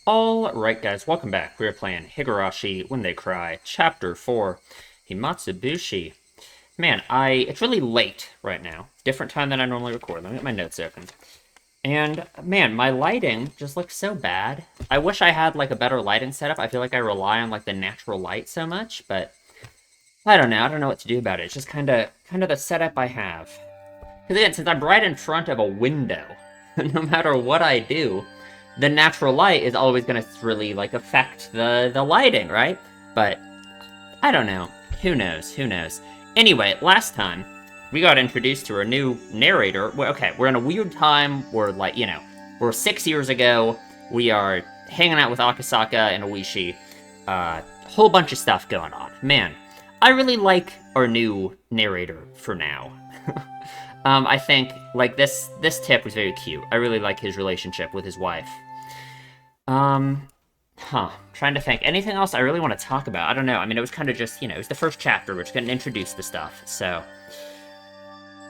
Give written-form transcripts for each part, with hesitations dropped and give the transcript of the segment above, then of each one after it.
Alright guys, welcome back. We're playing Higurashi When They Cry, Chapter 4, Himatsubushi. Man, it's really late right now. Different time than I normally record. Let me get my notes open. And man, my lighting just looks so bad. I wish I had like a better lighting setup. I feel like I rely on like the natural light so much, but I don't know. I don't know what to do about it. It's just kind of the setup I have. Because again, since I'm right in front of a window, no matter what I do, the natural light is always going to really like affect the lighting, right? But I don't know. Who knows? Who knows? Anyway, last time we got introduced to our new narrator. Okay, we're in a weird time. We're like, we're 6 years ago. We are hanging out with Akasaka and Oishi. Whole bunch of stuff going on. Man, I really like our new narrator for now. I think like this tip was very cute. I really like his relationship with his wife. Um, Trying to think. Anything else I really want to talk about? I don't know. I mean, it was kind of just, it was the first chapter. We're just getting introduced to stuff. So,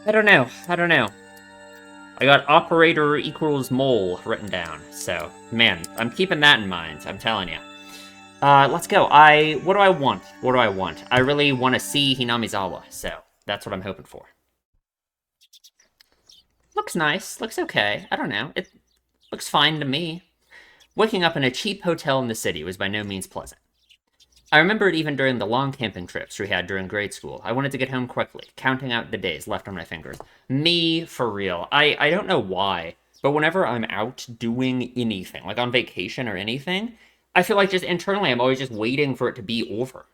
I don't know. I don't know. I got operator equals mole written down. So, man, I'm keeping that in mind. I'm telling you. Let's go. What do I want? What do I want? I really want to see Hinamizawa. So, that's what I'm hoping for. Looks nice. Looks okay. I don't know. It looks fine to me. Waking up in a cheap hotel in the city was by no means pleasant. I remember it even during the long camping trips we had during grade school. I wanted to get home quickly, counting out the days left on my fingers. Me, for real. I don't know why, but whenever I'm out doing anything, like on vacation or anything, I feel like just internally I'm always just waiting for it to be over.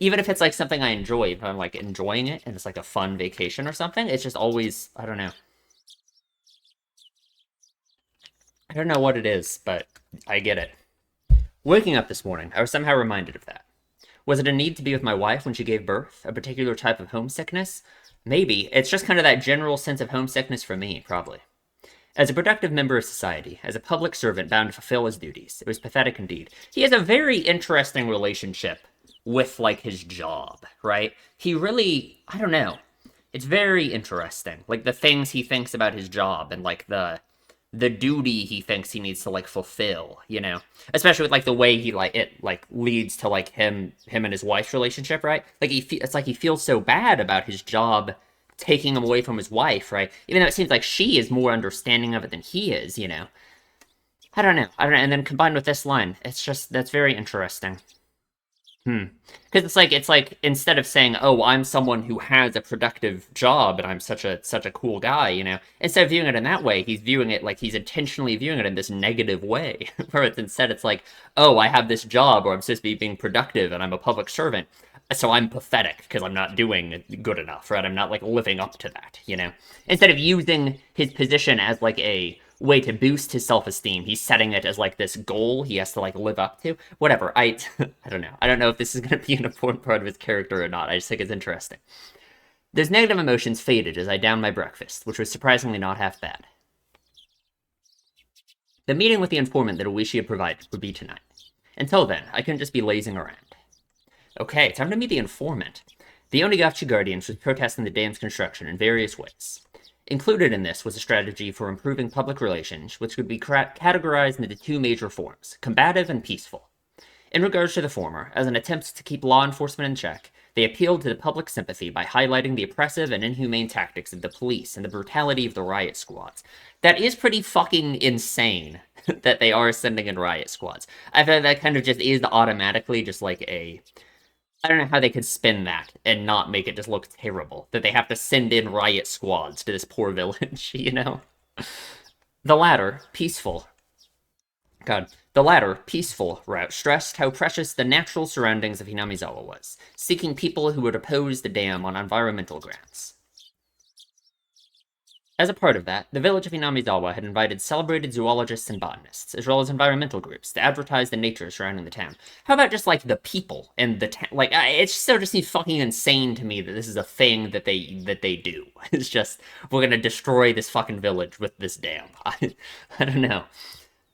Even if it's like something I enjoy, if I'm like enjoying it and it's like a fun vacation or something, it's just always, I don't know. I don't know what it is, but I get it. Waking up this morning, I was somehow reminded of that. Was it a need to be with my wife when she gave birth? A particular type of homesickness? Maybe. It's just kind of that general sense of homesickness for me, probably. As a productive member of society, as a public servant bound to fulfill his duties, it was pathetic indeed. He has a very interesting relationship with, like, his job, right? He really, I don't know. It's very interesting. Like, the things he thinks about his job and, like, the duty he thinks he needs to like fulfill, especially with like the way he like it like leads to like him and his wife's relationship, right? Like it's like he feels so bad about his job taking him away from his wife, right? Even though it seems like she is more understanding of it than he is. I don't know, and then combined with this line, it's just that's very interesting. Because it's like instead of saying, "Oh, I'm someone who has a productive job and I'm such a cool guy," instead of viewing it in that way, he's viewing it like he's intentionally viewing it in this negative way. Where it's like, "Oh, I have this job, or I'm supposed to be being productive, and I'm a public servant, so I'm pathetic because I'm not doing good enough, right? I'm not like living up to that." Instead of using his position as like a way to boost his self-esteem, he's setting it as like this goal he has to like live up to. Whatever. I don't know. I don't know if this is going to be an important part of his character or not. I just think it's interesting. Those negative emotions faded as I downed my breakfast, which was surprisingly not half bad. The meeting with the informant that Oishi had provided would be tonight. Until then, I couldn't just be lazing around. Okay, time to meet the informant. The Onigachi Guardians was protesting the dam's construction in various ways. Included in this was a strategy for improving public relations, which could be categorized into two major forms, combative and peaceful. In regards to the former, as an attempt to keep law enforcement in check, they appealed to the public sympathy by highlighting the oppressive and inhumane tactics of the police and the brutality of the riot squads. That is pretty fucking insane that they are sending in riot squads. I feel like that kind of just is automatically just like a I don't know how they could spin that and not make it just look terrible. That they have to send in riot squads to this poor village. The latter, peaceful. God. The latter, peaceful route stressed how precious the natural surroundings of Hinamizawa was, seeking people who would oppose the dam on environmental grounds. As a part of that, the village of Hinamizawa had invited celebrated zoologists and botanists, as well as environmental groups, to advertise the nature surrounding the town. How about just, like, the people and the town? Like, it still just seems fucking insane to me that this is a thing that they do. It's just, we're gonna destroy this fucking village with this dam. I don't know.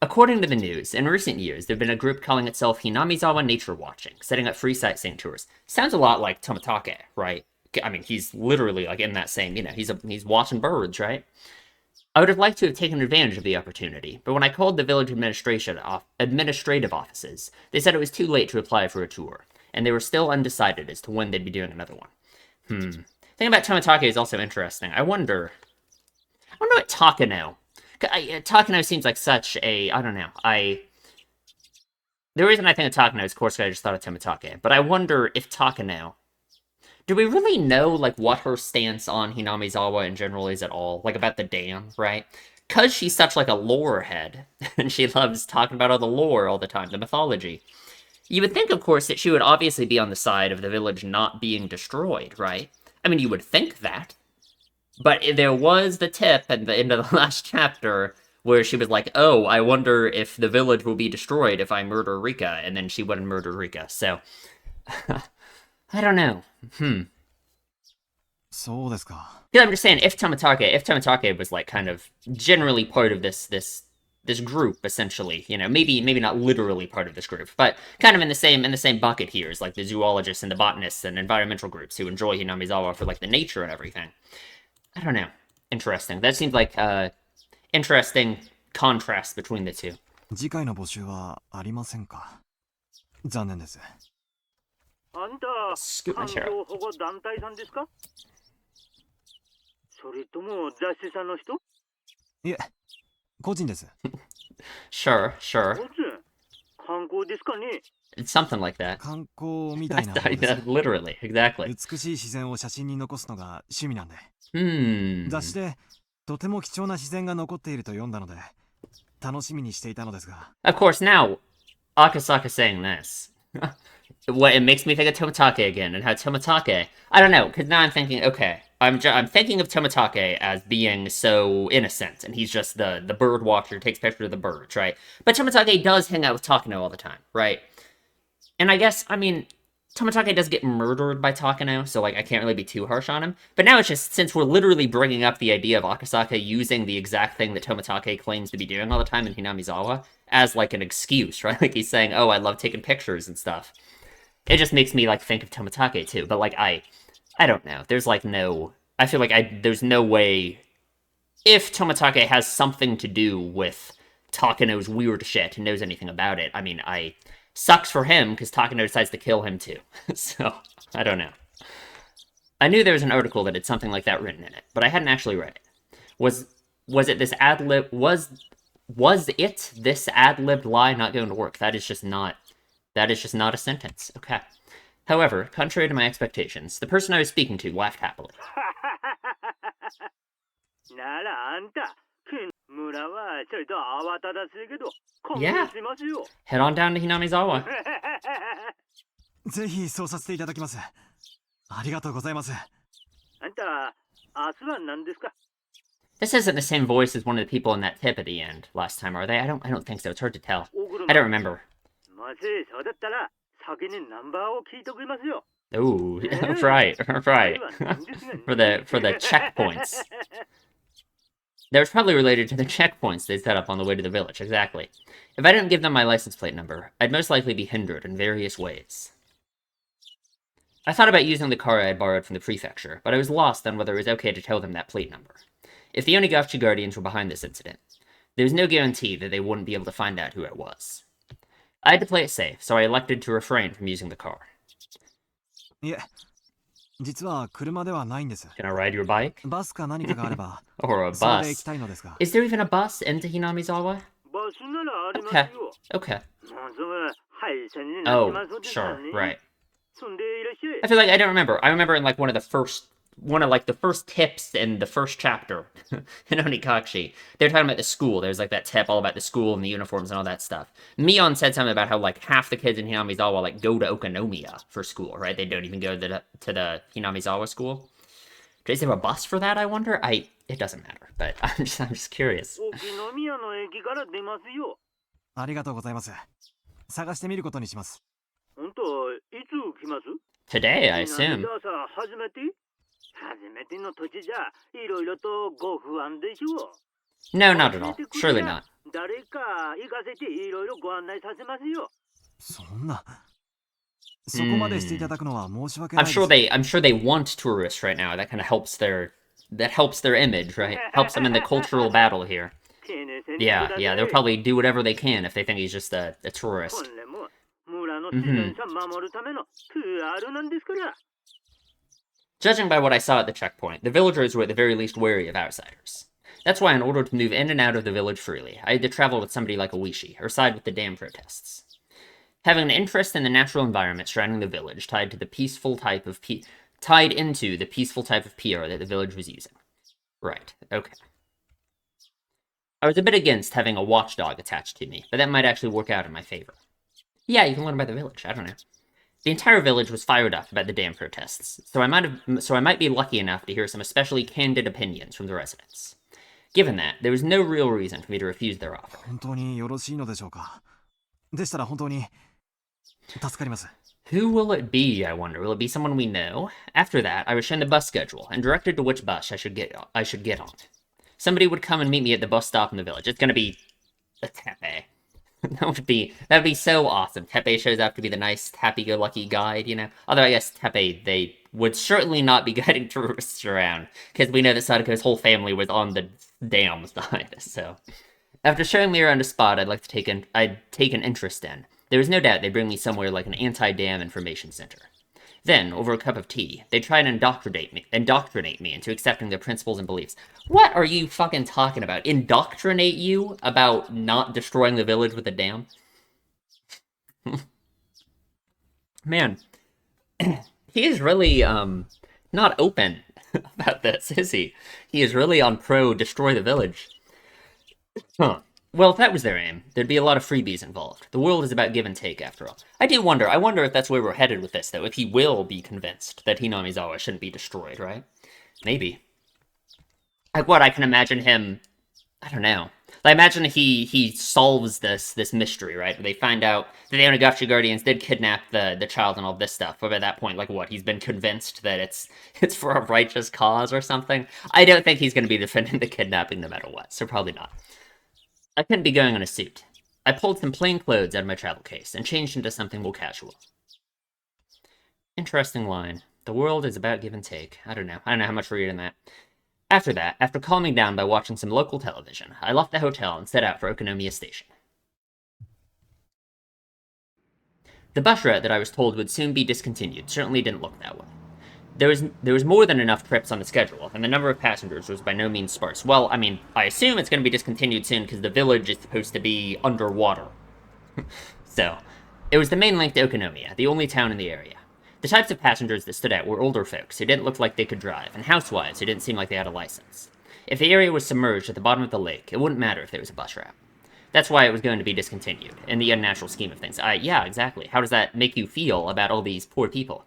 According to the news, in recent years, there have been a group calling itself Hinamizawa Nature Watching, setting up free sightseeing tours. Sounds a lot like Tomitake, right? I mean, he's literally like in that same, he's watching birds, right? I would have liked to have taken advantage of the opportunity, but when I called the village administrative offices, they said it was too late to apply for a tour, and they were still undecided as to when they'd be doing another one. Thing about Tomitake is also interesting. I wonder what Takano. Takano seems like such a, I don't know. The reason I think of Takano is, of course, I just thought of Tomitake, but I wonder if Takano. Do we really know, like, what her stance on Hinamizawa in general is at all? Like, about the dam, right? Because she's such, like, a lore head, and she loves talking about all the lore all the time, the mythology. You would think, of course, that she would obviously be on the side of the village not being destroyed, right? I mean, you would think that. But there was the tip at the end of the last chapter where she was like, oh, I wonder if the village will be destroyed if I murder Rika, and then she wouldn't murder Rika, so... I don't know. So desu ka. Yeah, I'm just saying, if Tomitake was like kind of generally part of this group, essentially, you know, maybe not literally part of this group, but kind of in the same bucket here is like the zoologists and the botanists and environmental groups who enjoy Hinamizawa for like the nature and everything. I don't know. Interesting. That seems like interesting contrast between the two. 次回の募集はありませんか。残念です。あんた、 Scoot my 環 chair 境保護団体さんですか？それとも雑誌さんの人？いえ、個人です。Sure. 個人？観光ですかね？ It's something like that. 観光みたいなものです。Literally, exactly. 美しい自然を写真に残すのが趣味なんで。雑誌 Hmm. でとても貴重な自然が残っていると読んだので、楽しみにしていたのですが。Of course, now, Akasaka saying this, what it makes me think of Tomitake again, and how Tomitake, I don't know, because now I'm thinking, okay, I'm thinking of Tomitake as being so innocent, and he's just the bird watcher, takes pictures of the birds, right? But Tomitake does hang out with Takano all the time, right? And I guess, I mean, Tomitake does get murdered by Takano, so like I can't really be too harsh on him. But now it's just, since we're literally bringing up the idea of Akasaka using the exact thing that Tomitake claims to be doing all the time in Hinamizawa as like an excuse, right? Like he's saying, oh, I love taking pictures and stuff. It just makes me like think of Tomitake too. But like I don't know. There's like no, I feel like there's no way, if Tomitake has something to do with Takano's weird shit and knows anything about it, I mean, sucks for him, because Takano decides to kill him too. So, I don't know. I knew there was an article that had something like that written in it, but I hadn't actually read it. Was it this ad-lib... Was it this ad-libbed lie not going to work? That is just not a sentence. Okay. However, contrary to my expectations, the person I was speaking to laughed happily. ならあんた、村はちょいと慌ただしいけど、今 Yeah. 後しますよ。 Head on down to Hinamizawa. ぜひそうさせていただきます。ありがとうございます。あんた、明日は何ですか？ This isn't the same voice as one of the people in that tip at the end last time, are they? I don't think so. It's hard to tell. I don't remember. もしそうだったら、先にナンバーを聞いておきますよ。 Ooh, right. for the checkpoints. That was probably related to the checkpoints they set up on the way to the village, exactly. If I didn't give them my license plate number, I'd most likely be hindered in various ways. I thought about using the car I had borrowed from the prefecture, but I was lost on whether it was okay to tell them that plate number. If the Onigachi Guardians were behind this incident, there was no guarantee that they wouldn't be able to find out who it was. I had to play it safe, so I elected to refrain from using the car. いえ、実は車ではないんです。 Can I ride your bike? バスか何かがあれば、 Or a それで行き bus? たいのですが。 Is there even a bus into Hinamizawa? バスならあります Okay. よ。 Okay. まずは配車になって Oh, ますので sure, ね。 right. そんでいらっしゃい。 I feel like I don't remember. I remember in like one of the first tips in the first chapter in Onikashi, they were talking about the school. There's like that tip all about the school and the uniforms and all that stuff. Mion said something about how like half the kids in Hinamizawa like go to Okonomiya for school, right? They don't even go to the Hinamizawa school. Is there a bus for that, I wonder? It doesn't matter, but I'm just curious. 沖宮の駅から出ますよ。ありがとうございます。探してみることにします。本当、いつ来ます？ Today, I assume. 初めての土地じゃ、いろいろとご不安でしょう。 No, not at all. Surely not. 誰か行かせていろいろご案内させますよ。そんな。そこまでしていただくのは申し訳ない I'm です。 sure they want tourists right now. That kind of helps their that helps their image, right? Helps them in the cultural battle here. Yeah, they'll probably do whatever they can if they think he's just a tourist. 本来も村の自 Mm-hmm. 然さ守るための PR なんですから。 Judging by what I saw at the checkpoint, the villagers were at the very least wary of outsiders. That's why, in order to move in and out of the village freely, I had to travel with somebody like Oishi, or side with the dam protests. Having an interest in the natural environment surrounding the village tied into the peaceful type of PR that the village was using. Right, okay. I was a bit against having a watchdog attached to me, but that might actually work out in my favor. Yeah, you can learn about the village, I don't know. The entire village was fired up about the dam protests, so I might be lucky enough to hear some especially candid opinions from the residents. Given that, there was no real reason for me to refuse their offer. 本当によろしいのでしょうか。でしたら本当に助かります。 Who will it be, I wonder? Will it be someone we know? After that, I was shown the bus schedule and directed to which bus I should get on. Somebody would come and meet me at the bus stop in the village. It's gonna be a Tepe. That'd be so awesome. Tepe shows up to be the nice, happy-go-lucky guide, you know? Although I guess Tepe, they would certainly not be guiding tourists around, because we know that Sadako's whole family was on the dam side, so... After showing me around a spot I'd take an interest in, there was no doubt they'd bring me somewhere like an anti-dam information center. Then, over a cup of tea, they'd try and indoctrinate me into accepting their principles and beliefs. What are you fucking talking about? Indoctrinate you about not destroying the village with a dam? Man, he is really, not open about this, is he? He is really on pro-destroy the village. Huh. Well, if that was their aim, there'd be a lot of freebies involved. The world is about give and take, after all. I wonder if that's where we're headed with this, though, if he will be convinced that Hinamizawa shouldn't be destroyed, right? Maybe. I can imagine him... I don't know. I imagine he solves this mystery, right? They find out that the Onagachi Guardians did kidnap the child and all this stuff, but by that point, he's been convinced that it's for a righteous cause or something? I don't think he's going to be defending the kidnapping no matter what, so probably not. I couldn't be going in a suit. I pulled some plain clothes out of my travel case and changed into something more casual. Interesting line. The world is about give and take. I don't know how much we're reading that. After that, after calming down by watching some local television, I left the hotel and set out for Okonomiya Station. The bus route that I was told would soon be discontinued certainly didn't look that way. There was more than enough trips on the schedule, and the number of passengers was by no means sparse. Well, I mean, I assume it's going to be discontinued soon because the village is supposed to be underwater. So, it was the main link to Okonomiya, the only town in the area. The types of passengers that stood out were older folks who didn't look like they could drive, and housewives who didn't seem like they had a license. If the area was submerged at the bottom of the lake, it wouldn't matter if there was a bus route. That's why it was going to be discontinued, in the unnatural scheme of things. Yeah, exactly. How does that make you feel about all these poor people?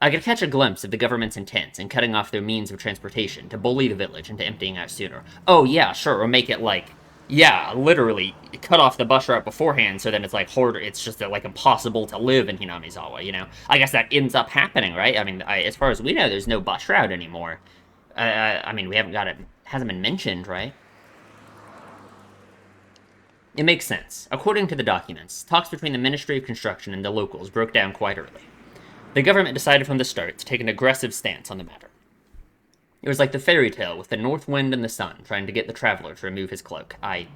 I could catch a glimpse of the government's intent in cutting off their means of transportation to bully the village into emptying out sooner. Oh yeah, sure, or make it literally cut off the bus route beforehand so then it's harder, it's just impossible to live in Hinamizawa, you know? I guess that ends up happening, right? I mean, as far as we know, there's no bus route anymore. I mean, we haven't got it, hasn't been mentioned, right? It makes sense. According to the documents, talks between the Ministry of Construction and the locals broke down quite early. The government decided from the start to take an aggressive stance on the matter. It was like the fairy tale with the north wind and the sun trying to get the traveler to remove his cloak. I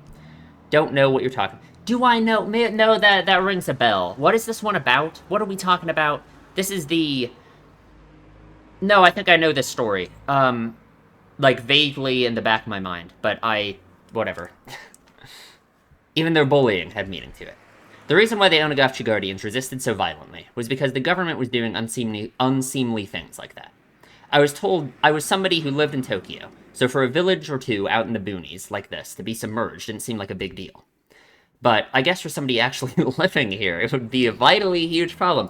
don't know what you're talking about. Do I know? No, that rings a bell. What is this one about? What are we talking about? This is the... No, I think I know this story. Vaguely in the back of my mind, but whatever. Even their bullying had meaning to it. The reason why the Onagachi Guardians resisted so violently was because the government was doing unseemly things like that. I was told I was somebody who lived in Tokyo, so for a village or two out in the boonies like this to be submerged didn't seem like a big deal. But I guess for somebody actually living here, it would be a vitally huge problem.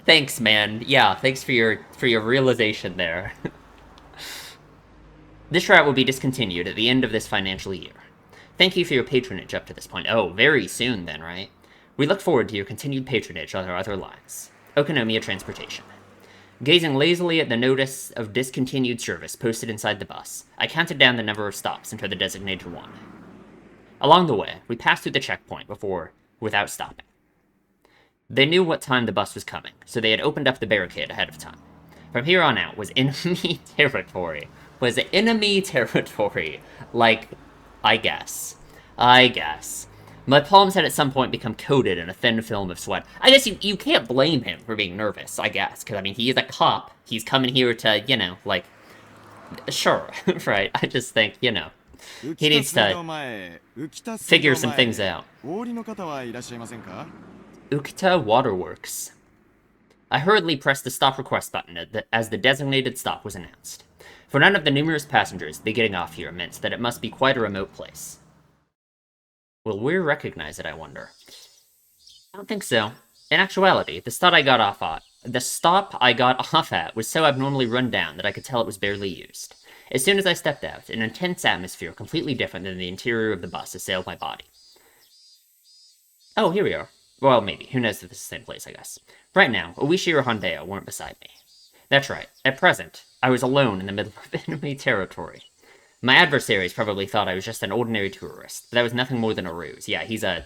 Thanks, man. Yeah, thanks for your realization there. This route will be discontinued at the end of this financial year. Thank you for your patronage up to this point. Oh, very soon then, right? We look forward to your continued patronage on our other lives. Okonomiya Transportation. Gazing lazily at the notice of discontinued service posted inside the bus, I counted down the number of stops until the designated one. Along the way, we passed through the checkpoint without stopping. They knew what time the bus was coming, so they had opened up the barricade ahead of time. from here on out was enemy territory. Was enemy territory. Like, I guess. I guess. My palms had at some point become coated in a thin film of sweat. I guess you can't blame him for being nervous, I guess, because, I mean, he is a cop. He's coming here to, you know, like, sure, right? I just think, you know, he needs to figure some things out. Ukita Waterworks. I hurriedly pressed the stop request button as the designated stop was announced. For none of the numerous passengers, the getting off here meant that it must be quite a remote place. Will Weir recognize it, I wonder? I don't think so. In actuality, the stop I got off at was so abnormally run down that I could tell it was barely used. As soon as I stepped out, an intense atmosphere completely different than the interior of the bus assailed my body. Oh, here we are. Well, maybe. Who knows if this is the same place, I guess. Right now, Oishi or Hondeo weren't beside me. That's right. At present, I was alone in the middle of enemy territory. My adversaries probably thought I was just an ordinary tourist, but that was nothing more than a ruse. Yeah, he's a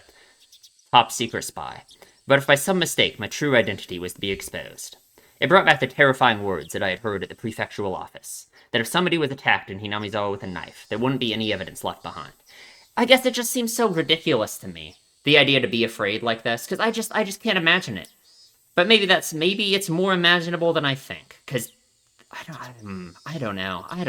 top-secret spy. But if by some mistake my true identity was to be exposed, it brought back the terrifying words that I had heard at the prefectural office, that if somebody was attacked in Hinamizawa with a knife, there wouldn't be any evidence left behind. I guess it just seems so ridiculous to me, the idea to be afraid like this, because I just can't imagine it. But maybe it's more imaginable than I think, because I don't know. I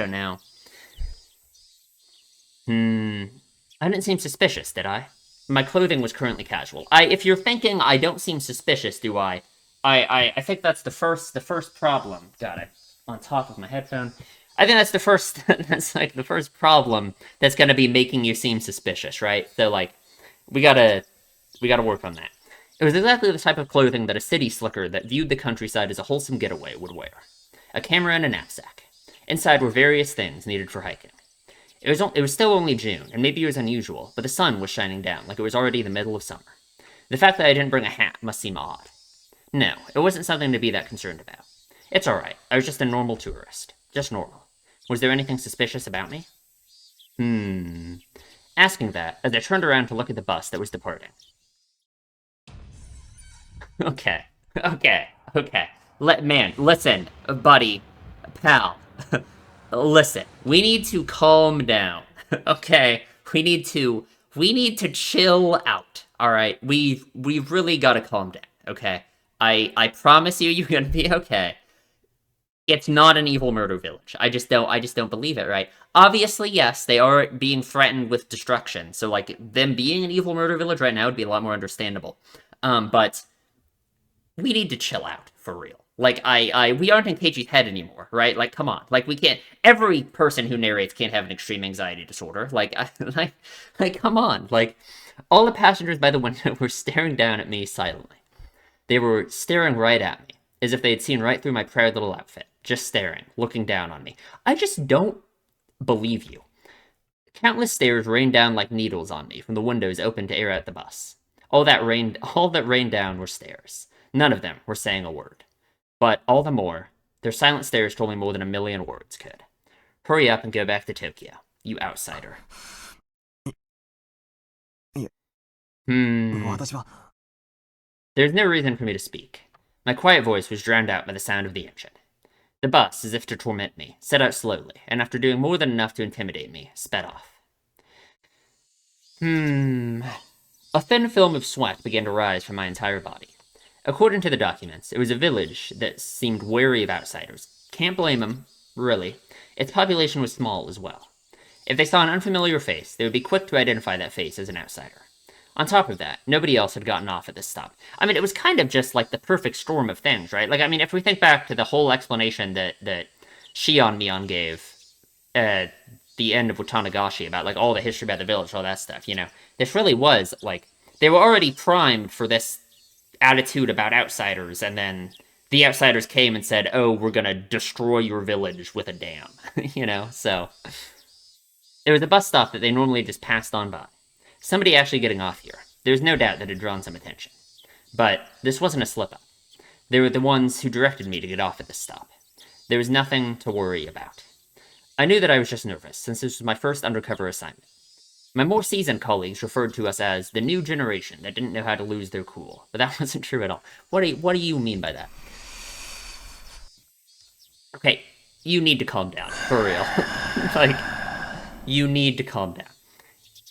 didn't seem suspicious, did I? My clothing was currently casual. If you're thinking I don't seem suspicious, do I? I think that's the first problem. Got it. On top of my headphone. I think that's the first, that's like the first problem that's gonna be making you seem suspicious, right? So, like, we gotta work on that. It was exactly the type of clothing that a city slicker that viewed the countryside as a wholesome getaway would wear. A camera and a knapsack. Inside were various things needed for hiking. It was still only June, and maybe it was unusual, but the sun was shining down like it was already the middle of summer. The fact that I didn't bring a hat must seem odd. No, it wasn't something to be that concerned about. It's alright, I was just a normal tourist. Just normal. Was there anything suspicious about me? Asking that, as I turned around to look at the bus that was departing. Okay. Listen, buddy, pal. Listen, we need to calm down. Okay? We need to chill out. Alright? We've really gotta calm down, okay? I promise you're gonna be okay. It's not an evil murder village. I just don't believe it, right? Obviously, yes, they are being threatened with destruction, so, like, them being an evil murder village right now would be a lot more understandable. But we need to chill out, for real. Like, we aren't in Keiichi's head anymore, right? Like, come on. Like, we can't, every person who narrates can't have an extreme anxiety disorder. Like, come on. Like, all the passengers by the window were staring down at me silently. They were staring right at me, as if they had seen right through my proud little outfit. Just staring, looking down on me. I just don't believe you. Countless stares rained down like needles on me from the windows open to air out the bus. All that rained down were stares. None of them were saying a word. But all the more, their silent stares told me more than a million words could. Hurry up and go back to Tokyo, you outsider. There's no reason for me to speak. My quiet voice was drowned out by the sound of the engine. The bus, as if to torment me, set out slowly, and after doing more than enough to intimidate me, sped off. A thin film of sweat began to rise from my entire body. According to the documents, it was a village that seemed wary of outsiders. Can't blame them, really. Its population was small as well. If they saw an unfamiliar face, they would be quick to identify that face as an outsider. On top of that, nobody else had gotten off at this stop. I mean, it was kind of just like the perfect storm of things, right? Like, I mean, if we think back to the whole explanation that Shion Mion gave at the end of Watanagashi about, like, all the history about the village, all that stuff, you know, this really was, like, they were already primed for this attitude about outsiders, and then the outsiders came and said, oh, we're gonna destroy your village with a dam, you know? So, it was a bus stop that they normally just passed on by. Somebody actually getting off here. There's no doubt that had drawn some attention. But this wasn't a slip-up. They were the ones who directed me to get off at this stop. There was nothing to worry about. I knew that I was just nervous, since this was my first undercover assignment. My more seasoned colleagues referred to us as the new generation that didn't know how to lose their cool, but that wasn't true at all. What do you mean by that? Okay, you need to calm down, for real. Like, you need to calm down.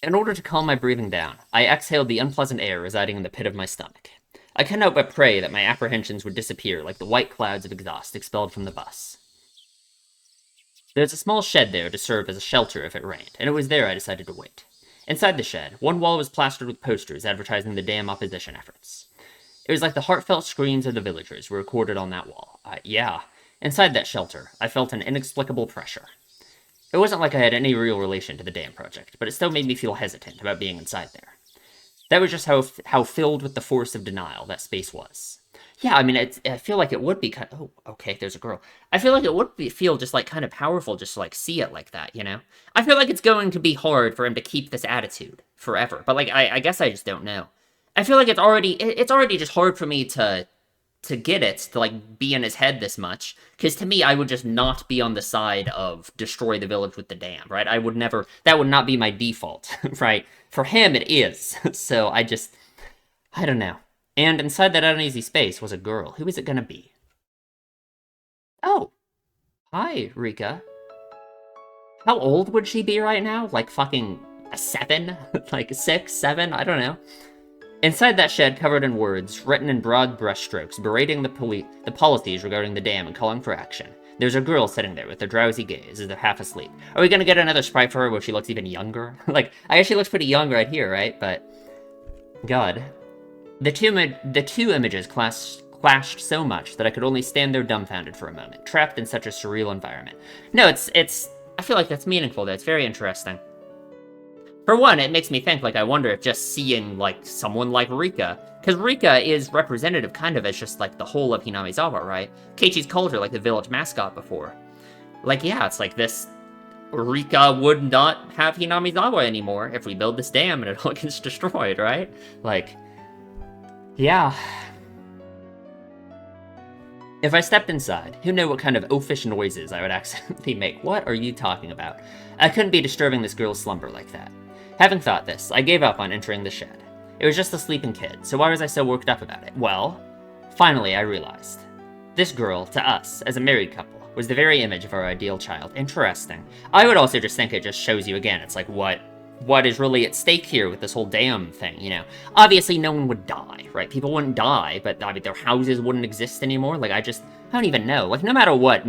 In order to calm my breathing down, I exhaled the unpleasant air residing in the pit of my stomach. I could not but pray that my apprehensions would disappear like the white clouds of exhaust expelled from the bus. There's a small shed there to serve as a shelter if it rained, and it was there I decided to wait. Inside the shed, one wall was plastered with posters advertising the dam opposition efforts. It was like the heartfelt screams of the villagers were recorded on that wall. Yeah. Inside that shelter, I felt an inexplicable pressure. It wasn't like I had any real relation to the dam project, but it still made me feel hesitant about being inside there. That was just how filled with the force of denial that space was. Yeah, I mean, I feel like it would be kind of, oh, okay, there's a girl. I feel like it would feel just like kind of powerful just to like see it like that, you know? I feel like it's going to be hard for him to keep this attitude forever, but like I guess I just don't know. I feel like it's already just hard for me to get it to like be in his head this much, because to me I would just not be on the side of destroy the village with the dam, right? I would never, that would not be my default. Right? For him it is. So I don't know. And inside that uneasy space was a girl. Who is it gonna be? Oh, hi, Rika. How old would she be right now? Like fucking a 7? Like 6, 7? I don't know. Inside that shed covered in words, written in broad brushstrokes, berating the policies regarding the dam and calling for action. There's a girl sitting there with a drowsy gaze as if half asleep. Are we gonna get another sprite for her where she looks even younger? Like, I guess she looks pretty young right here, right? But, God. The two images clashed so much that I could only stand there dumbfounded for a moment, trapped in such a surreal environment. No, I feel like that's meaningful though, it's very interesting. For one, it makes me think, like, I wonder if just seeing, like, someone like Rika, because Rika is representative kind of as just, like, the whole of Hinamizawa, right? Keiichi's called her, like, the village mascot before. Like, yeah, it's like this, Rika would not have Hinamizawa anymore if we build this dam and it all gets destroyed, right? Like, yeah. If I stepped inside, who knew what kind of oafish noises I would accidentally make? What are you talking about? I couldn't be disturbing this girl's slumber like that. Having thought this, I gave up on entering the shed. It was just a sleeping kid, so why was I so worked up about it? Well, finally I realized. This girl, to us, as a married couple, was the very image of our ideal child. Interesting. I would also just think it just shows you again, it's like what is really at stake here with this whole damn thing, you know? Obviously, no one would die, right? People wouldn't die, but I mean, their houses wouldn't exist anymore. Like, I don't even know. Like, no matter what,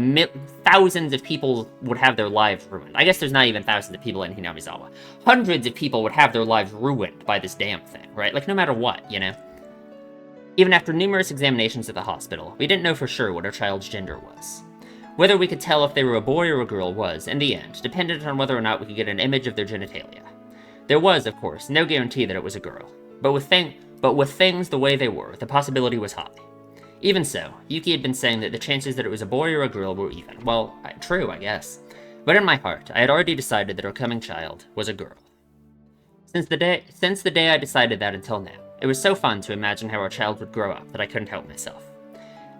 thousands of people would have their lives ruined. I guess there's not even thousands of people in Hinamizawa. Hundreds of people would have their lives ruined by this damn thing, right? Like, no matter what, you know? Even after numerous examinations at the hospital, we didn't know for sure what our child's gender was. Whether we could tell if they were a boy or a girl was, in the end, dependent on whether or not we could get an image of their genitalia. There was, of course, no guarantee that it was a girl, but with things the way they were, the possibility was high. Even so, Yuki had been saying that the chances that it was a boy or a girl were even. Well, true, I guess. But in my heart, I had already decided that our coming child was a girl. Since the day I decided that until now, it was so fun to imagine how our child would grow up that I couldn't help myself.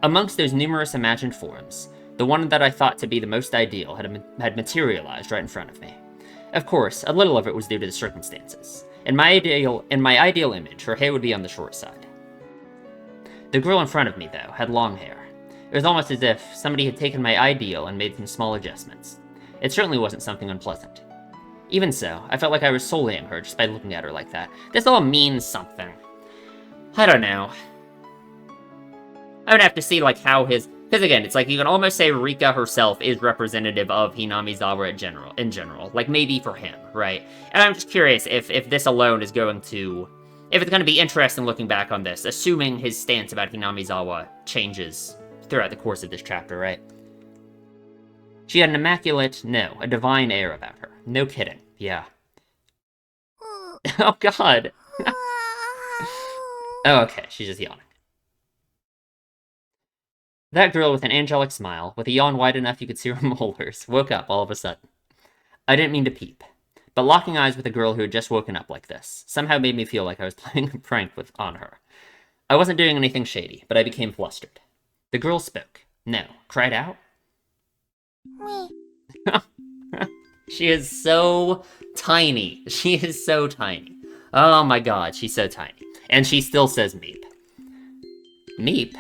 Amongst those numerous imagined forms, the one that I thought to be the most ideal had materialized right in front of me. Of course, a little of it was due to the circumstances. In my ideal image, her hair would be on the short side. The girl in front of me, though, had long hair. It was almost as if somebody had taken my ideal and made some small adjustments. It certainly wasn't something unpleasant. Even so, I felt like I was sullying her just by looking at her like that. This all means something. I don't know. I would have to see, like, how his... Because again, it's like you can almost say Rika herself is representative of Hinamizawa in general. Like, maybe for him, right? And I'm just curious if this alone is going to... If it's going to be interesting looking back on this, assuming his stance about Hinamizawa changes throughout the course of this chapter, right? She had an a divine air about her. No kidding, yeah. Oh, God. Oh, okay, she's just yawning. That girl with an angelic smile, with a yawn wide enough you could see her molars, woke up all of a sudden. I didn't mean to peep, but locking eyes with a girl who had just woken up like this somehow made me feel like I was playing a prank on her. I wasn't doing anything shady, but I became flustered. The girl spoke. No, cried out. She is so tiny. She is so tiny. Oh my god, she's so tiny. And she still says meep. Meep?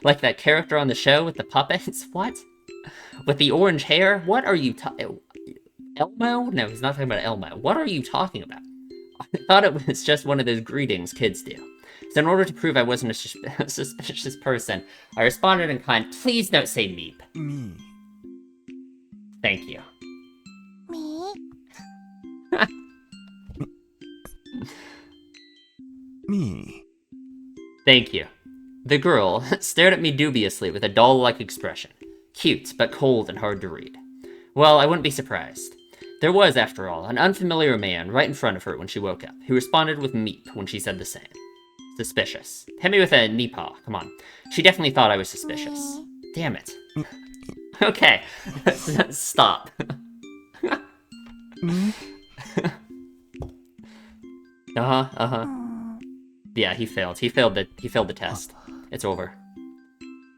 Like that character on the show with the puppets? What? With the orange hair? What are you Elmo? No, he's not talking about Elmo. What are you talking about? I thought it was just one of those greetings kids do. So in order to prove I wasn't a suspicious person, I responded in kind, please don't say meep. Me. Thank you. Me. Thank you. The girl stared at me dubiously with a doll-like expression. Cute, but cold and hard to read. Well, I wouldn't be surprised. There was, after all, an unfamiliar man right in front of her when she woke up, who responded with meep when she said the same. Suspicious. Hit me with a nipah, come on. She definitely thought I was suspicious. Damn it. Okay, stop. Uh-huh. Yeah, he failed. He failed the test. It's over.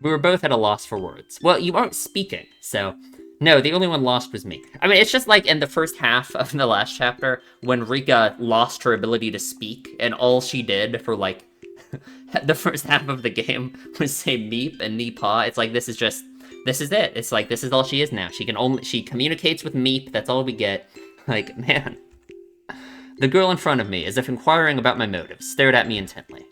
We were both at a loss for words. Well, you aren't speaking, so... No, the only one lost was me. I mean, it's just like in the first half of the last chapter, when Rika lost her ability to speak, and all she did for, like, the first half of the game was say meep and nipah. It's like, this is it. It's like, this is all she is now. She communicates with meep, that's all we get. Like, man. The girl in front of me, as if inquiring about my motives, stared at me intently.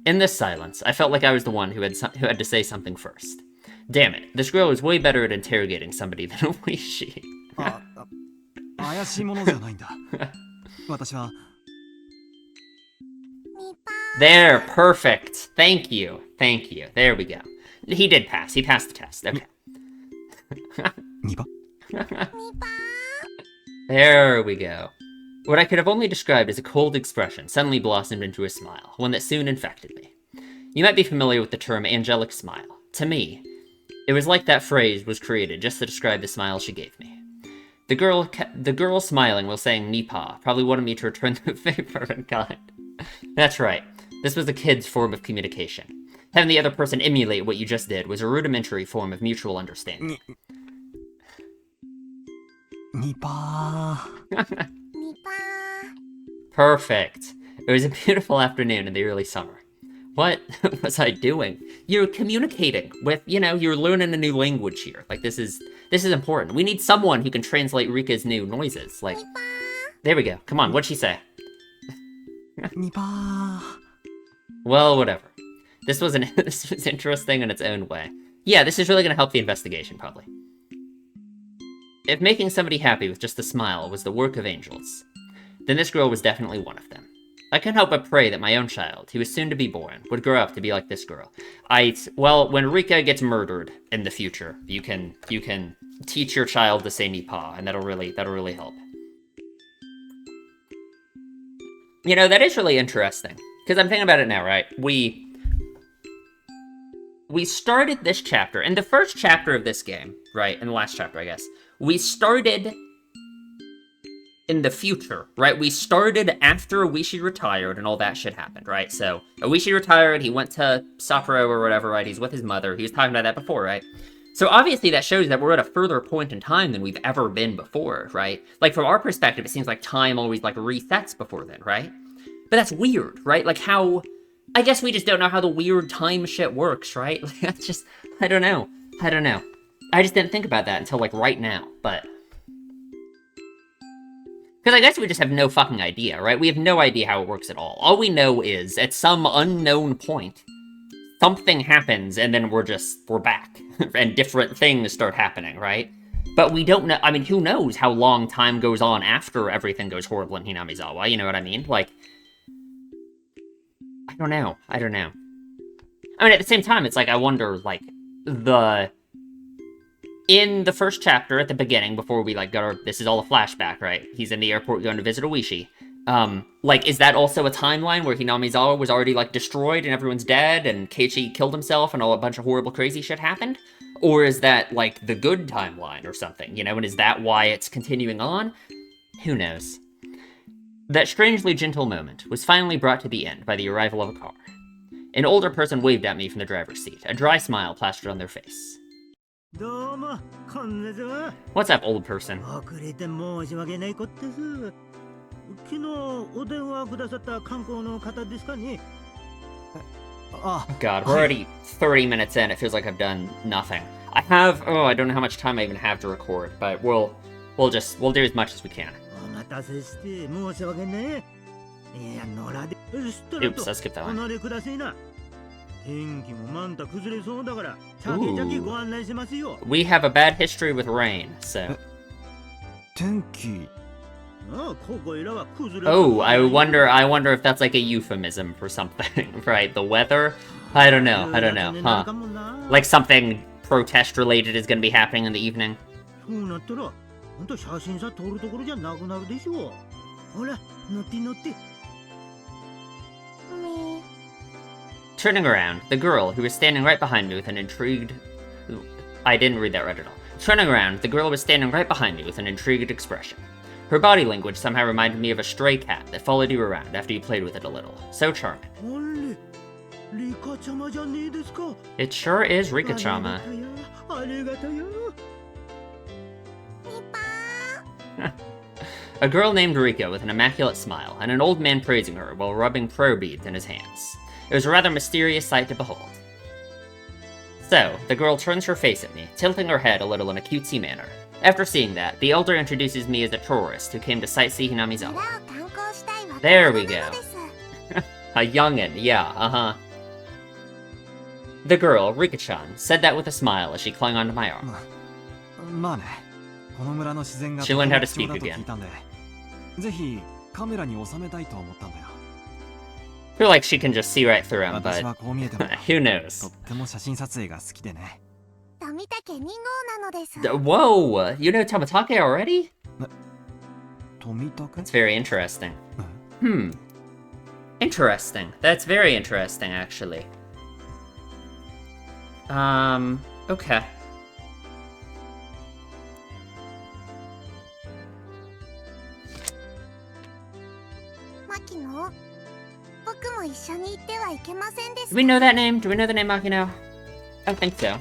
In this silence, I felt like I was the one who had to say something first. Damn it, this girl is way better at interrogating somebody than a Wishi. 怪しいものじゃないんだ。私は There, perfect. Thank you. There we go. He did pass. He passed the test. Okay. ニパ There we go. What I could have only described as a cold expression suddenly blossomed into a smile, one that soon infected me. You might be familiar with the term angelic smile. To me, it was like that phrase was created just to describe the smile she gave me. The girl smiling while saying nipah probably wanted me to return the favor in kind. That's right. This was a kid's form of communication. Having the other person emulate what you just did was a rudimentary form of mutual understanding. ニパ Perfect. It was a beautiful afternoon in the early summer. What was I doing? You're communicating with, you're learning a new language here. Like, this is important. We need someone who can translate Rika's new noises. Like, there we go. Come on, what'd she say? ニパ Well, whatever. This was interesting in its own way. Yeah, this is really gonna help the investigation, probably. If making somebody happy with just a smile was the work of angels, then this girl was definitely one of them. I couldn't help but pray that my own child, who was soon to be born, would grow up to be like this girl. Well, when Rika gets murdered in the future, you can teach your child to say nipah, and that'll really help. That is really interesting. Because I'm thinking about it now, right? We started this chapter, in the first chapter of this game, right? In the last chapter, I guess. We started in the future, right? We started after Oishi retired and all that shit happened, right? So, Oishi retired, he went to Sapporo or whatever, right? He's with his mother. He was talking about that before, right? So obviously that shows that we're at a further point in time than we've ever been before, right? Like, from our perspective, it seems like time always, like, resets before then, right? But that's weird, right? Like, how... I guess we just don't know how the weird time shit works, right? Like, that's just... I don't know. I just didn't think about that until, like, right now, but... Because I guess we just have no fucking idea, right? We have no idea how it works at all. All we know is, at some unknown point, something happens, and then we're back. And different things start happening, right? But we don't know, I mean, who knows how long time goes on after everything goes horrible in Hinamizawa, you know what I mean? Like, I don't know. I mean, at the same time, it's like, I wonder, like, in the first chapter, at the beginning, before we, like, this is all a flashback, right? He's in the airport going to visit Oishi. Like, is that also a timeline where Hinamizawa was already, like, destroyed and everyone's dead and Keiichi killed himself and a bunch of horrible crazy shit happened? Or is that, like, the good timeline or something, and is that why it's continuing on? Who knows? That strangely gentle moment was finally brought to the end by the arrival of a car. An older person waved at me from the driver's seat, a dry smile plastered on their face. どうも、こんにちは。 What's up, old person? 遅れて申し訳ないことです。昨日お電話くださった観光の方ですかね。あ、 God, we're already 30 minutes in. It feels like I've done nothing. I have, oh, I don't know how much time I even have to record, but we'll do as much as we can. お待たせして申し訳ねえ。いや、野良で。したら Oops, と I'll skip that お one. 乗りくださいな。天気もまんた崩れそうだから、ちゃきちゃきご案内しますよ。We have a bad history with rain, so. 天気。ああ、ここいらは崩れ。Oh, I wonder if that's like a euphemism for something, right? The weather? I don't know, huh? Like something protest related is gonna be happening in the evening? そうなったら、ほんと写真さ撮るところじゃなくなるでしょう。ほら、乗って乗って。Turning around, the girl, who was standing right behind me with an intrigued... I didn't read that right at all. Turning around, the girl was standing right behind me with an intrigued expression. Her body language somehow reminded me of a stray cat that followed you around after you played with it a little. So charming. あれ、リカちゃまじゃねえですか。 It sure is Rika-chama. ありがたや。 A girl named Rika with an immaculate smile, and an old man praising her while rubbing prayer beads in his hands. It was a rather mysterious sight to behold. So, the girl turns her face at me, tilting her head a little in a cutesy manner. After seeing that, the elder introduces me as a tourist who came to sightsee Hinamizawa. There we go. A youngin', yeah, uh-huh. The girl, Rika-chan, said that with a smile as she clung onto my arm. まあね。この村の自然が She learned how to 貴重 speak だと again. 聞いたんで、ぜひカメラに収めたいと思ったんだよ。 I feel like she can just see right through him, 私 but はこう見えても who knows? とっても写真撮影が好きでね。 Whoa! You know Tomitake already? 富田君 That's very interesting. Interesting. That's very interesting, actually. Okay. Do we know that name? Do we know the name Makino? I don't think so.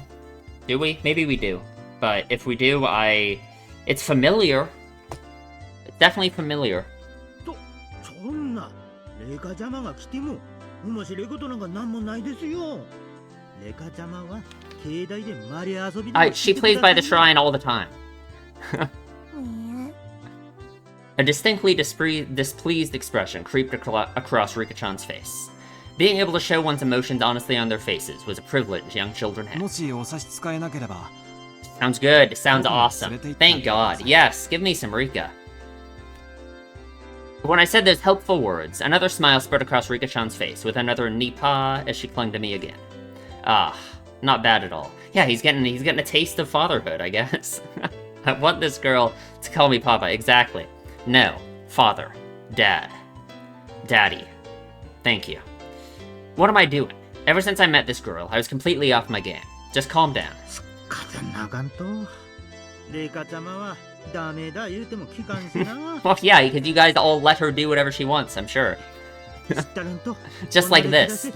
Do we? Maybe we do. But if we do, it's familiar. It's definitely familiar. そんな、レカちゃまが来ても面白いことなんかなんもないですよ。レカちゃまは境内でマリ遊びで。She plays by the shrine all the time. A distinctly displeased expression creeped across Rika-chan's face. Being able to show one's emotions honestly on their faces was a privilege young children had. もしお差し支えなければ。 Sounds good. Sounds awesome. Thank God. Yes, give me some Rika. When I said those helpful words, another smile spread across Rika-chan's face, with another nipah as she clung to me again. Ah, not bad at all. Yeah, he's getting a taste of fatherhood, I guess. I want this girl to call me Papa, exactly. No, father, dad, daddy. Thank you. What am I doing? Ever since I met this girl, I was completely off my game. Just calm down. なかんと。レカちゃまはダメだ言うても聞かんしな。 Well, yeah, because you guys all let her do whatever she wants, I'm sure. Just like this.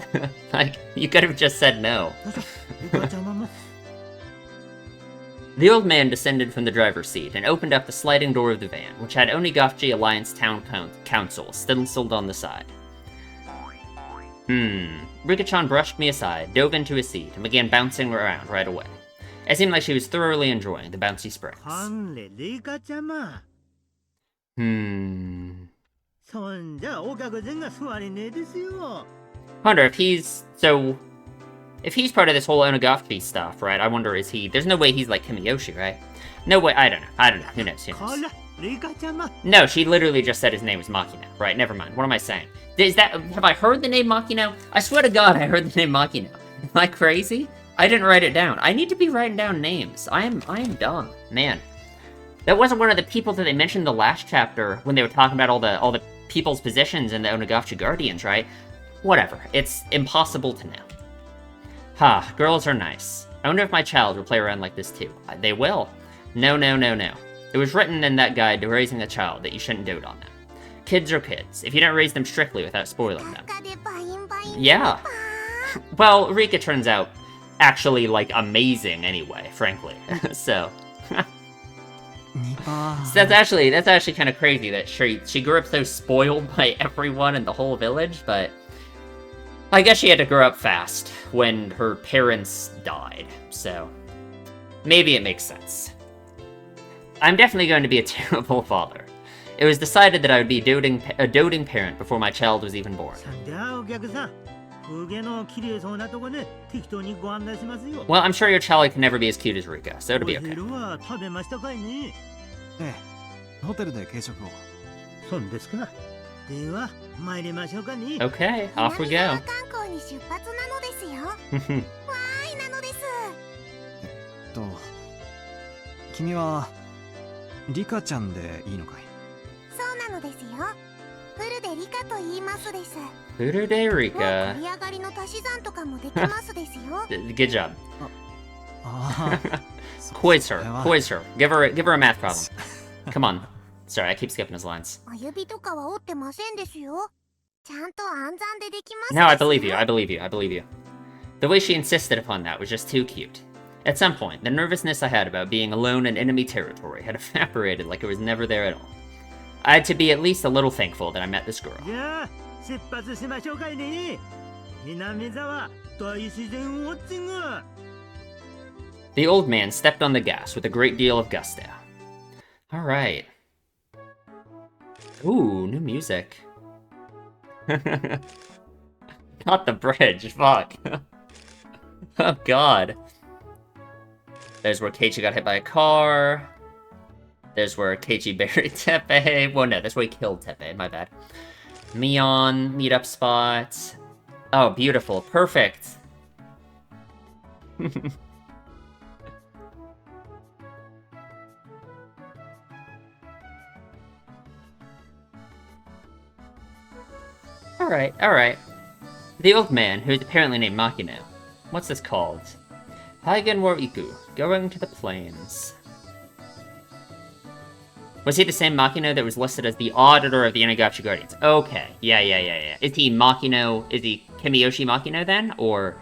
Like, you could have just said no. The old man descended from the driver's seat and opened up the sliding door of the van, which had Onigashiji Alliance Town Council stenciled on the side. Rika-chan brushed me aside, dove into his seat, and began bouncing around right away. It seemed like she was thoroughly enjoying the bouncy springs. Wonder if he's... So... If he's part of this whole Onigashiji stuff, right, I wonder is he... There's no way he's like Kimiyoshi, right? No way, I don't know. Who knows? No, she literally just said his name was Makino. Right, never mind. What am I saying? Have I heard the name Makino? I swear to God I heard the name Makino. Am I crazy? I didn't write it down. I need to be writing down names. I am dumb. Man. That wasn't one of the people that they mentioned in the last chapter when they were talking about all the people's positions in the Onigashiji Guardians, right? Whatever. It's impossible to know. Ha, girls are nice. I wonder if my child will play around like this too. They will. No. It was written in that guide to raising a child that you shouldn't dote on them. Kids are kids, if you don't raise them strictly without spoiling them. Yeah. Well, Rika turns out actually, like, amazing anyway, frankly. So that's actually kind of crazy that she grew up so spoiled by everyone in the whole village, but I guess she had to grow up fast when her parents died, so maybe it makes sense. I'm definitely going to be a terrible father. It was decided that I would be a doting parent before my child was even born. さんではお客さん、風景の綺麗そうなとこね、適当にご案内しますよ。 Well, I'm sure your child can never be as cute as Rika, so it'll be お okay. 昼は食べましたかいね。ええ、ホテルで軽食を。そうですか。では参りましょうかね。 Okay, off we 南沢 go. 観光に出発なのですよ。わーいなのです。と、君はリカちゃんでいいのかい？そうなのですよ。フルでリカと言いますです。 Fuder de もう Rika. 繰り上がりの足し算とかもできますですよ。 Good job. ああ。Quiz her. Quiz her. Give her a math problem. Come on. Sorry, I keep skipping his lines. お指とかは折ってませんですよ。ちゃんと暗算でできます。 No, I believe you. I believe you. I believe you. The way she insisted upon that was just too cute. At some point, the nervousness I had about being alone in enemy territory had evaporated like it was never there at all. I had to be at least a little thankful that I met this girl. じゃあ出発しましょうかいね。南沢大自然ウォッチング。 The old man stepped on the gas with a great deal of gusto. Alright. Ooh, new music. Not the bridge, fuck. Oh god. There's where Keiichi got hit by a car. There's where Keiichi buried Teppei. Well, no, that's where he killed Teppei, my bad. Mion, meetup spot. Oh, beautiful. Perfect. Alright, alright. The old man, who is apparently named Makino. What's this called? Haigen wo Iku, going to the plains. Was he the same Makino that was listed as the auditor of the Inagachi Guardians? Okay, yeah. Is he Makino, is he Kimiyoshi Makino then? Or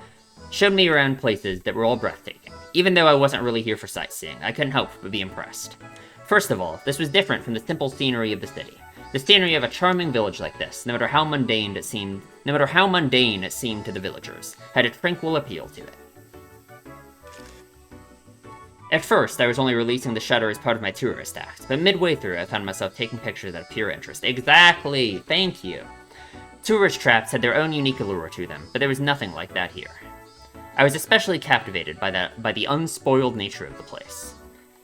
showed me around places that were all breathtaking. Even though I wasn't really here for sightseeing, I couldn't help but be impressed. First of all, this was different from the simple scenery of the city. The scenery of a charming village like this, no matter how mundane it seemed to the villagers, had a tranquil appeal to it. At first, I was only releasing the shutter as part of my tourist act, but midway through I found myself taking pictures out of pure interest. Exactly! Thank you! Tourist traps had their own unique allure to them, but there was nothing like that here. I was especially captivated by the unspoiled nature of the place.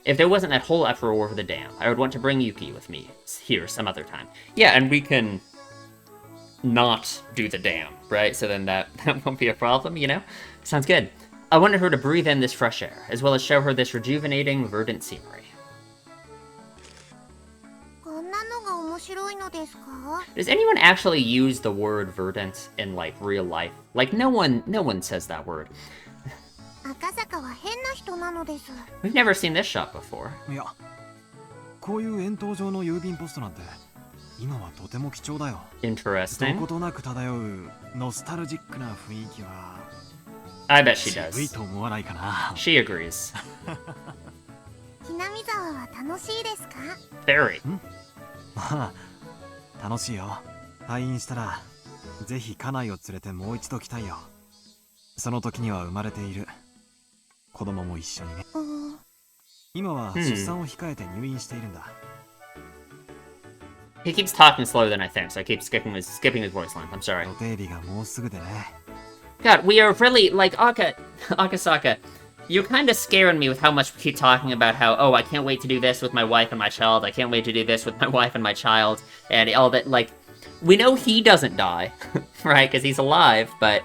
If there wasn't that whole uproar over the dam, I would want to bring Yuki with me here some other time. Yeah, and we can not do the dam, right? So then that won't be a problem, you know? Sounds good. I wanted her to breathe in this fresh air, as well as show her this rejuvenating, verdant scenery. こんなのが面白いのですか? Does anyone actually use the word verdant in, like, real life? Like, no one says that word. 赤坂は変な人なのです。 We've never seen this shop before. いや、こういう円筒状の郵便ポストなんて今はとても貴重だよ。ど Interesting. ことなく漂うノスタルジックな雰囲気は I bet she 渋い does. と思わないかな。She agrees. 南沢は楽しいですか? Very. まあ楽しいよ。退院したらぜひ家内を連れてもう一度来たいよ。その時には生まれている子供も一緒にね。今は出産を控えて入院しているんだ。He keeps talking slower than I think, so I keep skipping his voice lines. I'm sorry. 予定日がもうすぐでね。God, we are really, like, Akasaka, you're kind of scaring me with how much we keep talking about how, oh, I can't wait to do this with my wife and my child, I can't wait to do this with my wife and my child, and all that, like, we know he doesn't die, right, because he's alive, but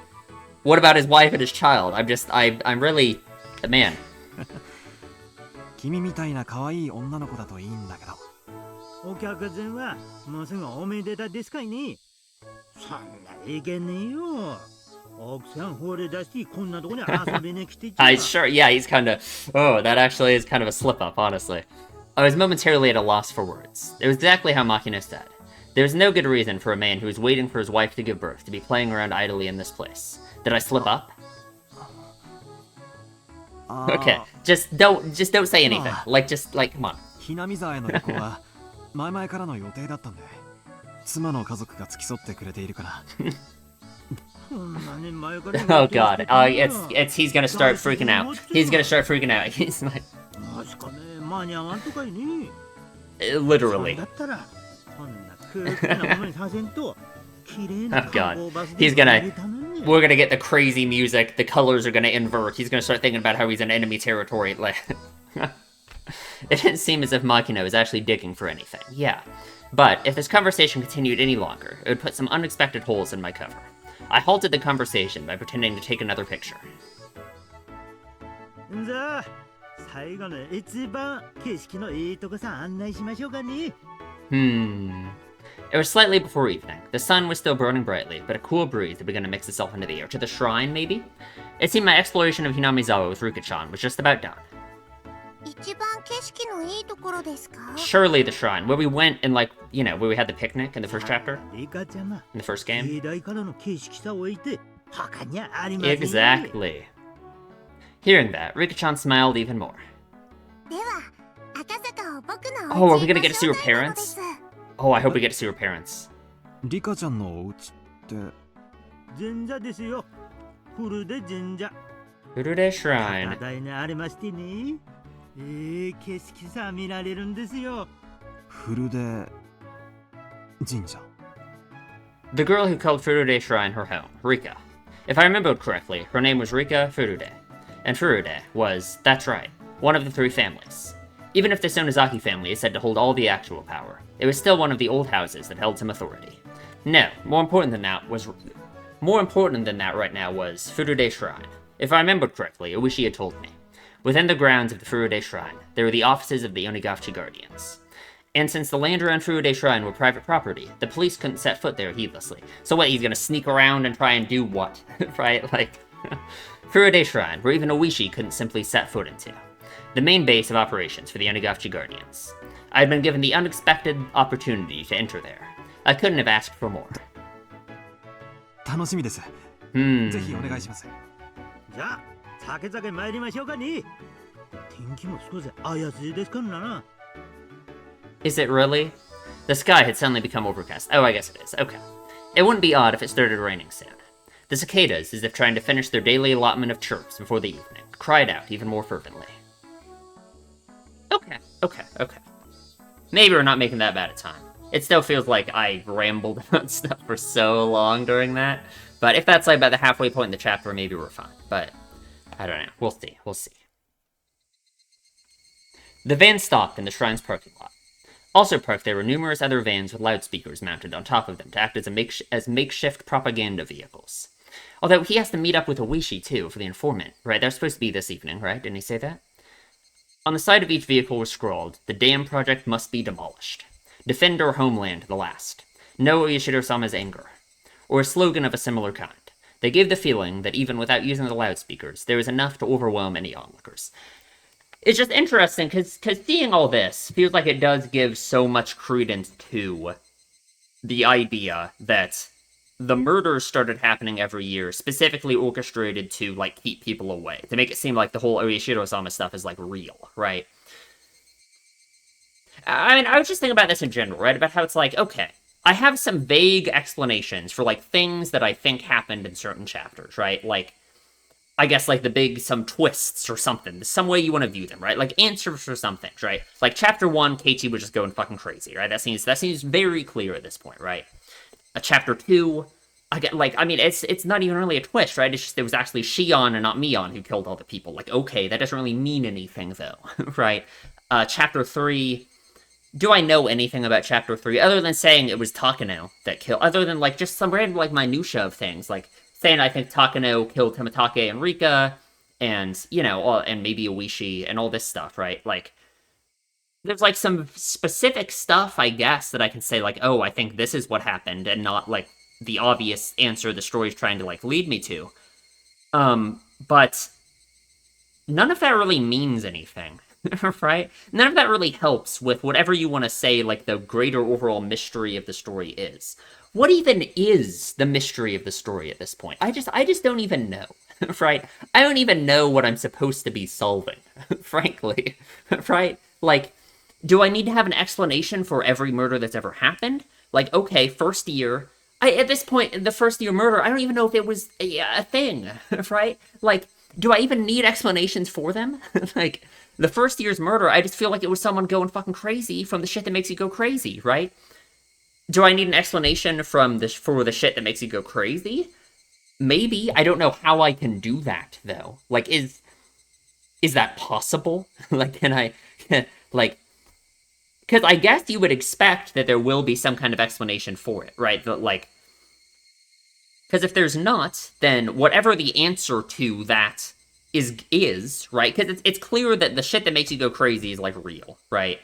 what about his wife and his child? I'm really, man. 君みたいな可愛い女の子だといいんだけど。お客さんはもうすぐおめでたですかいね。そんないけねえよ。奥さん惚れ出しこんなとこに遊びに来てちゃう。Sure, yeah, he's kind of, oh, that actually is kind of a slip-up, honestly. I was momentarily at a loss for words. It was exactly how Makino said. There was no good reason for a man who was waiting for his wife to give birth to be playing around idly in this place. Did I slip up? Okay, just don't say anything. Like, come on. ひなみ沢への旅行は前々からの予定だったんで、妻の家族が付き添ってくれているから。Oh god. He's gonna start freaking out. He's gonna start freaking out. He's like, マジかね、間に合わんとかいね。 literally. それだったら、こんな空気なものにさせんと、綺麗な Oh 観 god. 光バス He's で gonna. 入れたのに。 We're gonna get the crazy music. The colors are gonna invert. He's gonna start thinking about how he's in enemy territory. Like, it didn't seem as if Makino was actually digging for anything. Yeah. But if this conversation continued any longer, it would put some unexpected holes in my cover. I halted the conversation by pretending to take another picture. じゃあ、最後の一番景色のいいとこさ案内しましょうかね。It was slightly before evening. The sun was still burning brightly, but a cool breeze had begun to mix itself into the air. To the shrine, maybe? It seemed my exploration of Hinamizawa with Ruka-chan was just about done. 一番景色のいいところですか？ Surely the shrine, where we went and where we had the picnic in the first chapter? リカちゃま、 In the first game? 境内からの景色さを置いて、他にはありませんよ。 Exactly. Hearing that, Rika-chan smiled even more. では、赤坂を僕の Oh, お are we 家 gonna に get to see her ご招待なので parents? す。 Oh, I hope we get to see her parents. リカちゃんのお家って神社ですよ。古で神社。 Furude Shrine. 高台にありましてね。景色さ見られるんですよ。フルで神社。 The girl who called Furude Shrine her home, Rika. If I remembered correctly, her name was Rika Furude. And Furude was, that's right, one of the three families. Even if the Sonozaki family is said to hold all the actual power, it was still one of the old houses that held some authority. No, more important than that right now was Furude Shrine. If I remembered correctly, Oishi had told me. Within the grounds of the Furude Shrine, there were the offices of the Onigashiki Guardians. And since the land around Furude Shrine were private property, the police couldn't set foot there heedlessly. So what, he's gonna sneak around and try and do what? Right? Like, Furude Shrine, where even Oishi couldn't simply set foot into. The main base of operations for the Onigashiki Guardians. I had been given the unexpected opportunity to enter there. I couldn't have asked for more. 楽しみです。ぜひお願いします。じゃあ、酒酒参りましょうかね。天気も少し怪しいですからな。 Is it really? The sky had suddenly become overcast. Oh, I guess it is. Okay. It wouldn't be odd if it started raining soon. The cicadas, as if trying to finish their daily allotment of chirps before the evening, cried out even more fervently. Okay. Maybe we're not making that bad a time. It still feels like I rambled about stuff for so long during that. But if that's like about the halfway point in the chapter, maybe we're fine. But I don't know. We'll see. The van stopped in the shrine's parking lot. Also parked there were numerous other vans with loudspeakers mounted on top of them to act as makeshift propaganda vehicles. Although he has to meet up with Oishi too for the informant, right? They're supposed to be this evening, right? Didn't he say that? On the side of each vehicle was scrawled, "The dam project must be demolished. Defend our homeland to the last. No Yashiro-sama's anger." Or a slogan of a similar kind. They gave the feeling that even without using the loudspeakers, there was enough to overwhelm any onlookers. It's just interesting, because seeing all this feels like it does give so much credence to the idea that the murders started happening every year, specifically orchestrated to, like, keep people away. To make it seem like the whole Oyashiro-sama stuff is, like, real, right? I mean, I was just thinking about this in general, right? About how it's like, okay, I have some vague explanations for, like, things that I think happened in certain chapters, right? Like, I guess, like, some twists or something. Some way you want to view them, right? Like, answers for some things, right? Like, chapter 1, Keiichi was just going fucking crazy, right? That seems very clear at this point, right? Chapter 2, it's not even really a twist, right? It's just there was actually Shion and not Mion who killed all the people. Like, okay, that doesn't really mean anything, though, right? Chapter 3, do I know anything about Chapter 3, other than saying it was Takano that killed, other than, like, just some random, like, minutia of things, like, saying I think Takano killed Himatake and Rika, and, and maybe Oishi, and all this stuff, right? Like, there's, like, some specific stuff, I guess, that I can say, like, oh, I think this is what happened, and not, like, the obvious answer the story's trying to, like, lead me to. But none of that really means anything, right? None of that really helps with whatever you want to say, like, the greater overall mystery of the story is. What even is the mystery of the story at this point? I just don't even know, right? I don't even know what I'm supposed to be solving, frankly, right? Like, do I need to have an explanation for every murder that's ever happened? Like, okay, first year, at this point, the first year murder, I don't even know if it was a thing, right? Like, do I even need explanations for them? Like, the first year's murder, I just feel like it was someone going fucking crazy from the shit that makes you go crazy, right? Do I need an explanation for the shit that makes you go crazy? Maybe. I don't know how I can do that, though. Like, is that possible? Like, can I, like, because I guess you would expect that there will be some kind of explanation for it, right? Like, because if there's not, then whatever the answer to that is right? Because it's clear that the shit that makes you go crazy is, like, real, right?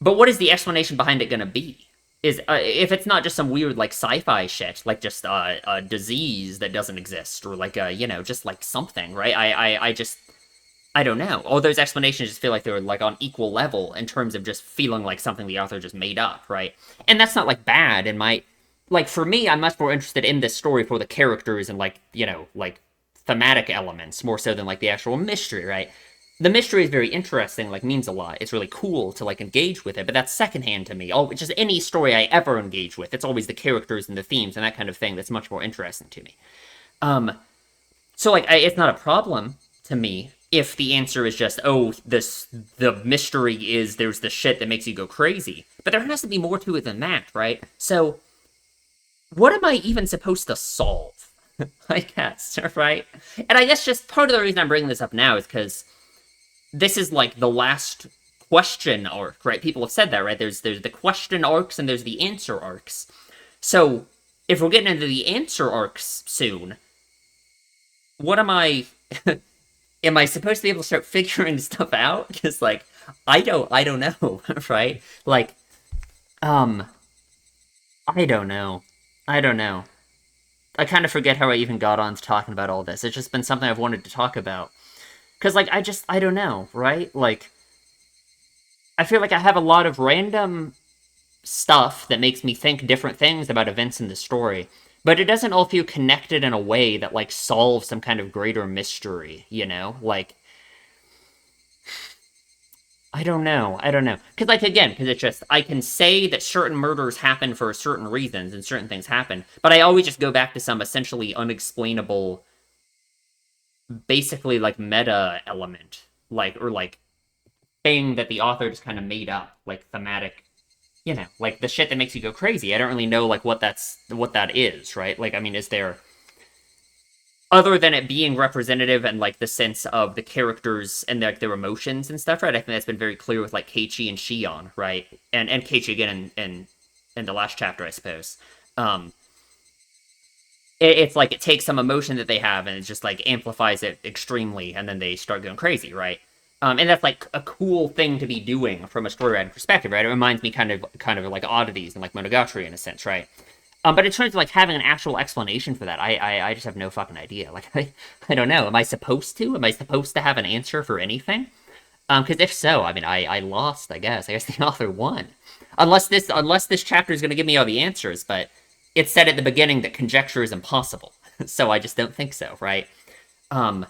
But what is the explanation behind it gonna be? Is if it's not just some weird, like, sci-fi shit, like just a disease that doesn't exist, or like just like something, right? I don't know. All those explanations just feel like they're, like, on equal level in terms of just feeling like something the author just made up, right? And that's not, like, bad in my... Like, for me, I'm much more interested in this story for the characters and, like, like, thematic elements, more so than, like, the actual mystery, right? The mystery is very interesting, like, means a lot. It's really cool to, like, engage with it, but that's secondhand to me. Just any story I ever engage with, it's always the characters and the themes and that kind of thing that's much more interesting to me. So, like, it's not a problem to me if the answer is just, oh, the mystery is there's the shit that makes you go crazy. But there has to be more to it than that, right? So, what am I even supposed to solve? I guess, right? And I guess just part of the reason I'm bringing this up now is because this is, like, the last question arc, right? People have said that, right? There's the question arcs and there's the answer arcs. So, if we're getting into the answer arcs soon, what am I... am I supposed to be able to start figuring stuff out? Because, like, I don't know, right? Like, I don't know. I don't know. I kind of forget how I even got on to talking about all this. It's just been something I've wanted to talk about. Because, like, I don't know, right? Like, I feel like I have a lot of random stuff that makes me think different things about events in the story, but it doesn't all feel connected in a way that, like, solves some kind of greater mystery, you know? Like, I don't know. Because, like, again, because it's just, I can say that certain murders happen for certain reasons and certain things happen, but I always just go back to some essentially unexplainable, basically, like, meta element, like, or, like, thing that the author just kind of made up, like, thematic, like, the shit that makes you go crazy. I don't really know, like, what that is, right? Like, I mean, is there... Other than it being representative and, like, the sense of the characters and, like, their emotions and stuff, right? I think that's been very clear with, like, Keiichi and Shion, right? And Keiichi again in the last chapter, I suppose. It's like it takes some emotion that they have and it just, like, amplifies it extremely, and then they start going crazy, right? And that's, like, a cool thing to be doing from a story-writing perspective, right? It reminds me kind of like oddities and, like, Monogatari in a sense, right? But in terms of, like, having an actual explanation for that, I just have no fucking idea. Like, I don't know. Am I supposed to? Am I supposed to have an answer for anything? Because if so, I mean, I lost, I guess. I guess the author won. Unless this chapter is going to give me all the answers, but it said at the beginning that conjecture is impossible. So I just don't think so, right? I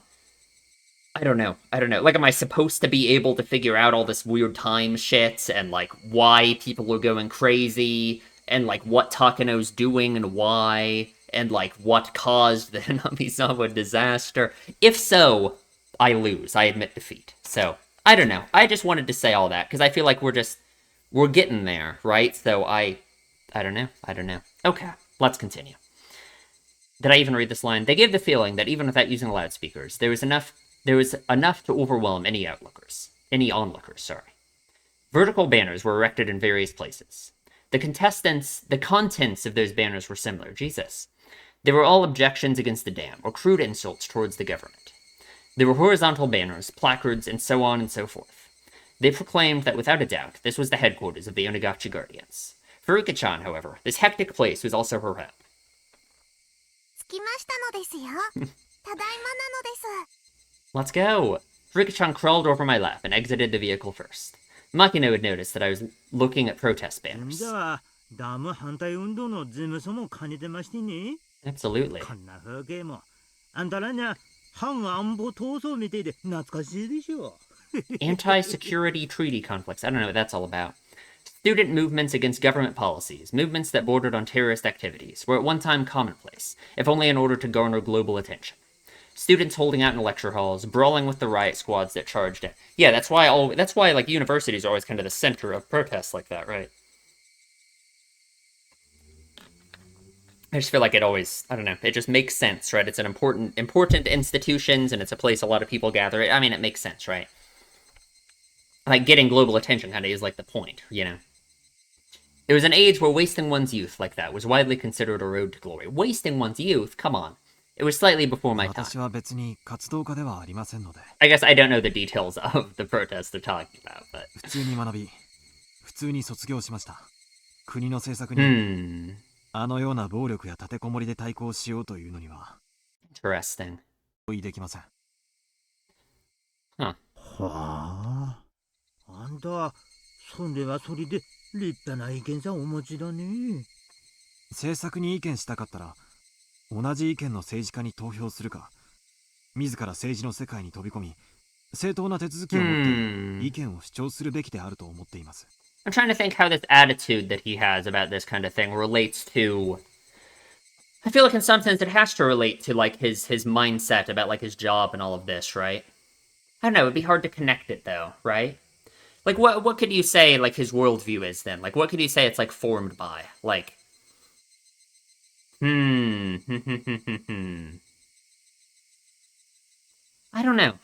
don't know. Like, am I supposed to be able to figure out all this weird time shit and, like, why people are going crazy and, like, what Takano's doing and why and, like, what caused the Namisawa disaster? If so, I lose. I admit defeat. So, I don't know. I just wanted to say all that because I feel like we're getting there, right? So I don't know. Okay, let's continue. Did I even read this line? They gave the feeling that even without using loudspeakers, there was enough to overwhelm any onlookers, sorry. Vertical banners were erected in various places. The contents of those banners were similar. Jesus. They were all objections against the dam, or crude insults towards the government. There were horizontal banners, placards, and so on and so forth. They proclaimed that without a doubt, this was the headquarters of the Onagachi Guardians. For Rika-chan, however, this hectic place was also her home. 着きましたのですよ。ただいまなのです。 Let's go! Rika-chan crawled over my lap and exited the vehicle first. Makino had noticed that I was looking at protest banners. じゃあダム反対運動の事務所も兼ねてましてね。 Absolutely. こんな風景もあんたらには反安保闘争みてえで懐かしいでしょ。Anti-security treaty conflicts. I don't know what that's all about. Student movements against government policies, movements that bordered on terrorist activities, were at one time commonplace, if only in order to garner global attention. Students holding out in lecture halls, brawling with the riot squads that charged in. Yeah, that's why like universities are always kind of the center of protests like that, right? I just feel like it always, I don't know, it just makes sense, right? It's an important institutions, and it's a place a lot of people gather. I mean, it makes sense, right? Like, getting global attention kind of is like the point, you know? It was an age where wasting one's youth like that was widely considered a road to glory. Wasting one's youth? Come on. It was slightly before my time. 私は別に活動家ではありませんので、 I guess I don't know the details of the protest they're talking about, but... 普通に学び、普通に卒業しました。国の政策に、あのような暴力や立てこもりで対抗しようというのには、Interesting. 同意できません。Huh. はあ。あんた、それはそれで立派な意見さんお持ちだね。政策に意見したかったら、同じ意見の政治家に投票するか、自ら政治の世界に飛び込み、正当な手続きを持って意見を主張するべきであると思っています。I'm trying to think how this attitude that he has about this kind of thing relates to... I feel like in some sense it has to relate to, like, his mindset about, like, his job and all of this, right? I don't know, it'd be hard to connect it, though, right? Like, what could you say, like, his worldview is, then? Like, what could you say it's, like, formed by? Like... I don't know.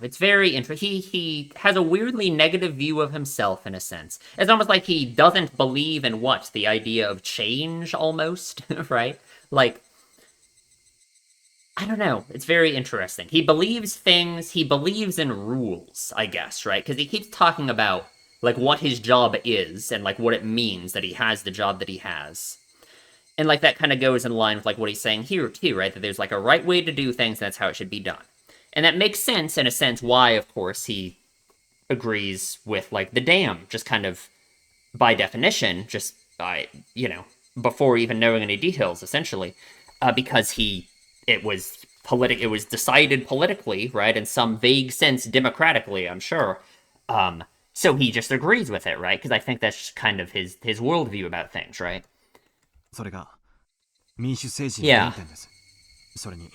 It's very interesting. He has a weirdly negative view of himself, in a sense. It's almost like he doesn't believe in what? The idea of change, almost, right? Like, I don't know. It's very interesting. He believes things, he believes in rules, I guess, right? Because he keeps talking about, like, what his job is, and, like, what it means that he has the job that he has. And, like, that kind of goes in line with, like, what he's saying here, too, right? That there's, like, a right way to do things, and that's how it should be done. And that makes sense, in a sense, why, of course, he agrees with, like, the dam, just kind of, by definition, just by, you know, before even knowing any details, essentially, because it was decided politically, right, in some vague sense, democratically, I'm sure, so he just agrees with it, right, because I think that's kind of his worldview about things, right? それが民主政治の原点です。それに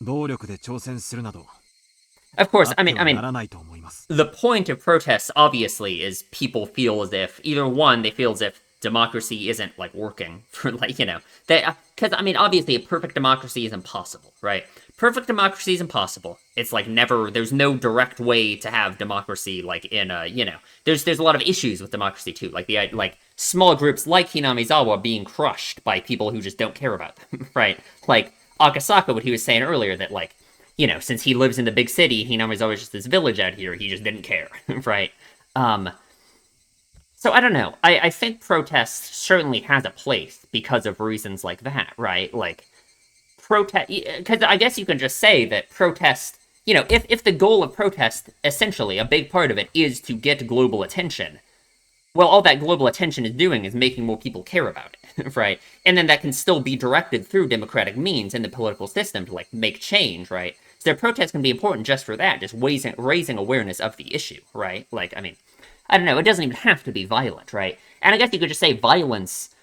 暴力で挑戦するなど Of course, I mean, ならないと思います。 the point of protests, obviously, is people feel as if, either one, they feel as if democracy isn't, like, working for, like, you know, because, I mean, obviously, a perfect democracy is impossible, right? Perfect democracy is impossible. It's, like, there's no direct way to have democracy, like, in a, you know, there's a lot of issues with democracy, too, like, small groups like Hinamizawa being crushed by people who just don't care about them, right? Like, Akasaka, what he was saying earlier, that, like, you know, since he lives in the big city, Hinamizawa is just this village out here, he just didn't care, right? So I don't know. I think protest certainly has a place because of reasons like that, right? Like, protest... Because I guess you can just say that protest... You know, if the goal of protest, essentially, a big part of it, is to get global attention, well, all that global attention is doing is making more people care about it, right? And then that can still be directed through democratic means in the political system to, like, make change, right? So their protests can be important just for that, just raising awareness of the issue, right? Like, I mean, I don't know, it doesn't even have to be violent, right? And I guess you could just say violence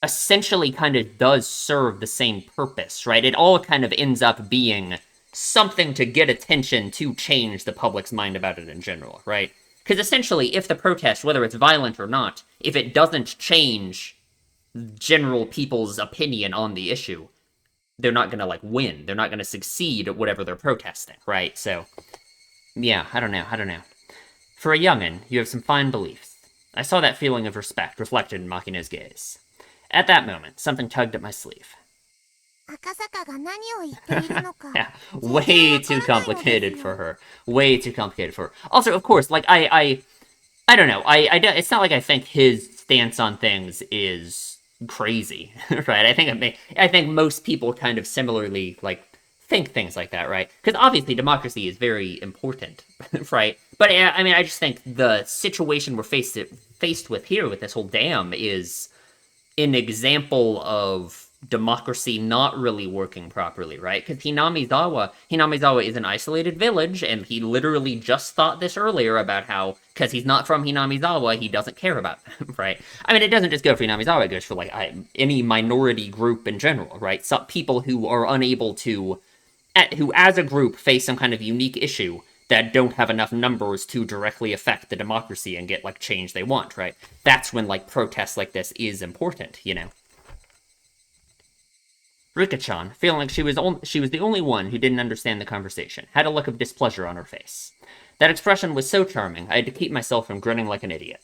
essentially kind of does serve the same purpose, right? It all kind of ends up being something to get attention to change the public's mind about it in general, right? Because essentially, if the protest, whether it's violent or not, if it doesn't change general people's opinion on the issue, they're not gonna, like, win. They're not gonna succeed at whatever they're protesting, right? So, yeah, I don't know. For a youngin', you have some fine beliefs. I saw that feeling of respect reflected in Makina's gaze. At that moment, something tugged at my sleeve. 赤坂が何を言っているのか Yeah, way too complicated for her. Way too complicated for her. Also, of course, like, I don't know. It's not like I think his stance on things is crazy, right? I think most people kind of similarly, like, think things like that, right? Because obviously democracy is very important, right? But I mean, I just think the situation we're faced with here with this whole dam is an example of democracy not really working properly, right? Because Hinamizawa is an isolated village, and he literally just thought this earlier about how, because he's not from Hinamizawa, he doesn't care about them, right? I mean, it doesn't just go for Hinamizawa, it goes for, like, any minority group in general, right? Some people who are unable to, who as a group face some kind of unique issue that don't have enough numbers to directly affect the democracy and get, like, change they want, right? That's when, like, protests like this is important, you know? Rika-chan, feeling like she was the only one who didn't understand the conversation, had a look of displeasure on her face. That expression was so charming, I had to keep myself from grinning like an idiot.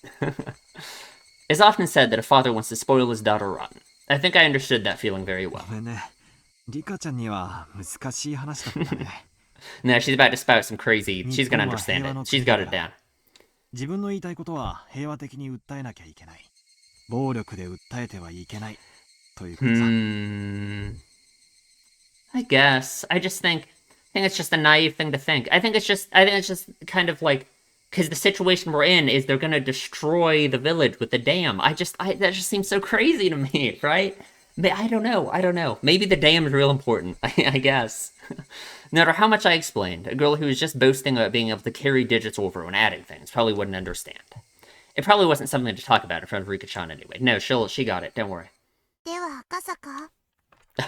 It's often said that a father wants to spoil his daughter rotten. I think I understood that feeling very well. ごめんね。リカちゃんには難しい話だったね。Now she's about to spout some crazy. She's gonna understand it. She's got it down. 自分の言いたいことは平和的に訴えなきゃいけない。暴力で訴えてはいけない。ということさ。I guess. I think it's just a naive thing to think. I think it's just kind of like, because the situation we're in is they're gonna destroy the village with the dam. That just seems so crazy to me, right? I don't know. Maybe the dam is real important, I guess. No matter how much I explained, a girl who was just boasting about being able to carry digits over when adding things probably wouldn't understand. It probably wasn't something to talk about in front of Rika-chan anyway. No, she got it, don't worry. では赤坂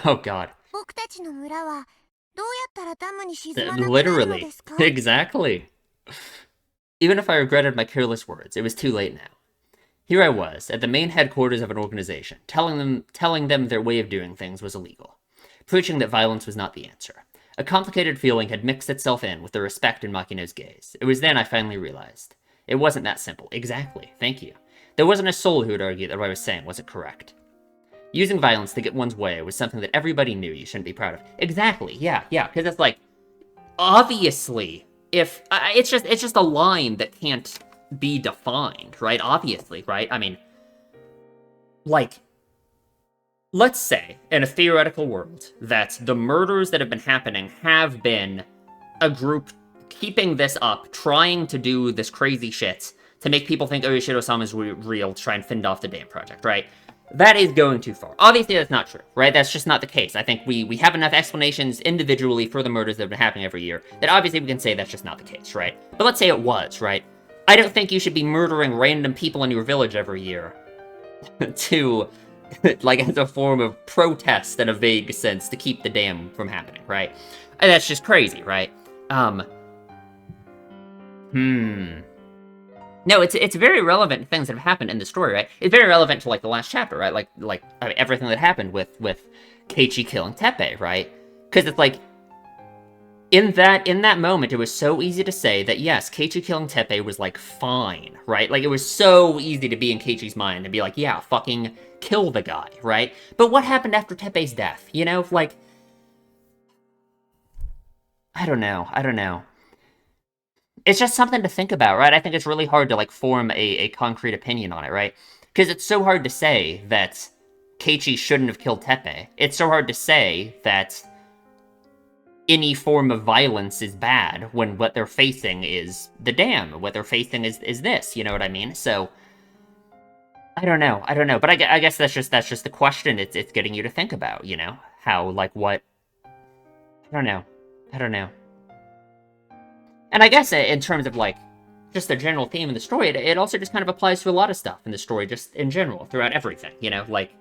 Oh god. 僕たちの村はどうやったらダムに沈まなくなるの Literally. ですか Exactly. Even if I regretted my careless words, it was too late now. Here I was, at the main headquarters of an organization, telling them their way of doing things was illegal, preaching that violence was not the answer. A complicated feeling had mixed itself in with the respect in Makino's gaze. It was then I finally realized. It wasn't that simple. Exactly. Thank you. There wasn't a soul who would argue that what I was saying wasn't correct. Using violence to get one's way was something that everybody knew you shouldn't be proud of. Exactly. Yeah, because it's like, obviously, if it's just a line that can't be defined, right? Obviously, right? I mean, like, let's say in a theoretical world that the murders that have been happening have been a group keeping this up, trying to do this crazy shit to make people think Oyoshiro-sama is real, to try and fend off the dam project, right? That is going too far. Obviously, that's not true, right? That's just not the case. I think we have enough explanations individually for the murders that have been happening every year that obviously we can say that's just not the case, right? But let's say it was, right? I don't think you should be murdering random people in your village every year to, like, as a form of protest in a vague sense to keep the dam from happening, right? And that's just crazy, right? No, it's very relevant to things that have happened in the story, right? It's very relevant to, like, the last chapter, right? Like I mean, everything that happened with Keiichi killing Teppei, right? Because it's like, in that moment, it was so easy to say that, yes, Keiichi killing Teppei was, like, fine, right? Like, it was so easy to be in Keiichi's mind and be like, yeah, fucking kill the guy, right? But what happened after Teppei's death, you know? Like, I don't know. It's just something to think about, right? I think it's really hard to, like, form a concrete opinion on it, right? Because it's so hard to say that Keiichi shouldn't have killed Teppei. It's so hard to say that any form of violence is bad when what they're facing is the dam. What they're facing is this, you know what I mean? So, I don't know. But I guess that's just the question it's getting you to think about, you know? How, like, what... I don't know. And I guess in terms of, like, just the general theme of the story, it also just kind of applies to a lot of stuff in the story, just in general, throughout everything, you know? Like,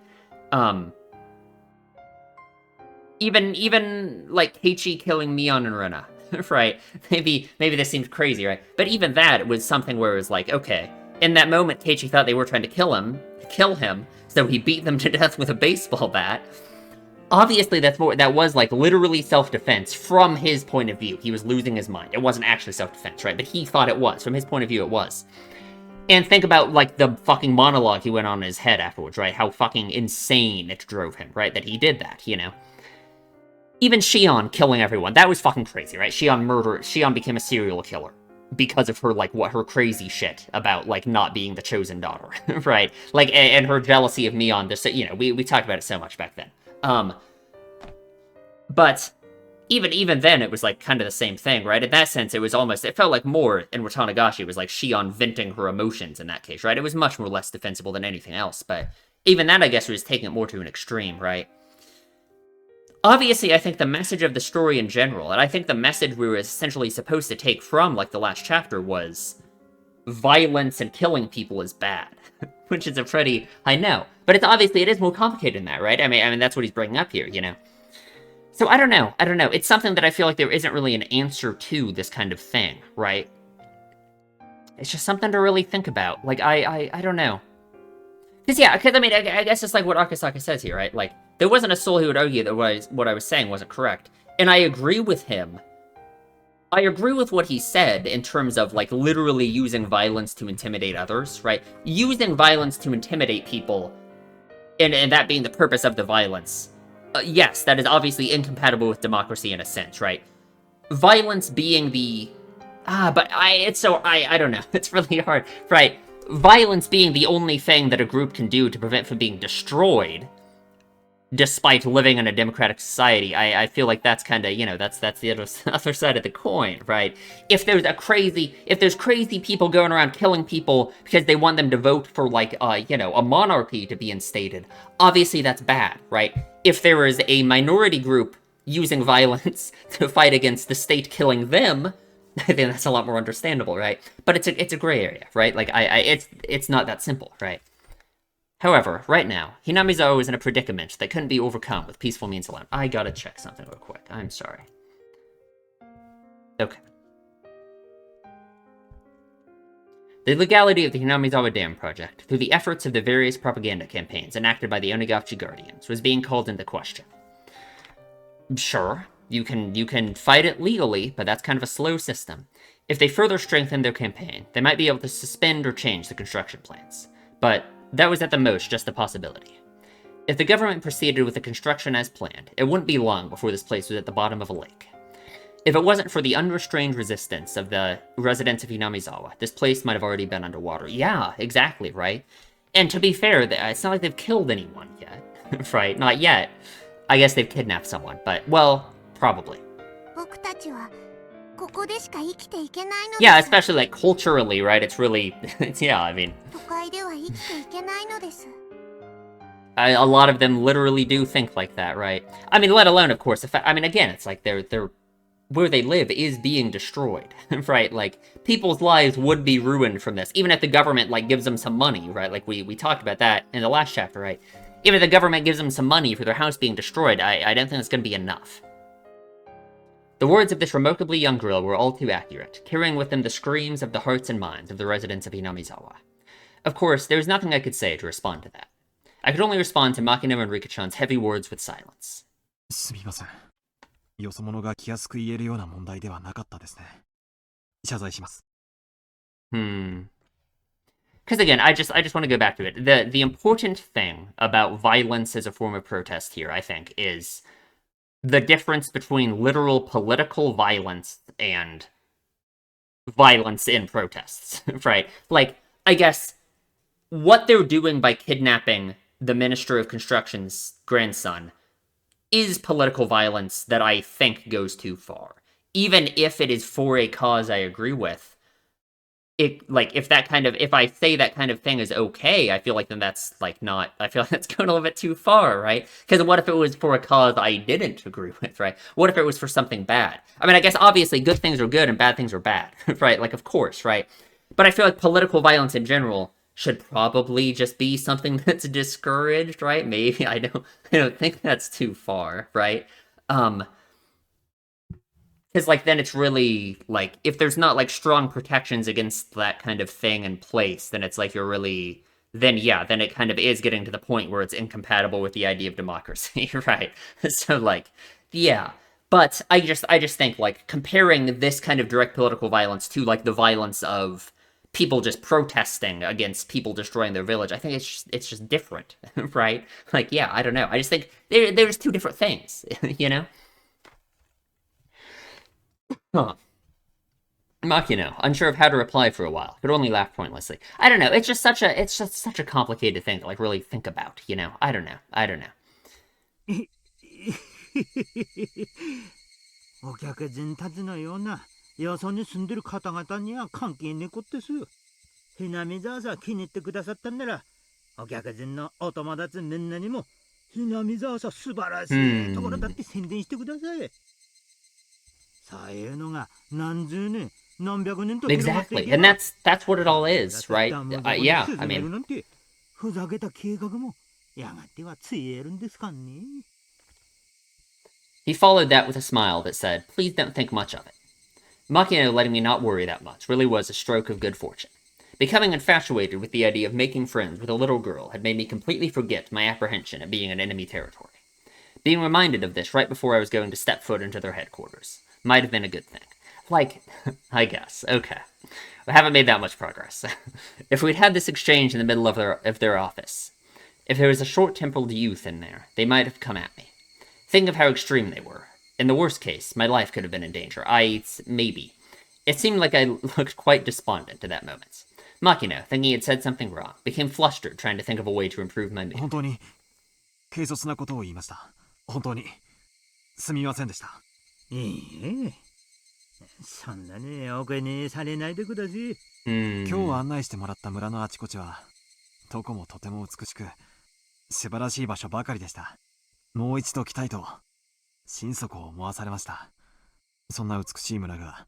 even like, Keiichi killing Mion and Rena, right? Maybe this seems crazy, right? But even that was something where it was like, okay, in that moment, Keiichi thought they were trying to kill him, so he beat them to death with a baseball bat. Obviously, that was, like, literally self-defense from his point of view. He was losing his mind. It wasn't actually self-defense, right? But he thought it was. From his point of view, it was. And think about, like, the fucking monologue he went on in his head afterwards, right? How fucking insane it drove him, right? That he did that, you know? Even Shion killing everyone. That was fucking crazy, right? Shion became a serial killer because of her, like, her crazy shit about, like, not being the chosen daughter, right? Like, and her jealousy of Mion. You know, we talked about it so much back then. But even then, it was, like, kind of the same thing, right? In that sense, it felt like more in Watanagashi, it was like Shion venting her emotions in that case, right? It was much more less defensible than anything else, but even that, I guess, was taking it more to an extreme, right? obviously, I think the message of the story in general, and I think the message we were essentially supposed to take from, like, the last chapter was violence and killing people is bad. Which is a pretty... I know. But it's obviously, it is more complicated than that, right? I mean, that's what he's bringing up here, you know? So I don't know. It's something that I feel like there isn't really an answer to this kind of thing, right? It's just something to really think about. Like, I don't know. Because, yeah, I mean, I guess it's like what Akasaka says here, right? Like, there wasn't a soul who would argue that what I was saying wasn't correct. And I agree with him. I agree with what he said in terms of, like, literally using violence to intimidate others, right? Using violence to intimidate people, and that being the purpose of the violence. Yes, that is obviously incompatible with democracy in a sense, right? Violence being the... but I don't know. It's really hard, right? Violence being the only thing that a group can do to prevent from being destroyed, despite living in a democratic society, I feel like that's kind of, you know, that's the other side of the coin, right? If there's crazy people going around killing people because they want them to vote for, like, you know, a monarchy to be instated, obviously that's bad, right? If there is a minority group using violence to fight against the state killing them, I think that's a lot more understandable, right? But it's a gray area, right? Like, it's not that simple, right? However, right now, Hinamizawa is in a predicament that couldn't be overcome with peaceful means alone. I gotta check something real quick. I'm sorry. Okay. The legality of the Hinamizawa Dam project, through the efforts of the various propaganda campaigns enacted by the Onigashii Guardians, was being called into question. Sure, you can fight it legally, but that's kind of a slow system. If they further strengthen their campaign, they might be able to suspend or change the construction plans. But that was at the most just a possibility. If the government proceeded with the construction as planned, it wouldn't be long before this place was at the bottom of a lake. If it wasn't for the unrestrained resistance of the residents of Hinamizawa, this place might have already been underwater. Yeah, exactly, right? And to be fair, it's not like they've killed anyone yet, right? Not yet. I guess they've kidnapped someone, but, well, probably. Yeah, especially, like, culturally, right? It's really, yeah, I mean... a lot of them literally do think like that, right? I mean, let alone, of course, I mean, again, it's like they're where they live is being destroyed, right? Like, people's lives would be ruined from this, even if the government, like, gives them some money, right? Like, we talked about that in the last chapter, right? Even if the government gives them some money for their house being destroyed, I don't think it's gonna be enough. The words of this remarkably young girl were all too accurate, carrying with them the screams of the hearts and minds of the residents of Hinamizawa. Of course, there was nothing I could say to respond to that. I could only respond to Makino and Rika-chan's heavy words with silence. すみません。よそ者が気安く言えるような問題ではなかったですね。謝罪します。Because again, I just want to go back to it. The important thing about violence as a form of protest here, I think, is the difference between literal political violence and violence in protests, right? Like, I guess what they're doing by kidnapping the Minister of Construction's grandson is political violence that I think goes too far. Even if it is for a cause I agree with, if I say that kind of thing is okay, I feel like then that's, like, not, I feel like that's going a little bit too far, right? Because what if it was for a cause I didn't agree with, right? What if it was for something bad? I mean, I guess obviously good things are good and bad things are bad, right? Like, of course, right? But I feel like political violence in general should probably just be something that's discouraged, right? Maybe, I don't think that's too far, right? Because, like, then it's really, like, if there's not, like, strong protections against that kind of thing in place, then it's like you're really... Then, yeah, then it kind of is getting to the point where it's incompatible with the idea of democracy, right? So, like, yeah. But I just think, like, comparing this kind of direct political violence to, like, the violence of people just protesting against people destroying their village, I think it's just different, right? Like, yeah, I don't know. I just think there's two different things, you know? Huh. Makino, unsure of how to reply for a while, could only laugh pointlessly. I don't know, it's just such a complicated thing to, like, really think about, you know? I don't know. お客人たちのようなよそに住んでる方々には関係ねえことです。ひなみざわさ気に入ってくださったんなら、お客人のお友達みんなにもひなみ沢さ素晴らしいところだって宣伝してください。そういうのが何十年何百年と広まってい Exactly. け And ば、 that's what it all is, ダ right? ム底に Yeah, 沈 I める mean, なんてふざけた計画もやがてはついえるんですかね。 he followed that with a smile that said, please don't think much of it. Makino letting me not worry that much really was a stroke of good fortune. Becoming infatuated with the idea of making friends with a little girl had made me completely forget my apprehension at being in enemy territory. Being reminded of this right before I was going to step foot into their headquarters might have been a good thing. Like, I guess, okay. I haven't made that much progress. If we'd had this exchange in the middle of their office, if there was a short-tempered youth in there, they might have come at me. Think of how extreme they were. In the worst case, my life could have been in danger. Maybe. It seemed like I looked quite despondent at that moment. Makino, thinking he had said something wrong, became flustered trying to think of a way to improve my mood. 本当に軽率なことを言いました。本当にすみませんでした。ええ、そんなねお気にされないでください。今日案内してもらった村のあちこちはどこもとても美しく素晴らしい場所ばかりでした。もう一度来たいと心底思わされました。そんな美しい村が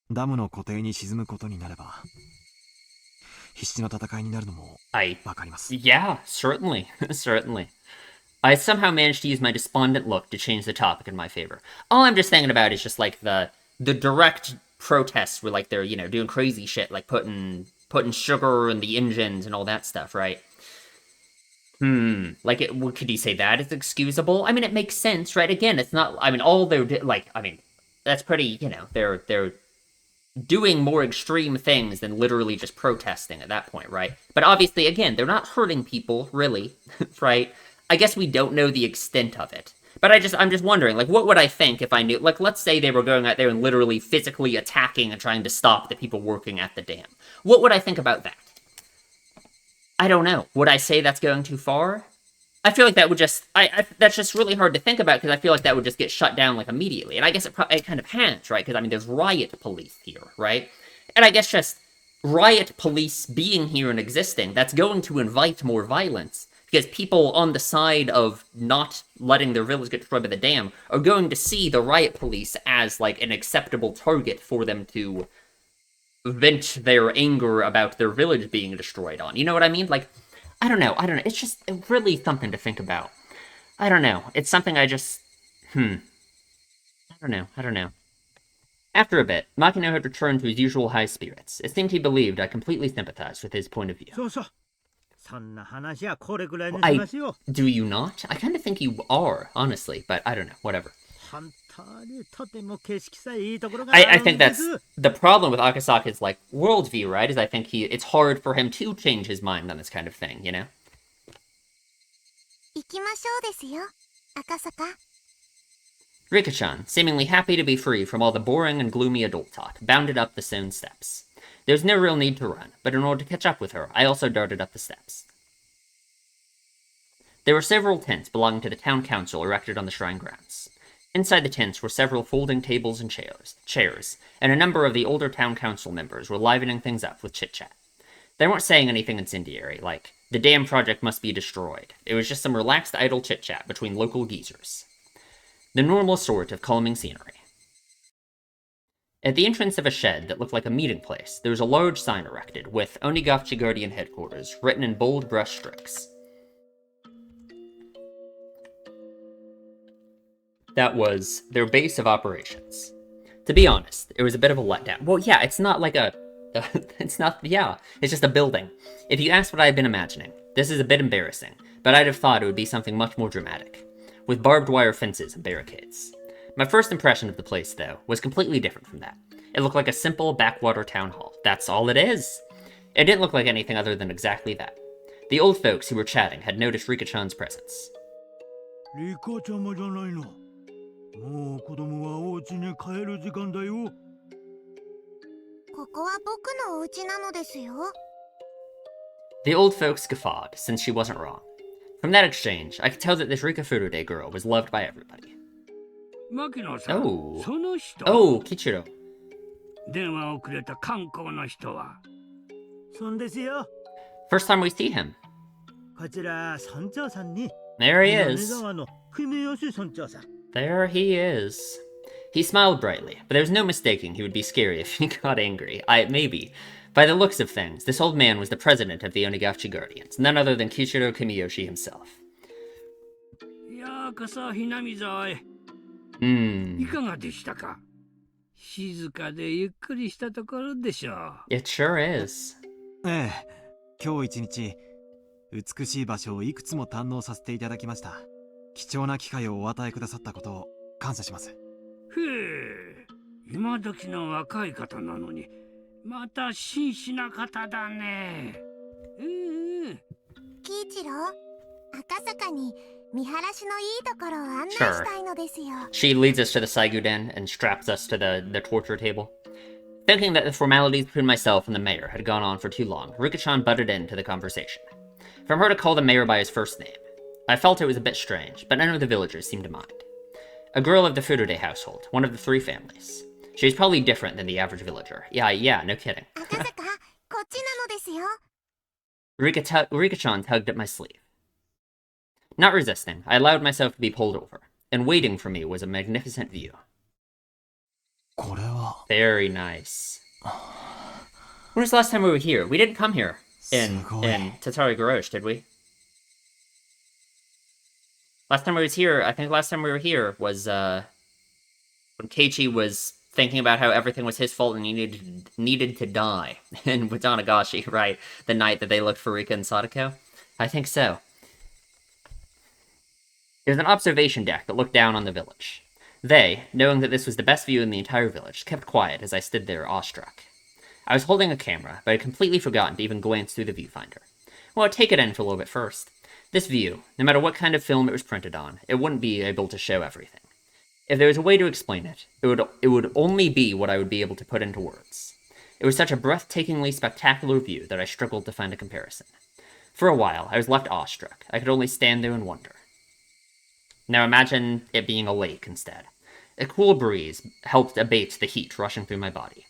ダムの湖底に沈むことになれば必死の戦いになるのもわかります。Yeah, certainly. Certainly. I somehow managed to use my despondent look to change the topic in my favor. All I'm just thinking about is just like the direct protests where like they're, you know, doing crazy shit like putting sugar in the engines and all that stuff, right? Like, could you say that is excusable? I mean, it makes sense, right? Again, it's not. I mean, all they're like. I mean, that's pretty. You know, they're doing more extreme things than literally just protesting at that point, right? But obviously, again, they're not hurting people really, right? I guess we don't know the extent of it. But I'm just wondering, like, what would I think if I knew? Like, let's say they were going out there and literally physically attacking and trying to stop the people working at the dam. What would I think about that? I don't know. Would I say that's going too far? I feel like that would just... that's just really hard to think about because I feel like that would just get shut down, like, immediately. And I guess it kind of has, right? Because, I mean, there's riot police here, right? And I guess just riot police being here and existing, that's going to invite more violence. Because people on the side of not letting their village get destroyed by the dam are going to see the riot police as, like, an acceptable target for them to vent their anger about their village being destroyed on. You know what I mean? Like, I don't know. It's just really something to think about. I don't know. It's something I just... I don't know. After a bit, Makino had returned to his usual high spirits. It seemed he believed I completely sympathized with his point of view. そうそう。そんな話はこれくらいにし I ましょう。 do you not? I kind of think you are, honestly, but I don't know. Whatever. 本当にとても景色さえいいところがある I ん think で that's す。 the problem with Akasaka's like worldview, right? Is I think it's hard for him to change his mind on this kind of thing, you know? 行きましょうですよ、赤坂。 Rika-chan, seemingly happy to be free from all the boring and gloomy adult talk, bounded up the stone steps. There was no real need to run, but in order to catch up with her, I also darted up the steps. There were several tents belonging to the town council erected on the shrine grounds. Inside the tents were several folding tables and chairs, and a number of the older town council members were livening things up with chit-chat. They weren't saying anything incendiary, like, the dam project must be destroyed. It was just some relaxed idle chit-chat between local geezers. The normal sort of calming scenery. At the entrance of a shed that looked like a meeting place, there was a large sign erected, with Onigashiki Guardian Headquarters written in bold brush strokes. That was their base of operations. To be honest, it was a bit of a letdown. Well, yeah, it's not like a... it's just a building. If you asked what I had been imagining, this is a bit embarrassing, but I'd have thought it would be something much more dramatic, with barbed wire fences and barricades. My first impression of the place, though, was completely different from that. It looked like a simple backwater town hall. That's all it is. It didn't look like anything other than exactly that. The old folks who were chatting had noticed Rika-chan's presence. リカちゃまじゃないの。もう子供はお家に帰る時間だよ。ここは僕のお家なのですよ。 The old folks guffawed, since she wasn't wrong. From that exchange, I could tell that this Rika Furude girl was loved by everybody. 牧野さん、 Oh. その人、 Oh, Kichiro. 電話をくれた観光の人は、 そんですよ。 First time we see him. こちら村長さんに。There he 南 is. 沢の組吉村長さ。There he is. He smiled brightly, but there was no mistaking he would be scary if he got angry. Maybe. By the looks of things, this old man was the president of the Onigashiki Guardians, none other than Kichiro Kumiyoshi himself. ようこそひなみ沢へ。い Hmm. かがでしたか。静かでゆっくりしたところでしょう。It sure is. ええ、今日一日美しい場所をいくつも堪能させていただきました。貴重な機会をお与えくださったことを感謝します。へえ、今時の若い方なのに、また真摯な方だね。喜一郎、赤坂に見晴らしのいいところを案内し Sure. たいのですよ。 She leads us to the Saiguden and straps us to the torture table. Thinking that the formalities between myself and the mayor had gone on for too long, Rika-chan butted into the conversation. From her to call the mayor by his first name, I felt it was a bit strange, but none of the villagers seemed to mind. A girl of the Furude household, one of the 3 families. She was probably different than the average villager. Yeah, no kidding. 赤坂、こっちなのですよ。 Rika-chan tugged at my sleeve. Not resisting, I allowed myself to be pulled over, and waiting for me was a magnificent view. これは Very nice. When was the last time we were here? We didn't come here in Tatari Garage, did we? Last time we were here was when Keiichi was thinking about how everything was his fault and he needed to die. And with Donagashi, right? The night that they looked for Rika and Sadako? I think so. There was an observation deck that looked down on the village. They, knowing that this was the best view in the entire village, kept quiet as I stood there awestruck. I was holding a camera, but I had completely forgotten to even glance through the viewfinder. Well, I'd take it in for a little bit first. This view, no matter what kind of film it was printed on, it wouldn't be able to show everything. If there was a way to explain it, it would only be what I would be able to put into words. It was such a breathtakingly spectacular view that I struggled to find a comparison. For a while, I was left awestruck. I could only stand there and wonder. Now imagine it being a lake instead. A cool breeze helped abate the heat rushing through my body.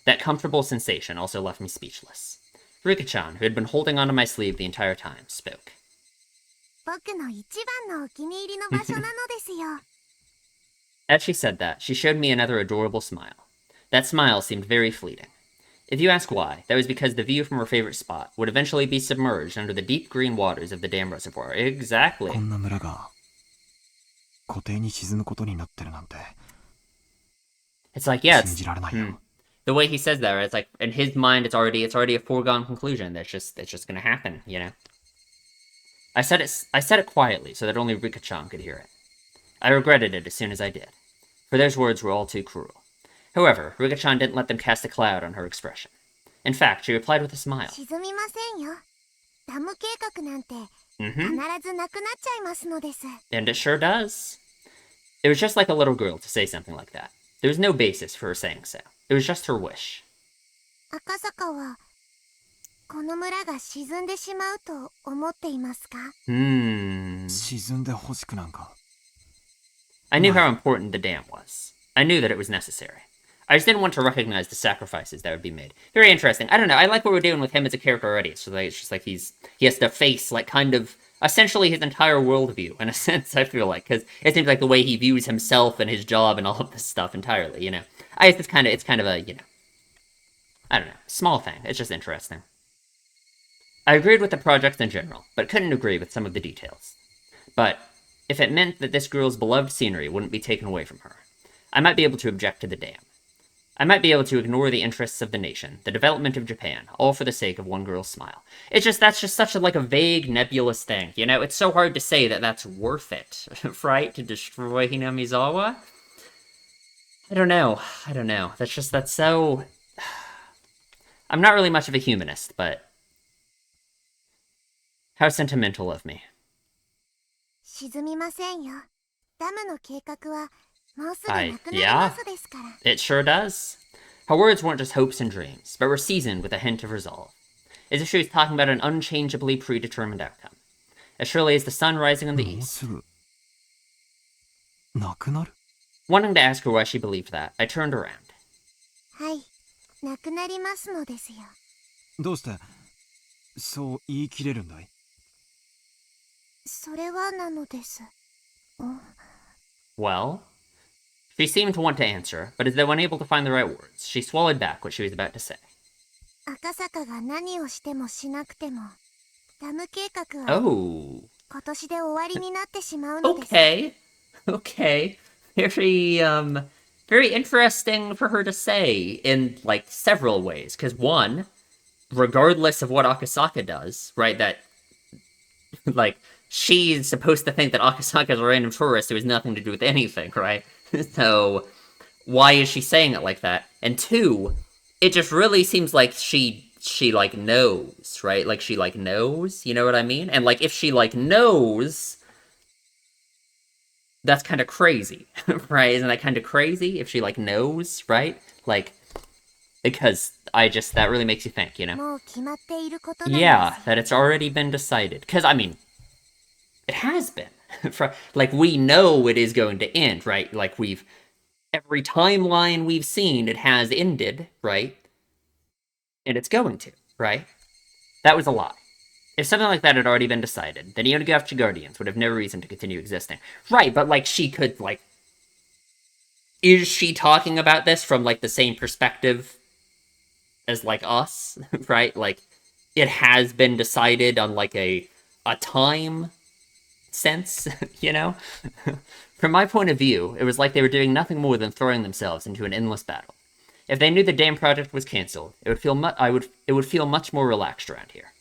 That comfortable sensation also left me speechless. Rika-chan, who had been holding onto my sleeve the entire time, spoke. 僕の一番のお気に入りの場所なのですよ。 As she said that, she showed me another adorable smile. That smile seemed very fleeting. If you ask why, that was because the view from her favorite spot would eventually be submerged under the deep green waters of the dam reservoir. Exactly. こんな村が湖底に沈むことになってるなんて It's like, yeah, 信じられないよ。 the way he says that, it's like in his mind, it's already a foregone conclusion. That's just gonna happen, you know. I said it quietly so that only Rika-chan could hear it. I regretted it as soon as I did, for those words were all too cruel. However, Rika-chan didn't let them cast a cloud on her expression. In fact, she replied with a smile. 沈みませんよ。ダム計画なんて必 Mm-hmm. ずなくなっちゃいますのです。 And it sure does. It was just like a little girl to say something like that. There was no basis for her saying so. It was just her wish. 赤坂はこの村が沈んでしまうと思っていますか？ 沈んでほしくなんか I knew how important the dam was. I knew that it was necessary. I just didn't want to recognize the sacrifices that would be made. Very interesting. I don't know. I like what we're doing with him as a character already. It's just like he has to face like kind of essentially his entire worldview in a sense. I feel like because it seems like the way he views himself and his job and all of this stuff entirely. You know, it's kind of a I don't know, small thing. It's just interesting. I agreed with the project in general, but couldn't agree with some of the details. But if it meant that this girl's beloved scenery wouldn't be taken away from her, I might be able to object to the dam. I might be able to ignore the interests of the nation, the development of Japan, all for the sake of one girl's smile. That's just such a vague, nebulous thing, you know? It's so hard to say that that's worth it, right? To destroy Hinamizawa? I don't know. That's so... I'm not really much of a humanist, but... How sentimental of me. 沈みませんよ。ダムの計画はもうすぐなくなりますですから。 It sure does. Her words weren't just hopes and dreams, but were seasoned with a hint of resolve, as if she was talking about an unchangeably predetermined outcome. As surely as the sun rising in the もう east. すぐなくなる Wanting to ask her why she believed that, I turned around. はい、なくなりますのですよ。どうしてそう言い切れるんだいそれはなのです。Well, she seemed to want to answer, but as though unable to find the right words, she swallowed back what she was about to say. 赤坂が何をしてもしなくても、ダム計画は Oh. 今年で終わりになってしまうのです。Okay. Okay. Very, very interesting for her to say in, like, several ways. Because, one, regardless of what Akasaka does, right, that, like, she's supposed to think that Akasaka's a random tourist who has nothing to do with anything, right? So, why is she saying it like that? And two, it just really seems like she like knows, right? Like she like knows, you know what I mean? And like if she like knows, that's kind of crazy, right? Isn't that kind of crazy if she like knows, right? Like because that really makes you think, you know? もう決まっていることなのです。 Yeah, that it's already been decided. Because I mean, it has been. Like we know it is going to end, right? Like every timeline we've seen, it has ended, right? And it's going to, right? That was a lie. If something like that had already been decided, then Ionagachi Guardians would have no reason to continue existing. Right, but like she could like is she talking about this from like the same perspective as like us, right? Like it has been decided on like a time sense, you know? From my point of view, it was like they were doing nothing more than throwing themselves into an endless battle. If they knew the damn project was cancelled, it would feel much more relaxed around here.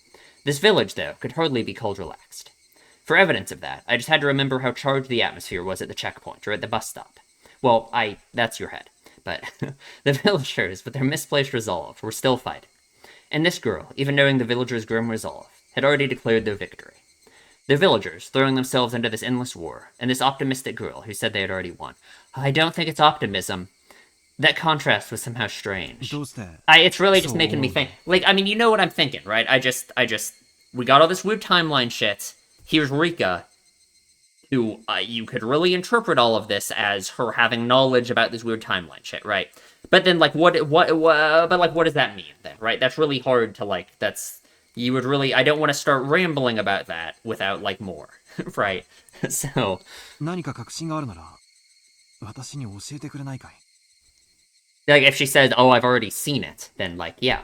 This village, though, could hardly be called relaxed. For evidence of that, I just had to remember how charged the atmosphere was at the checkpoint, or at the bus stop. Well, that's your head. But the villagers, with their misplaced resolve, were still fighting. And this girl, even knowing the villagers' grim resolve, had already declared their victory. The villagers, throwing themselves into this endless war, and this optimistic girl who said they had already won. I don't think it's optimism. That contrast was somehow strange. It's really just making me think. Like, I mean, you know what I'm thinking, right? We got all this weird timeline shit. Here's Rika, who you could really interpret all of this as her having knowledge about this weird timeline shit, right? But then, like, what does that mean then, right? That's really hard to, like, I don't want to start rambling about that without, like, more, right? So. 何か確信があるなら、私に教えてくれないかい? Like, if she says, oh, I've already seen it, then, like, yeah.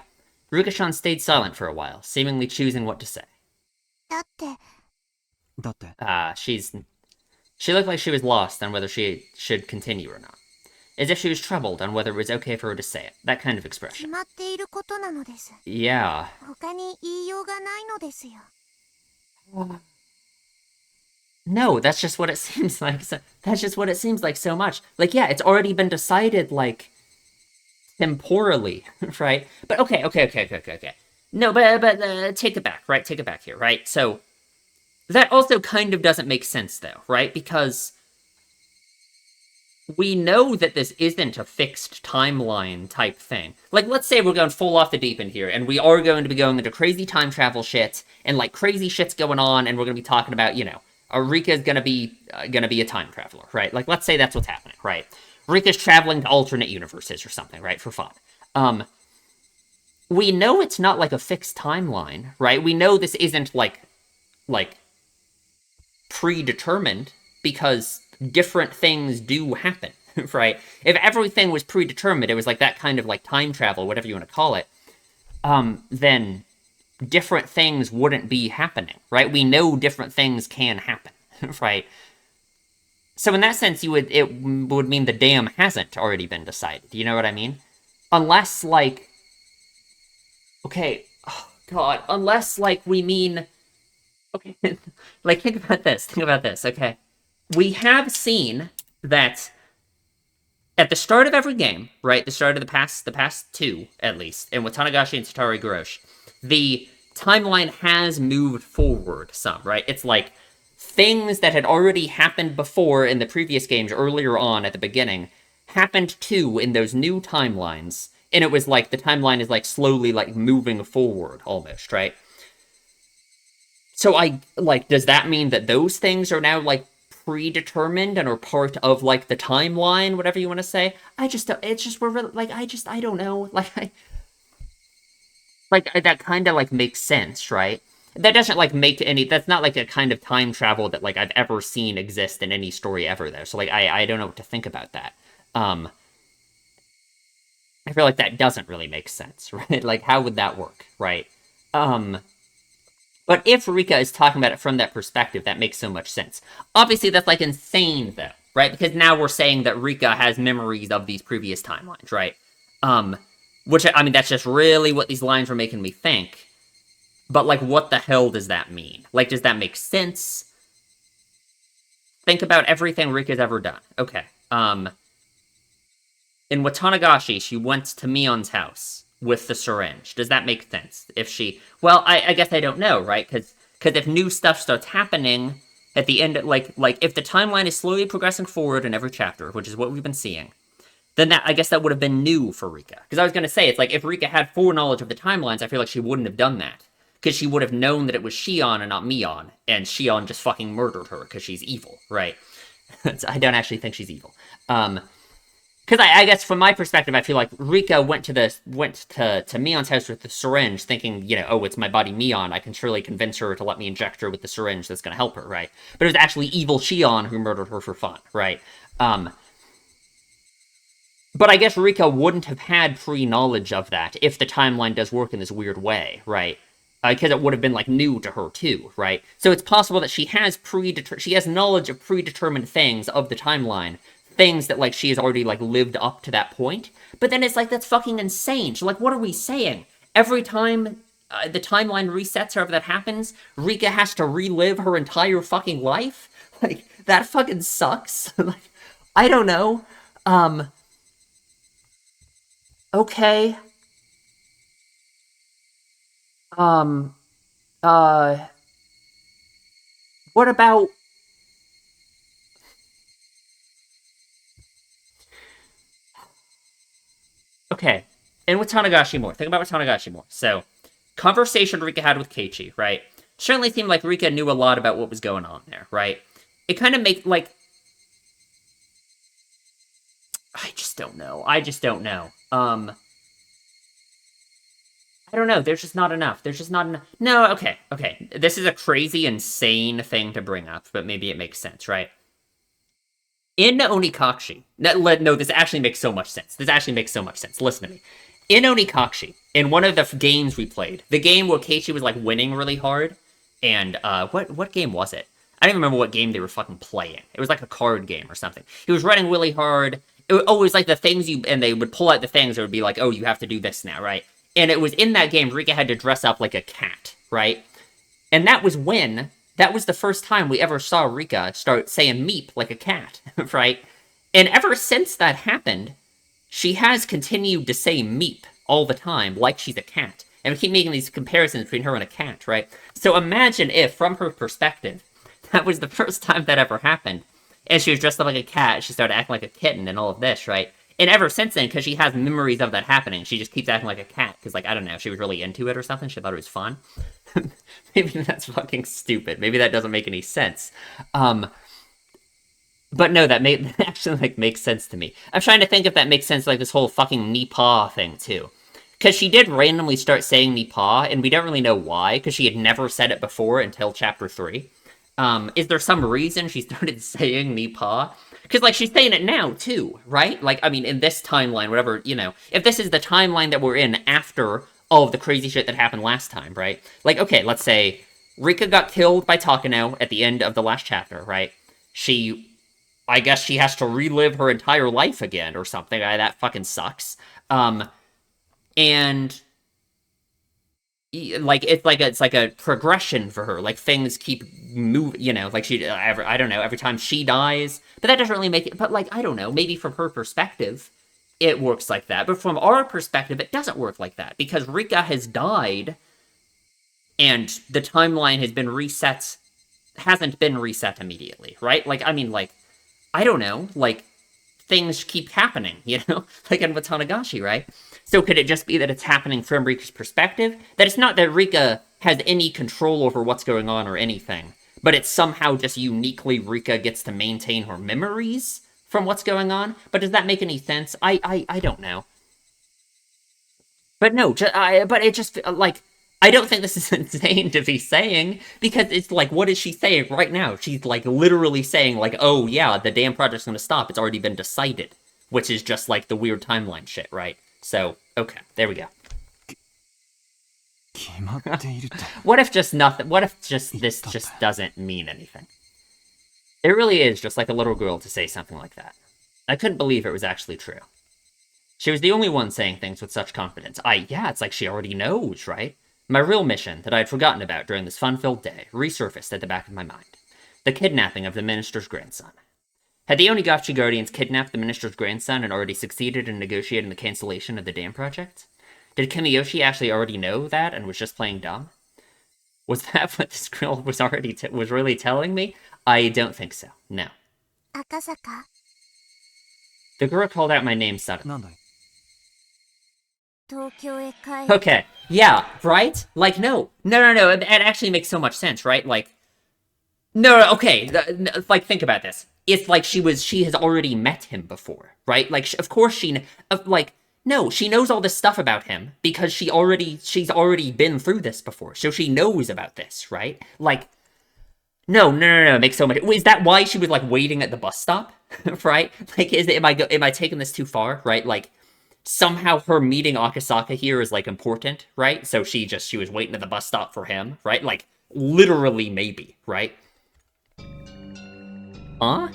Rukashan stayed silent for a while, seemingly choosing what to say. だって。だって。She looked like she was lost on whether she should continue or not. As if she was troubled on whether it was okay for her to say it. That kind of expression. 決まっていることなのです。 Yeah. 他に言いようがないのですよ。 No, that's just what it seems like. That's just what it seems like so much. Like, yeah, it's already been decided, like, temporally, right? But okay. No, but take it back, right? Take it back here, right? So, that also kind of doesn't make sense, though, right? Because we know that this isn't a fixed timeline type thing. Like, let's say we're going full off the deep end here, and we are going to be going into crazy time travel shit, and, like, crazy shit's going on, and we're going to be talking about, you know, Rika's gonna be a time traveler, right? Like, let's say that's what's happening, right? Rika's traveling to alternate universes or something, right? For fun. We know it's not like a fixed timeline, right? We know this isn't like predetermined because different things do happen, right? If everything was predetermined, it was like that kind of like time travel, whatever you want to call it, then different things wouldn't be happening, right? We know different things can happen, right? So in that sense, it would mean the dam hasn't already been decided. You know what I mean? Unless, like, okay, oh god, unless, like, we mean, okay, like, think about this, okay? We have seen that at the start of every game, right, the start of the past two, at least, and with Tanagashi and Satoru Hiroshi, the timeline has moved forward some, right? It's like things that had already happened before in the previous games earlier on at the beginning happened too in those new timelines, and it was like the timeline is like slowly like moving forward almost, right? So does that mean that those things are now like predetermined and are part of like the timeline, whatever you want to say? I don't know, that kind of, like, makes sense, right? that doesn't, like, make any... That's not, like, a kind of time travel that, like, I've ever seen exist in any story ever there. So, like, I don't know what to think about that. I feel like that doesn't really make sense, right? Like, how would that work, right? But if Rika is talking about it from that perspective, that makes so much sense. Obviously, that's, like, insane, though, right? Because now we're saying that Rika has memories of these previous timelines, right? Which, I mean, that's just really what these lines were making me think. But, like, what the hell does that mean? Like, does that make sense? Think about everything Rika's ever done. Okay. In Watanagashi, she went to Mion's house with the syringe. Does that make sense? If she... Well, I guess I don't know, right? Because if new stuff starts happening at the end, like, if the timeline is slowly progressing forward in every chapter, which is what we've been seeing, then I guess that would have been new for Rika. Because I was going to say, it's like, if Rika had foreknowledge of the timelines, I feel like she wouldn't have done that. Because she would have known that it was Shion and not Mion, and Shion just fucking murdered her because she's evil, right? I don't actually think she's evil. Because I guess from my perspective, I feel like Rika went to Mion's house with the syringe, thinking, you know, oh, it's my buddy Mion. I can surely convince her to let me inject her with the syringe that's going to help her, right? But it was actually evil Shion who murdered her for fun, right? But I guess Rika wouldn't have had pre-knowledge of that if the timeline does work in this weird way, right? Because it would have been, like, new to her, too, right? So it's possible that she has knowledge of predetermined things of the timeline, things that, like, she has already, like, lived up to that point. But then it's like, that's fucking insane. So, like, what are we saying? Every time the timeline resets, however that happens, Rika has to relive her entire fucking life? Like, that fucking sucks. Like, I don't know. Okay. What about... Okay, and with Tanagashi more. Think about Tanagashi more. So, conversation Rika had with Keiichi, right? Certainly seemed like Rika knew a lot about what was going on there, right? It kind of made, like... I just don't know. I don't know. There's just not enough. No, okay. This is a crazy, insane thing to bring up, but maybe it makes sense, right? In Onikashi... No, this actually makes so much sense. Listen to me. In Onikashi, in one of the games we played, the game where Keiichi was, like, winning really hard, and, what game was it? I don't even remember what game they were fucking playing. It was, like, a card game or something. He was running really hard. It was, like, the things and they would pull out the things that would be like, oh, you have to do this now, right? And it was in that game, Rika had to dress up like a cat, right? And that was the first time we ever saw Rika start saying meep like a cat, right? And ever since that happened, she has continued to say meep all the time, like she's a cat. And we keep making these comparisons between her and a cat, right? So imagine if, from her perspective, that was the first time that ever happened, and she was dressed up like a cat, she started acting like a kitten and all of this, right? And ever since then, because she has memories of that happening, she just keeps acting like a cat, because, like, I don't know, she was really into it or something, she thought it was fun. Maybe that's fucking stupid. Maybe that doesn't make any sense. But no, that actually, like, makes sense to me. I'm trying to think if that makes sense, like, this whole fucking nipah thing, too. Because she did randomly start saying nipah, and we don't really know why, because she had never said it before until Chapter 3. Is there some reason she started saying nipah? Because, like, she's saying it now, too, right? Like, I mean, in this timeline, whatever, you know, if this is the timeline that we're in after all of the crazy shit that happened last time, right? Like, okay, let's say Rika got killed by Takano at the end of the last chapter, right? I guess she has to relive her entire life again or something. That fucking sucks. And like it's like a progression for her. Like things keep moving, you know, like I don't know, every time she dies. But that doesn't really make it, but like, I don't know, maybe from her perspective, it works like that. But from our perspective, it doesn't work like that. Because Rika has died, and the timeline has been reset, hasn't been reset immediately, right? Like, I mean, like, I don't know, like, things keep happening, you know? Like in Watanagashi, right? So could it just be that it's happening from Rika's perspective? That it's not that Rika has any control over what's going on or anything, but it's somehow just uniquely Rika gets to maintain her memories from what's going on? But does that make any sense? I don't know. But no, but it just, like, I don't think this is insane to be saying, because it's like, what is she saying right now? She's like literally saying like, oh yeah, the damn project's gonna stop. It's already been decided, which is just like the weird timeline shit, right? So, okay, there we go. 決まっていると What if just nothing? What if just this just doesn't mean anything? It really is just like a little girl to say something like that. I couldn't believe it was actually true. She was the only one saying things with such confidence. Yeah, it's like she already knows, right? My real mission, that I had forgotten about during this fun-filled day, resurfaced at the back of my mind. The kidnapping of the minister's grandson. Had the Onigachi Guardians kidnapped the minister's grandson and already succeeded in negotiating the cancellation of the dam project? Did Kimiyoshi actually already know that and was just playing dumb? Was that what this girl was was really telling me? I don't think so. No. Akasaka. The girl called out my name suddenly. なんだい Okay, yeah, right? Like, no. It actually makes so much sense, right? Like, no, okay, like, think about this. It's like she has already met him before, right? Like, of course no, she knows all this stuff about him because she's already been through this before, so she knows about this, right? Like, no, it makes so much. Is that why she was, like, waiting at the bus stop, right? Like, am I taking this too far, right? Like, somehow her meeting Akasaka here is, like, important, right? So she was waiting at the bus stop for him, right? Like, literally maybe, right? Huh?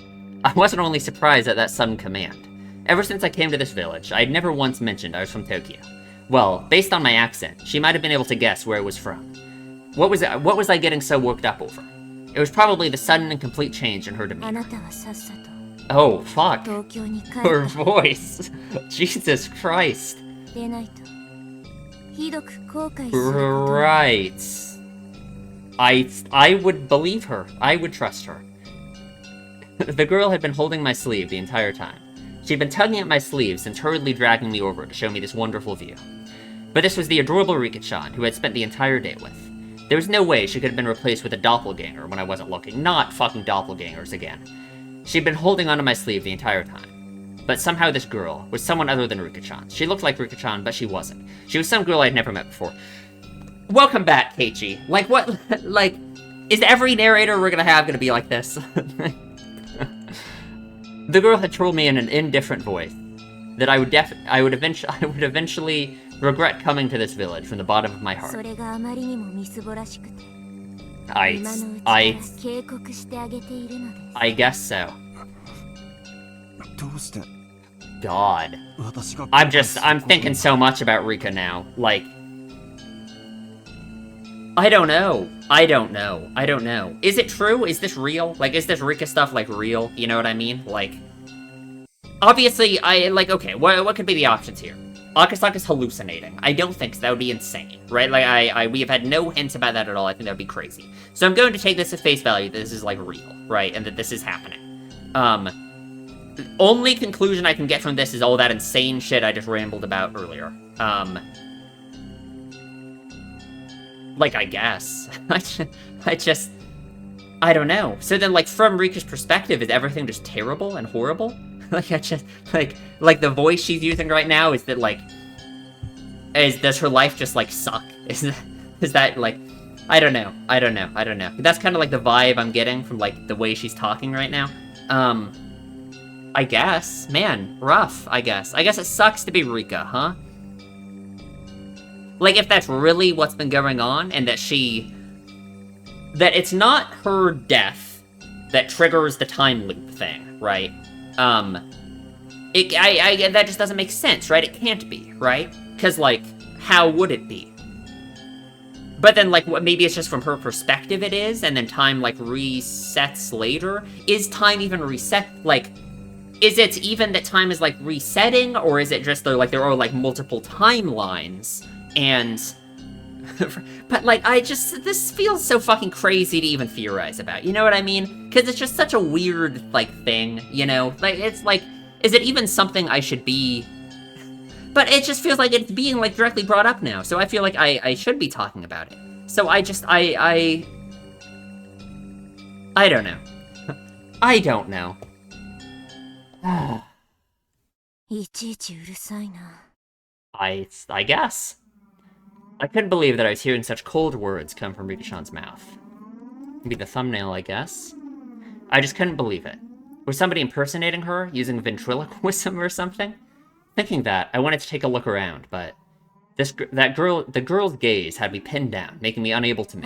I wasn't only surprised at that sudden command. Ever since I came to this village, I had never once mentioned I was from Tokyo. Well, based on my accent, she might have been able to guess where it was from. What was I getting so worked up over? It was probably the sudden and complete change in her demeanor. Oh, fuck. Her voice. Jesus Christ. Right. I would believe her. I would trust her. The girl had been holding my sleeve the entire time. She'd been tugging at my sleeves and hurriedly dragging me over to show me this wonderful view. But this was the adorable Rika-chan, who I'd spent the entire day with. There was no way she could have been replaced with a doppelganger when I wasn't looking. Not fucking doppelgangers again. She'd been holding onto my sleeve the entire time. But somehow this girl was someone other than Rika-chan. She looked like Rika-chan, but she wasn't. She was some girl I'd never met before. Welcome back, Keiichi. Like, what? Like, is every narrator we're gonna have gonna be like this? The girl had told me in an indifferent voice that I would eventually regret coming to this village from the bottom of my heart. I guess so. どうして God. 私が I'm thinking so much about Rika now. Like, I don't know. Is it true? Is this real? Like, is this Rika stuff, like, real? You know what I mean? Like, obviously, okay, what could be the options here? Akasaka's hallucinating. I don't think so. That would be insane, right? Like, we have had no hints about that at all. I think that would be crazy. So I'm going to take this at face value that this is, like, real, right? And that this is happening. The only conclusion I can get from this is all that insane shit I just rambled about earlier. Like, I guess. I don't know. So then, like, from Rika's perspective, is everything just terrible and horrible? Like, like, the voice she's using right now is that, like, does her life just, like, suck? Is that, like, I don't know. That's kind of, like, the vibe I'm getting from, like, the way she's talking right now. I guess. Man, rough, I guess. I guess it sucks to be Rika, huh? Like, if that's really what's been going on, and that it's not her death that triggers the time loop thing, right? That just doesn't make sense, right? It can't be, right? Because, like, how would it be? But then, like, maybe it's just from her perspective it is, and then time, like, resets later? Is time even reset? Like, is it even that time is, like, resetting, or is it just there are, like, multiple timelines? And, but, like, this feels so fucking crazy to even theorize about, you know what I mean? Because it's just such a weird, like, thing, you know? Like, it's like, is it even something I should be... But it just feels like it's being, like, directly brought up now, so I feel like I should be talking about it. So I don't know. I don't know. I guess. I couldn't believe that I was hearing such cold words come from Rika-chan's mouth. Maybe the thumbnail, I guess. I just couldn't believe it. Was somebody impersonating her, using ventriloquism or something? Thinking that, I wanted to take a look around, but the girl's gaze had me pinned down, making me unable to move.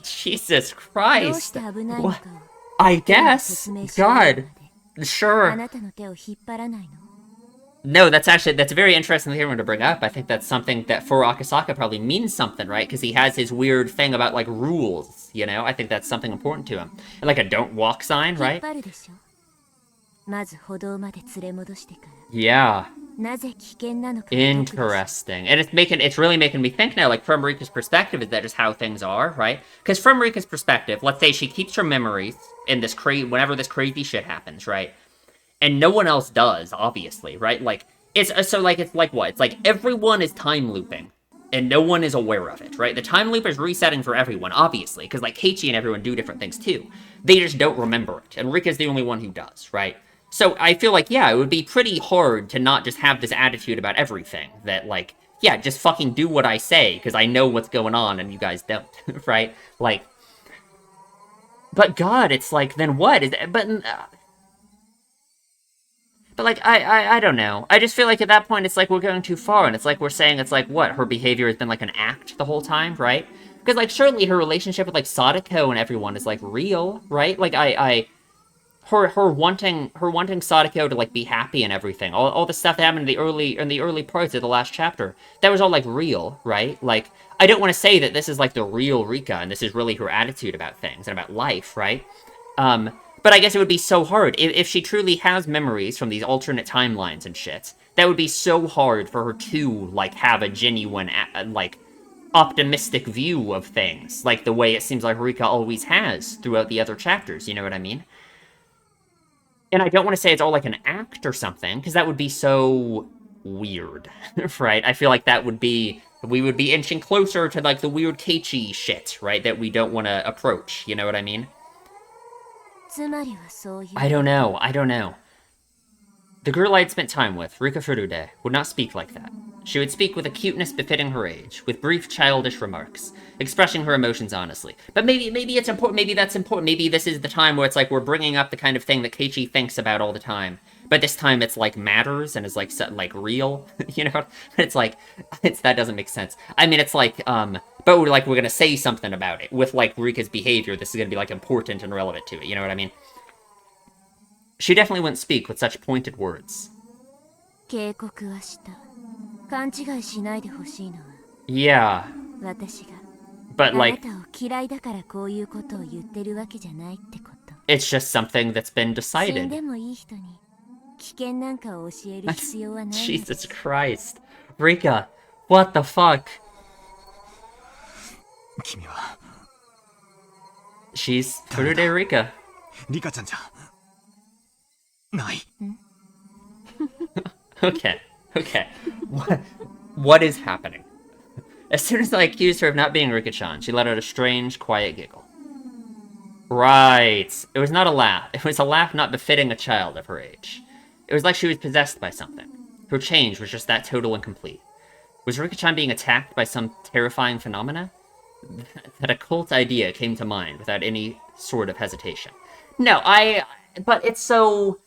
Jesus Christ! What? I guess. God. Sure. No, that's a very interesting thing to bring up. I think that's something that for Akasaka probably means something, right? Because he has his weird thing about, like, rules, you know? I think that's something important to him. And, like, a don't walk sign, right? Yeah. Interesting. And it's really making me think now, like, from Rika's perspective, is that just how things are, right? Because from Rika's perspective, let's say she keeps her memories in this whenever this crazy shit happens, right? And no one else does, obviously, right? Like, it's like what? It's like everyone is time looping, and no one is aware of it, right? The time loop is resetting for everyone, obviously, because, like, Keiichi and everyone do different things, too. They just don't remember it, and Rika's the only one who does, right? So I feel like, yeah, it would be pretty hard to not just have this attitude about everything, that, like, yeah, just fucking do what I say, because I know what's going on, and you guys don't, right? Like, but God, it's like, then what? But, like, I don't know. I just feel like at that point, it's like we're going too far, and it's like we're saying it's like, what, her behavior has been, like, an act the whole time, right? Because, like, surely her relationship with, like, Sadako and everyone is, like, real, right? Like, her wanting Sadako to, like, be happy and everything, all the stuff that happened in the early parts of the last chapter, that was all, like, real, right? Like, I don't want to say that this is, like, the real Rika, and this is really her attitude about things, and about life, right? But I guess it would be so hard. If she truly has memories from these alternate timelines and shit, that would be so hard for her to, like, have a genuine, like, optimistic view of things, like the way it seems like Rika always has throughout the other chapters, you know what I mean? And I don't want to say it's all like an act or something, because that would be so weird, right? I feel like we would be inching closer to, like, the weird Keiichi shit, right, that we don't want to approach, you know what I mean? I don't know. The girl I'd spent time with, Rika Furude, would not speak like that. She would speak with a cuteness befitting her age, with brief childish remarks, expressing her emotions honestly. But maybe it's important, maybe that's important, maybe this is the time where it's like we're bringing up the kind of thing that Keiichi thinks about all the time. But this time it's, like, matters and is, like, real, you know? It's like, that doesn't make sense. I mean, it's like, but we're gonna say something about it. With, like, Rika's behavior, this is gonna be, like, important and relevant to it, you know what I mean? She definitely wouldn't speak with such pointed words. Yeah. But, like, it's just something that's been decided. Jesus Christ. Rika, what the fuck? She's Furude Rika. Rika-chanじゃない。Okay. What is happening? As soon as I accused her of not being Rika-chan, she let out a strange, quiet giggle. Right. It was not a laugh. It was a laugh not befitting a child of her age. It was like she was possessed by something. Her change was just that total and complete. Was Rika-chan being attacked by some terrifying phenomena? That occult idea came to mind without any sort of hesitation. No, but it's so...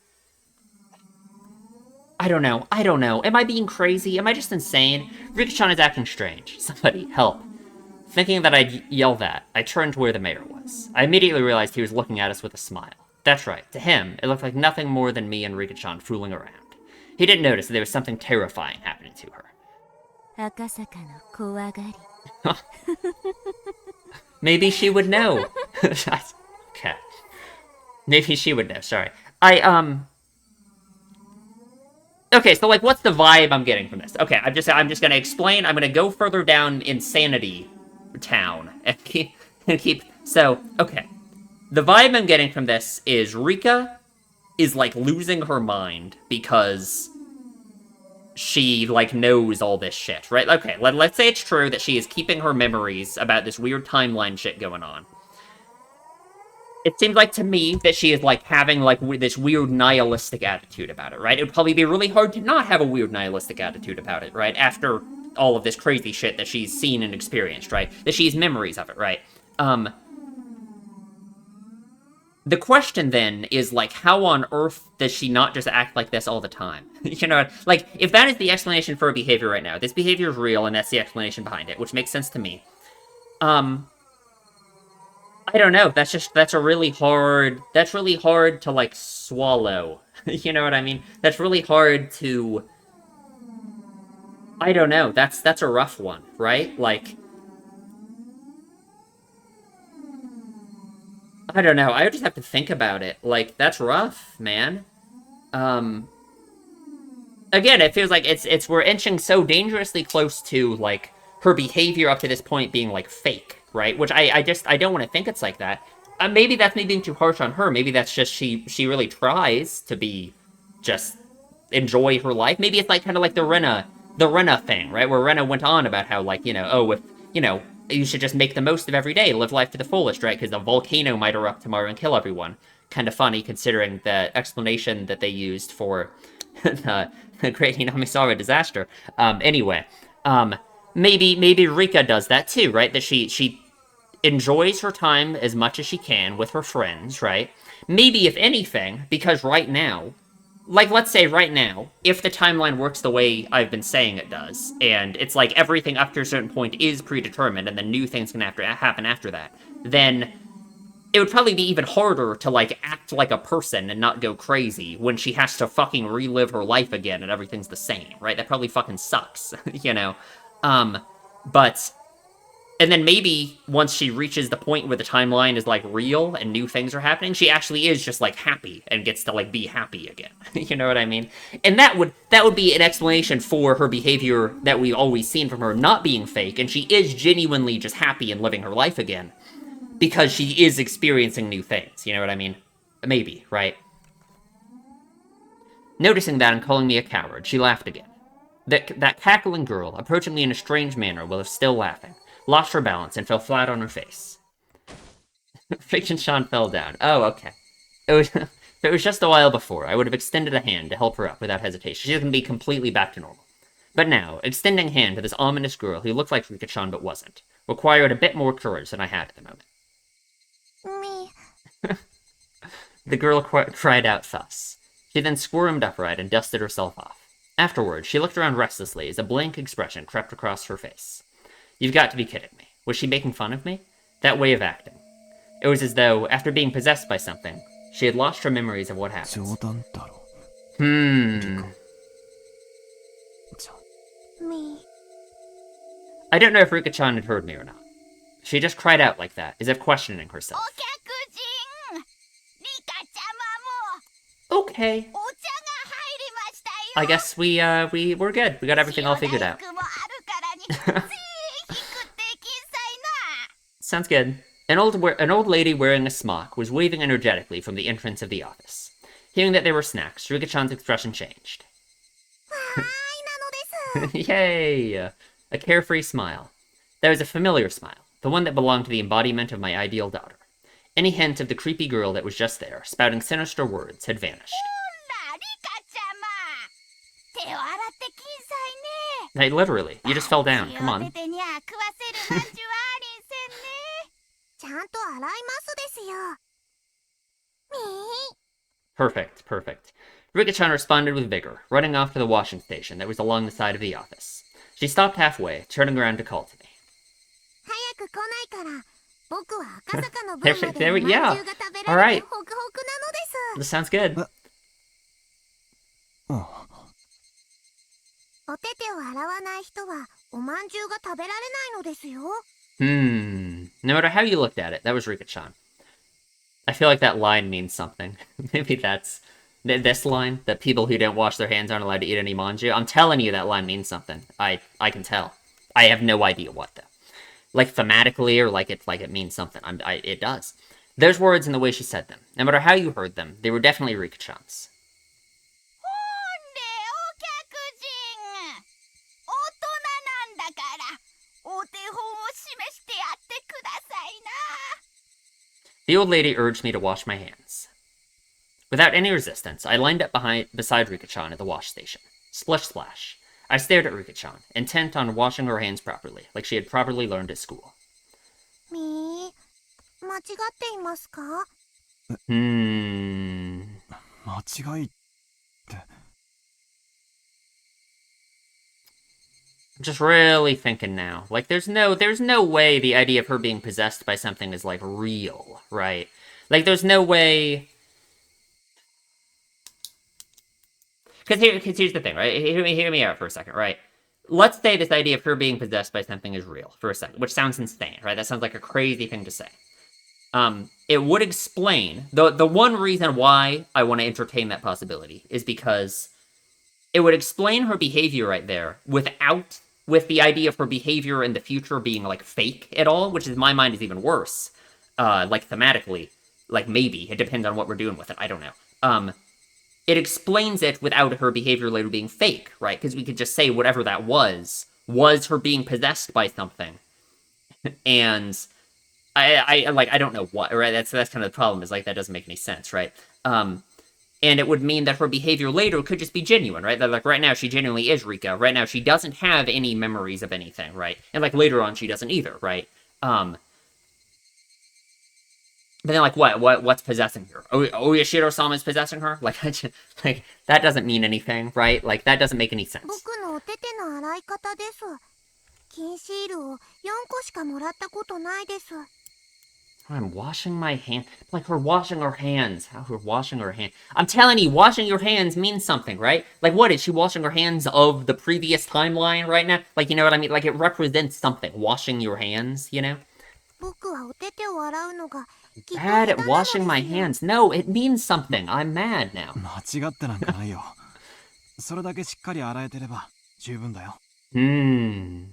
I don't know. Am I being crazy? Am I just insane? Rika-chan is acting strange. Somebody, help. Thinking that I'd yell that, I turned to where the mayor was. I immediately realized he was looking at us with a smile. That's right, to him, it looked like nothing more than me and Rika-chan fooling around. He didn't notice that there was something terrifying happening to her. Maybe she would know. Okay. Maybe she would know, sorry. Okay, so, like, what's the vibe I'm getting from this? Okay, I'm just gonna explain. I'm gonna go further down Insanity Town and keep. So, okay, the vibe I'm getting from this is Rika is, like, losing her mind because she, like, knows all this shit, right? Okay, let's say it's true that she is keeping her memories about this weird timeline shit going on. It seems like to me that she is like having like this weird nihilistic attitude about it, right? It would probably be really hard to not have a weird nihilistic attitude about it, right? After all of this crazy shit that she's seen and experienced, right? That she has memories of it, right? The question then is like, how on earth does she not just act like this all the time? You know, like if that is the explanation for her behavior right now, this behavior is real and that's the explanation behind it, which makes sense to me. I don't know. That's really hard to like swallow. You know what I mean? That's really hard to. I don't know. That's a rough one, right? Like, I don't know. I just have to think about it. Like, that's rough, man. Um, Again, it feels like we're inching so dangerously close to like her behavior up to this point being like fake, right? Which I don't want to think it's like that. Maybe that's me being too harsh on her. Maybe that's just she really tries to be just enjoy her life. Maybe it's like kind of like the Rena thing, right? Where Rena went on about how like, oh, if, you should just make the most of every day, live life to the fullest, right? Because a volcano might erupt tomorrow and kill everyone. Kind of funny considering the explanation that they used for the Great Hinamisara disaster. Anyway, maybe Rika does that too, right? That she enjoys her time as much as she can with her friends, right? Maybe if anything, because right now, like let's say right now, if the timeline works the way I've been saying it does, and it's like everything up to a certain point is predetermined, and then new things can happen after that, then it would probably be even harder to like act like a person and not go crazy when she has to fucking relive her life again and everything's the same, right? That probably fucking sucks, you know? But and then maybe once she reaches the point where the timeline is like real and new things are happening, she actually is just like happy and gets to like be happy again. You know what I mean? And that would be an explanation for her behavior that we've always seen from her not being fake, and she is genuinely just happy and living her life again. Because she is experiencing new things, you know what I mean? Maybe, right? Noticing that and calling me a coward, she laughed again. That cackling girl, approaching me in a strange manner while still laughing, lost her balance and fell flat on her face. Fiction Sean fell down. Oh, okay. If it was just a while before, I would have extended a hand to help her up without hesitation. She's gonna be completely back to normal. But now, extending a hand to this ominous girl who looked like Rika-chan but wasn't, required a bit more courage than I had at the moment. Me. The girl cried out thus. She then squirmed upright and dusted herself off. Afterwards, she looked around restlessly as a blank expression crept across her face. You've got to be kidding me. Was she making fun of me? That way of acting. It was as though, after being possessed by something, she had lost her memories of what happened. Me. I don't know if Rika-chan had heard me or not. She just cried out like that, as if questioning herself. Okay. I guess we're good. We got everything all figured out. Sounds good. An old lady wearing a smock was waving energetically from the entrance of the office. Hearing that there were snacks, Rika-chan's expression changed. Yay! A carefree smile. That was a familiar smile, the one that belonged to the embodiment of my ideal daughter. Any hint of the creepy girl that was just there, spouting sinister words, had vanished. Hey, literally, you just fell down. Come on. Perfect. Rika-chan responded with vigor, running off to the washing station that was along the side of the office. She stopped halfway, turning around to call to me. Yeah. Alright. This sounds good. No matter how you looked at it, that was Rika-chan. I feel like that line means something. Maybe that's this line, that people who don't wash their hands aren't allowed to eat any manju. I'm telling you that line means something. I can tell. I have no idea what though. Like thematically or like it means something. It does. Those words and the way she said them, no matter how you heard them, they were definitely Rika-chan's. The old lady urged me to wash my hands. Without any resistance, I lined up beside Rika-chan at the wash station. Splish splash. I stared at Rika-chan, intent on washing her hands properly, like she had properly learned at school. みー、間違っていますか？ Hmm. 間違いって。 I'm just really thinking now. Like, there's no way the idea of her being possessed by something is, like, real, right? Like, there's no way... Because here's the thing, right? Hear me out for a second, right? Let's say this idea of her being possessed by something is real for a second, which sounds insane, right? That sounds like a crazy thing to say. It would explain... The one reason why I want to entertain that possibility is because it would explain her behavior right there with the idea of her behavior in the future being, like, fake at all, which in my mind is even worse. Like, thematically. Like, maybe. It depends on what we're doing with it. I don't know. It explains it without her behavior later being fake, right? Because we could just say whatever that was her being possessed by something. And I don't know what, right? That's kind of the problem, is, like, that doesn't make any sense, right? And it would mean that her behavior later could just be genuine, right? That, like, right now she genuinely is Rika. Right now she doesn't have any memories of anything, right? And, like, later on she doesn't either, right? But then, like, what's possessing her? Oyashiro-sama's possessing her? Like, like, that doesn't mean anything, right? Like, that doesn't make any sense. 僕のお手手の洗い方です。金シールを4個しかもらったことないです。 I'm washing my hand. Like, her washing her hands. How her washing her hand. I'm telling you, washing your hands means something, right? Like, what? Is she washing her hands of the previous timeline right now? Like, you know what I mean? Like, it represents something. Washing your hands, you know? 僕はお手手を洗うのがきっと Bad 下 at 手なの washing で my すよ。 hands. No, it means something. I'm mad now. 間違ってなんかないよ。それだけしっかり洗えてれば十分だよ。Hmm.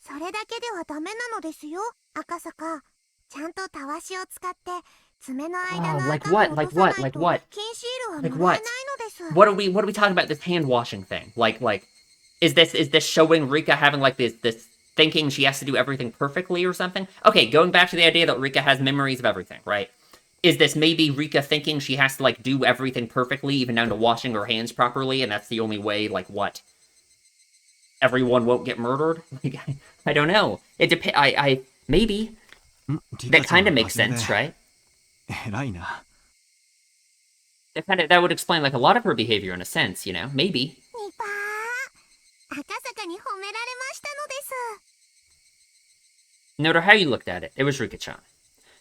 それだけではダメなのですよ、赤坂。ちゃんとたわしを使って爪の間の like 頭 what? を Like 落とさない what? Like と what? 金シールは Like もらえ what? ないのです。 What are we talking about? This hand washing thing? Like, is this showing Rika having, like, this thinking she has to do everything perfectly or something? Okay, going back to the idea that Rika has memories of everything, right? Is this maybe Rika thinking she has to, like, do everything perfectly, even down to washing her hands properly, and that's the only way, like, what? Everyone won't get murdered? Like, I don't know. It depends. Maybe. That kind of makes sense, right? 偉いな。 That would explain, like, a lot of her behavior in a sense, you know? Maybe. ニパー、赤坂に褒められましたのです。 No matter how you looked at it, it was Rika-chan.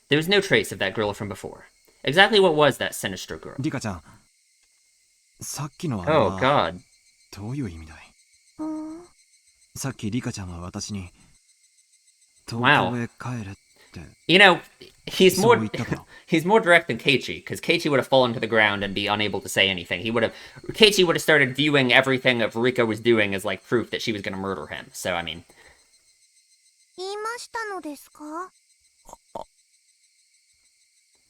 There was no trace of that girl from before. Exactly what was that sinister girl? リカちゃん、さっきのあれ Oh, は God. どういう意味だい？さっきリカちゃんは私に東京へ帰れって。 You know, he's more そう言ったか？ he's more direct than Keiichi, because Keiichi would have fallen to the ground and be unable to say anything. Keiichi would have started viewing everything that Rika was doing as, like, proof that she was going to murder him. So, I mean... 言いましたのですか？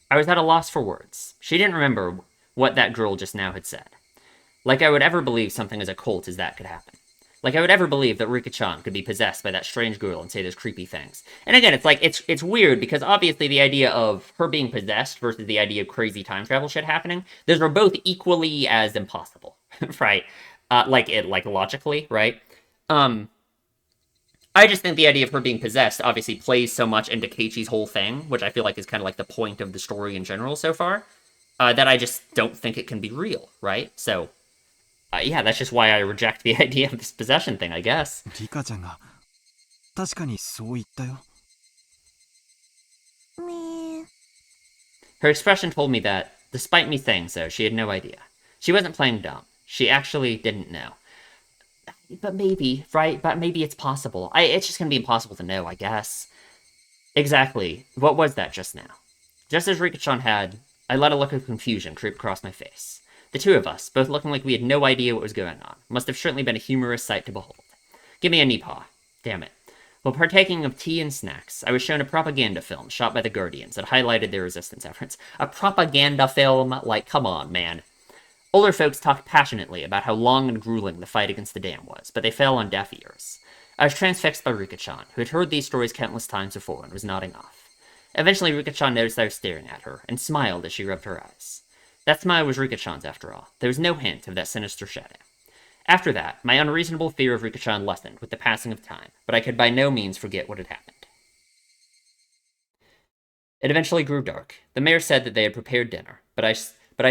I was at a loss for words. She didn't remember what that girl just now had said. Like I would ever believe something as occult as that could happen. Like I would ever believe that Rika-chan could be possessed by that strange girl and say those creepy things. And again, it's like, it's weird, because obviously the idea of her being possessed versus the idea of crazy time travel shit happening, those are both equally as impossible, right? Like logically, right? I just think the idea of her being possessed obviously plays so much into Keiichi's whole thing, which I feel like is kind of like the point of the story in general so far, that I just don't think it can be real, right? So, yeah, that's just why I reject the idea of this possession thing, I guess. リカちゃんが確かにそう言ったよ。Her expression told me that, despite me saying so, she had no idea. She wasn't playing dumb. She actually didn't know. But maybe, right? But maybe it's possible. It's just gonna be impossible to know, I guess. Exactly. What was that just now? Just as Rika-chan had, I let a look of confusion creep across my face. The two of us, both looking like we had no idea what was going on, must have certainly been a humorous sight to behold. Give me a nipah. Damn it. While partaking of tea and snacks, I was shown a propaganda film shot by the Guardians that highlighted their resistance efforts. A propaganda film? Like, come on, man. Older folks talked passionately about how long and grueling the fight against the dam was, but they fell on deaf ears. I was transfixed by Rika-chan, who had heard these stories countless times before and was nodding off. Eventually, Rika-chan noticed I was staring at her, and smiled as she rubbed her eyes. That smile was Rika-chan's after all. There was no hint of that sinister shadow. After that, my unreasonable fear of Rika-chan lessened with the passing of time, but I could by no means forget what had happened. It eventually grew dark. The mayor said that they had prepared dinner, but I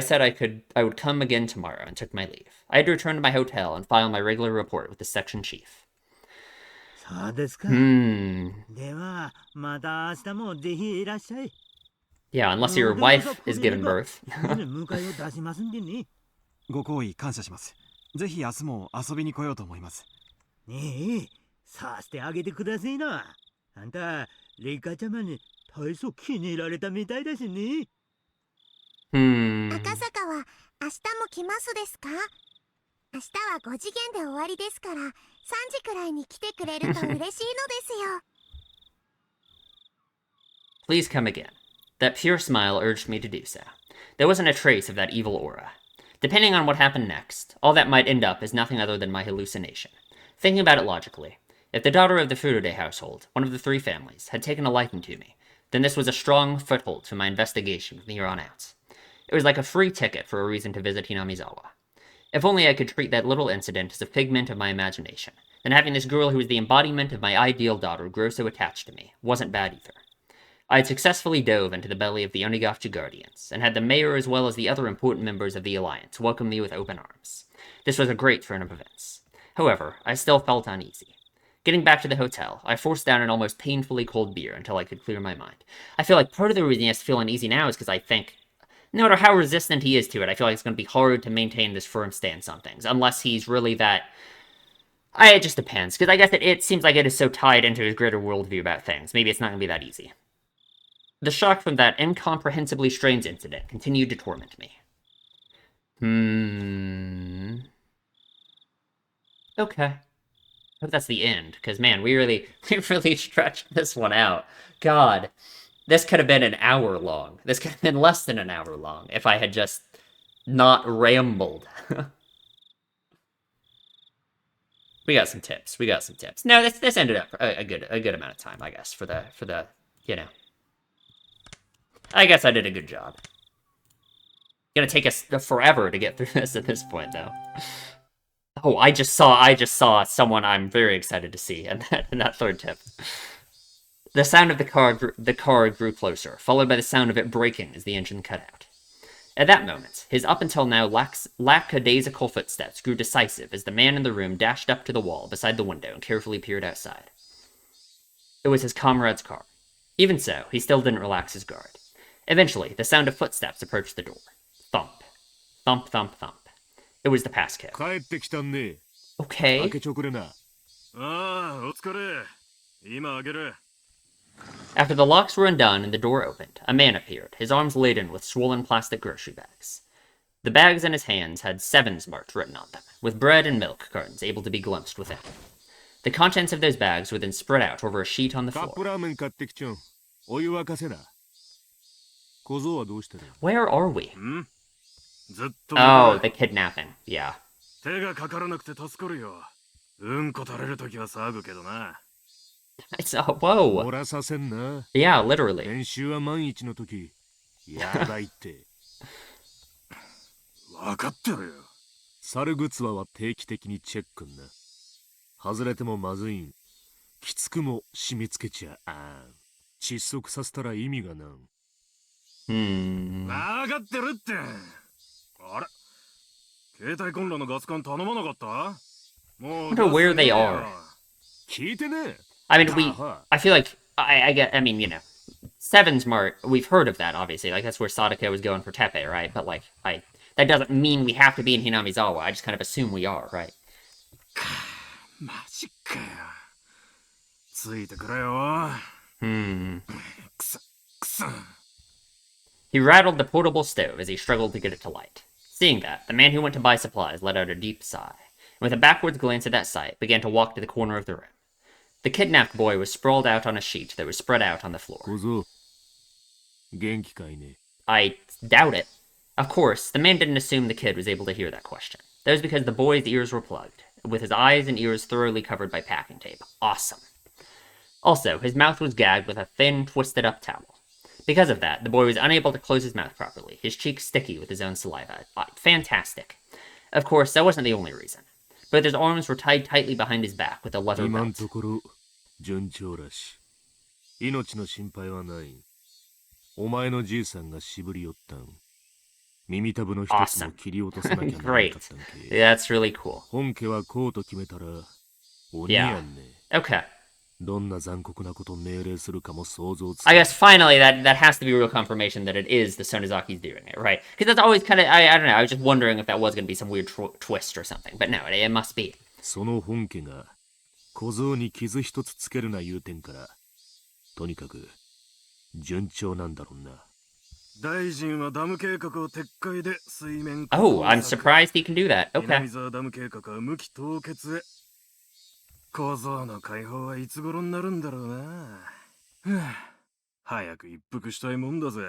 said I would come again tomorrow and took my leave. I had to return to my hotel and file my regular report with the section chief. そうですか。では、また明日もぜひいらっしゃい。Yeah, unless your wife is given birth. 迎えを出しますんでね。ご好意感謝します。ぜひ明日も遊びに来ようと思います。ねえ、さしてあげてくださいな。あんた、レイカちゃまに大層気に入られたみたいだしね。赤坂は明日も来ますですか？明日は5次元で終わりですから、3時くらいに来てくれると嬉しいのですよ。Please come again. That pure smile urged me to do so. There wasn't a trace of that evil aura. Depending on what happened next, all that might end up as nothing other than my hallucination. Thinking about it logically, if the daughter of the Furude household, one of the 3 families, had taken a liking to me, then this was a strong foothold to my investigation from here on out. It was like a free ticket for a reason to visit Hinamizawa. If only I could treat that little incident as a figment of my imagination, then having this girl who was the embodiment of my ideal daughter grow so attached to me wasn't bad either. I had successfully dove into the belly of the Onigashima Guardians, and had the mayor as well as the other important members of the alliance welcome me with open arms. This was a great turn of events. However, I still felt uneasy. Getting back to the hotel, I forced down an almost painfully cold beer until I could clear my mind. I feel like part of the reason he has to feel uneasy now is because I think, no matter how resistant he is to it, I feel like it's going to be hard to maintain this firm stance on things, unless he's really that... it just depends, because I guess it seems like it is so tied into his greater worldview about things. Maybe it's not going to be that easy. The shock from that incomprehensibly strange incident continued to torment me. Okay. Hope that's the end, because man, we really stretched this one out. God. This could have been an hour long. This could have been less than an hour long if I had just not rambled. We got some tips. No, this ended up a good amount of time, I guess, for the you know. I guess I did a good job. Gonna take us forever to get through this at this point, though. Oh, I just saw someone I'm very excited to see in that 3rd tip. The sound of the car grew closer, followed by the sound of it braking as the engine cut out. At that moment, his up until now lackadaisical footsteps grew decisive as the man in the room dashed up to the wall beside the window and carefully peered outside. It was his comrade's car. Even so, he still didn't relax his guard. Eventually, the sound of footsteps approached the door. Thump. Thump, thump, thump. It was the passcode. Okay. After the locks were undone and the door opened, a man appeared, his arms laden with swollen plastic grocery bags. The bags in his hands had Sevens marked written on them, with bread and milk cartons able to be glimpsed within. The contents of those bags were then spread out over a sheet on the floor. Where are we? Oh, the kidnapping. Yeah. It's whoa. Yeah, literally. 分かってるよ。猿グツワは定期的にチェックんな。外れてもまずいん。きつくも締め付けちゃあん。窒息させたら意味がなん。分かってるって。あれ携帯コンロのガス管頼まなかったもう I wonder where they are. 聞いてね。I mean, I feel like, I mean, you know, Sevens Mart, we've heard of that, obviously. Like, that's where Sadako was going for Tepe, right? But, like, that doesn't mean we have to be in Hinamizawa. I just kind of assume we are, right? マジかよ。ついてくれよ。くそ、くそ。 He rattled the portable stove as he struggled to get it to light. Seeing that, the man who went to buy supplies let out a deep sigh, and with a backwards glance at that sight, began to walk to the corner of the room. The kidnapped boy was sprawled out on a sheet that was spread out on the floor. I doubt it. Of course, the man didn't assume the kid was able to hear that question. That was because the boy's ears were plugged, with his eyes and ears thoroughly covered by packing tape. Awesome. Also, his mouth was gagged with a thin, twisted-up towel. Because of that, the boy was unable to close his mouth properly, his cheeks sticky with his own saliva. Fantastic. Of course, that wasn't the only reason. Both his arms were tied tightly behind his back with a leather 今ん belt. ところ順調らし。命の心配はない。お前のじいさんがしぶり寄ったん。耳たぶの一つも切り落とさなきゃならなかったんけ。That's really cool. 本家はこうと決めたら鬼やんね。Okay. どんな残酷なこと命令するかも想像つ I か guess finally that has to be real confirmation that it is the Sonozaki's doing it, right? Because that's always kind of, I don't know, I was just wondering if that was going to be some weird twist or something. But no, it must be. その本家が小僧に傷一つつけるな言うてんから、とにかく順調なんだろうな。大臣はダム計画を撤回で水面 Oh, I'm surprised he can do that. Okay. 南沢ダム計画は無期凍結へ。小僧の解放はいつ頃になるんだろうな。早く一服したいもんだぜ。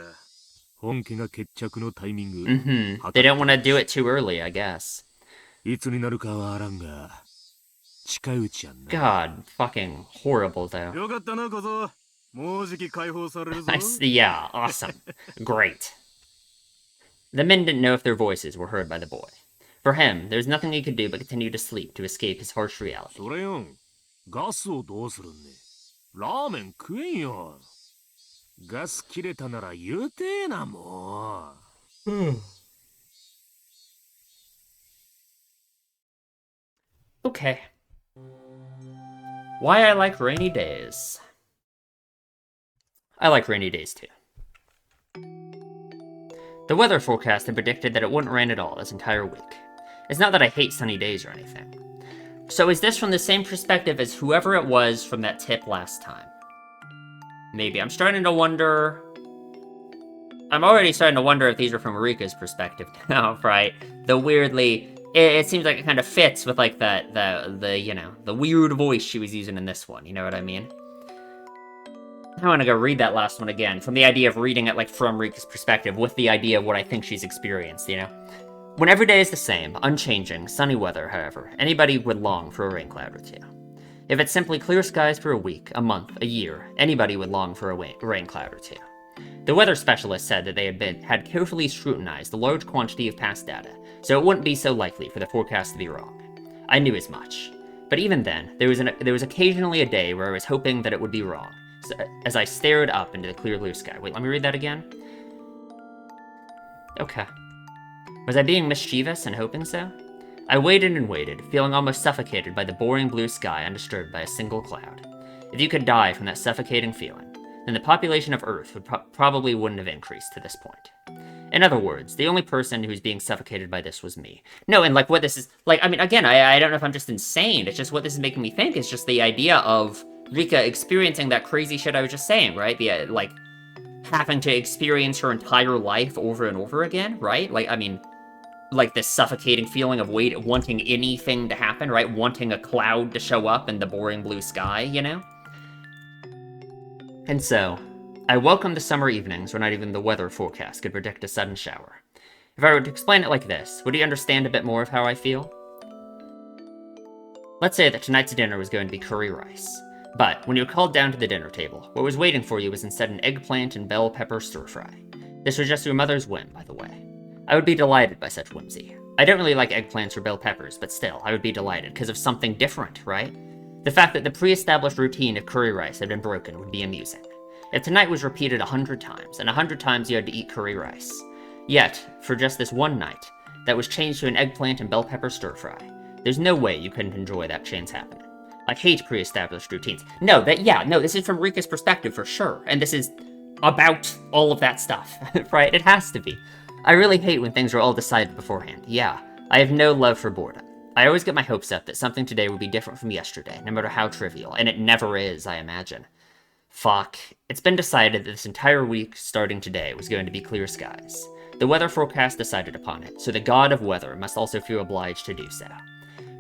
本家が決着のタイミング。They don't want to do it too early, I guess. いつになるかはあらんが、近いうちやんな。God, fucking horrible though. よかったな、小僧。もうじき解放されるぞ。Yeah, awesome. Great. The men didn't know if their voices were heard by the boy. For him, there was nothing he could do but continue to sleep to escape his harsh reality. それよん、ガスをどうするんね。ラーメン食えんよ。ガス切れたなら言うてえな、もう。Okay. Why I like rainy days. I like rainy days too. The weather forecast had predicted that it wouldn't rain at all this entire week. It's not that I hate sunny days or anything. So is this from the same perspective as whoever it was from that tip last time? Maybe. I'm starting to wonder... I'm already starting to wonder if these are from Rika's perspective now, right? The weirdly... It seems like it kind of fits with, like, the you know, the weird voice she was using in this one, you know what I mean? I want to go read that last one again, from the idea of reading it, like, from Rika's perspective, with the idea of what I think she's experienced, you know? When every day is the same, unchanging, sunny weather, however, anybody would long for a rain cloud or two. If it's simply clear skies for a week, a month, a year, anybody would long for a rain cloud or two. The weather specialist said that they had carefully scrutinized the large quantity of past data, so it wouldn't be so likely for the forecast to be wrong. I knew as much. But even then, there was occasionally a day where I was hoping that it would be wrong, as I stared up into the clear blue sky. Wait, let me read that again. Okay. Was I being mischievous and hoping so? I waited and waited, feeling almost suffocated by the boring blue sky undisturbed by a single cloud. If you could die from that suffocating feeling, then the population of Earth would probably wouldn't have increased to this point. In other words, the only person who was being suffocated by this was me. No, and like what this is, like, I mean, again, I don't know if I'm just insane, it's just what this is making me think is just the idea of Rika experiencing that crazy shit I was just saying, right? The, like, having to experience her entire life over and over again, right? Like, I mean, like this suffocating feeling of wanting anything to happen, right? Wanting a cloud to show up in the boring blue sky, you know? And so, I welcomed the summer evenings where not even the weather forecast could predict a sudden shower. If I were to explain it like this, would you understand a bit more of how I feel? Let's say that tonight's dinner was going to be curry rice. But, when you were called down to the dinner table, what was waiting for you was instead an eggplant and bell pepper stir-fry. This was just your mother's whim, by the way. I would be delighted by such whimsy. I don't really like eggplants or bell peppers, but still, I would be delighted because of something different, right? The fact that the pre-established routine of curry rice had been broken would be amusing. If tonight was repeated 100 times, and 100 times you had to eat curry rice. Yet, for just this one night, that was changed to an eggplant and bell pepper stir-fry, there's no way you couldn't enjoy that change happening. I hate pre-established routines. No, this is from Rika's perspective for sure, and this is about all of that stuff, right? It has to be. I really hate when things are all decided beforehand. Yeah, I have no love for boredom. I always get my hopes up that something today would be different from yesterday, no matter how trivial, and it never is, I imagine. Fuck. It's been decided that this entire week, starting today, was going to be clear skies. The weather forecast decided upon it, so the god of weather must also feel obliged to do so.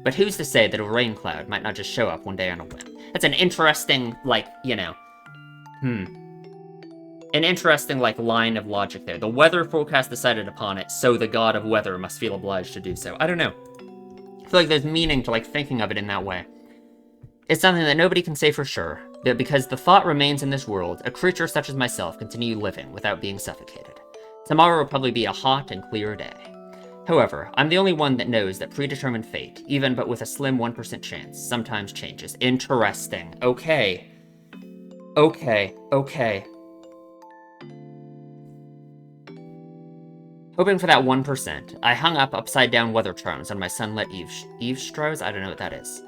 But who's to say that a rain cloud might not just show up one day on a whim? That's an interesting, like, you know... An interesting, like, line of logic there. The weather forecast decided upon it, so the god of weather must feel obliged to do so. I don't know. I feel like there's meaning to, like, thinking of it in that way. It's something that nobody can say for sure, because the thought remains in this world, a creature such as myself continue living without being suffocated. Tomorrow will probably be a hot and clear day. However, I'm the only one that knows that predetermined fate, even but with a slim 1% chance, sometimes changes. Interesting. Okay. Okay. Hoping for that 1%, I hung up upside-down weather charms on my sunlit eavesdrows? I don't know what that is.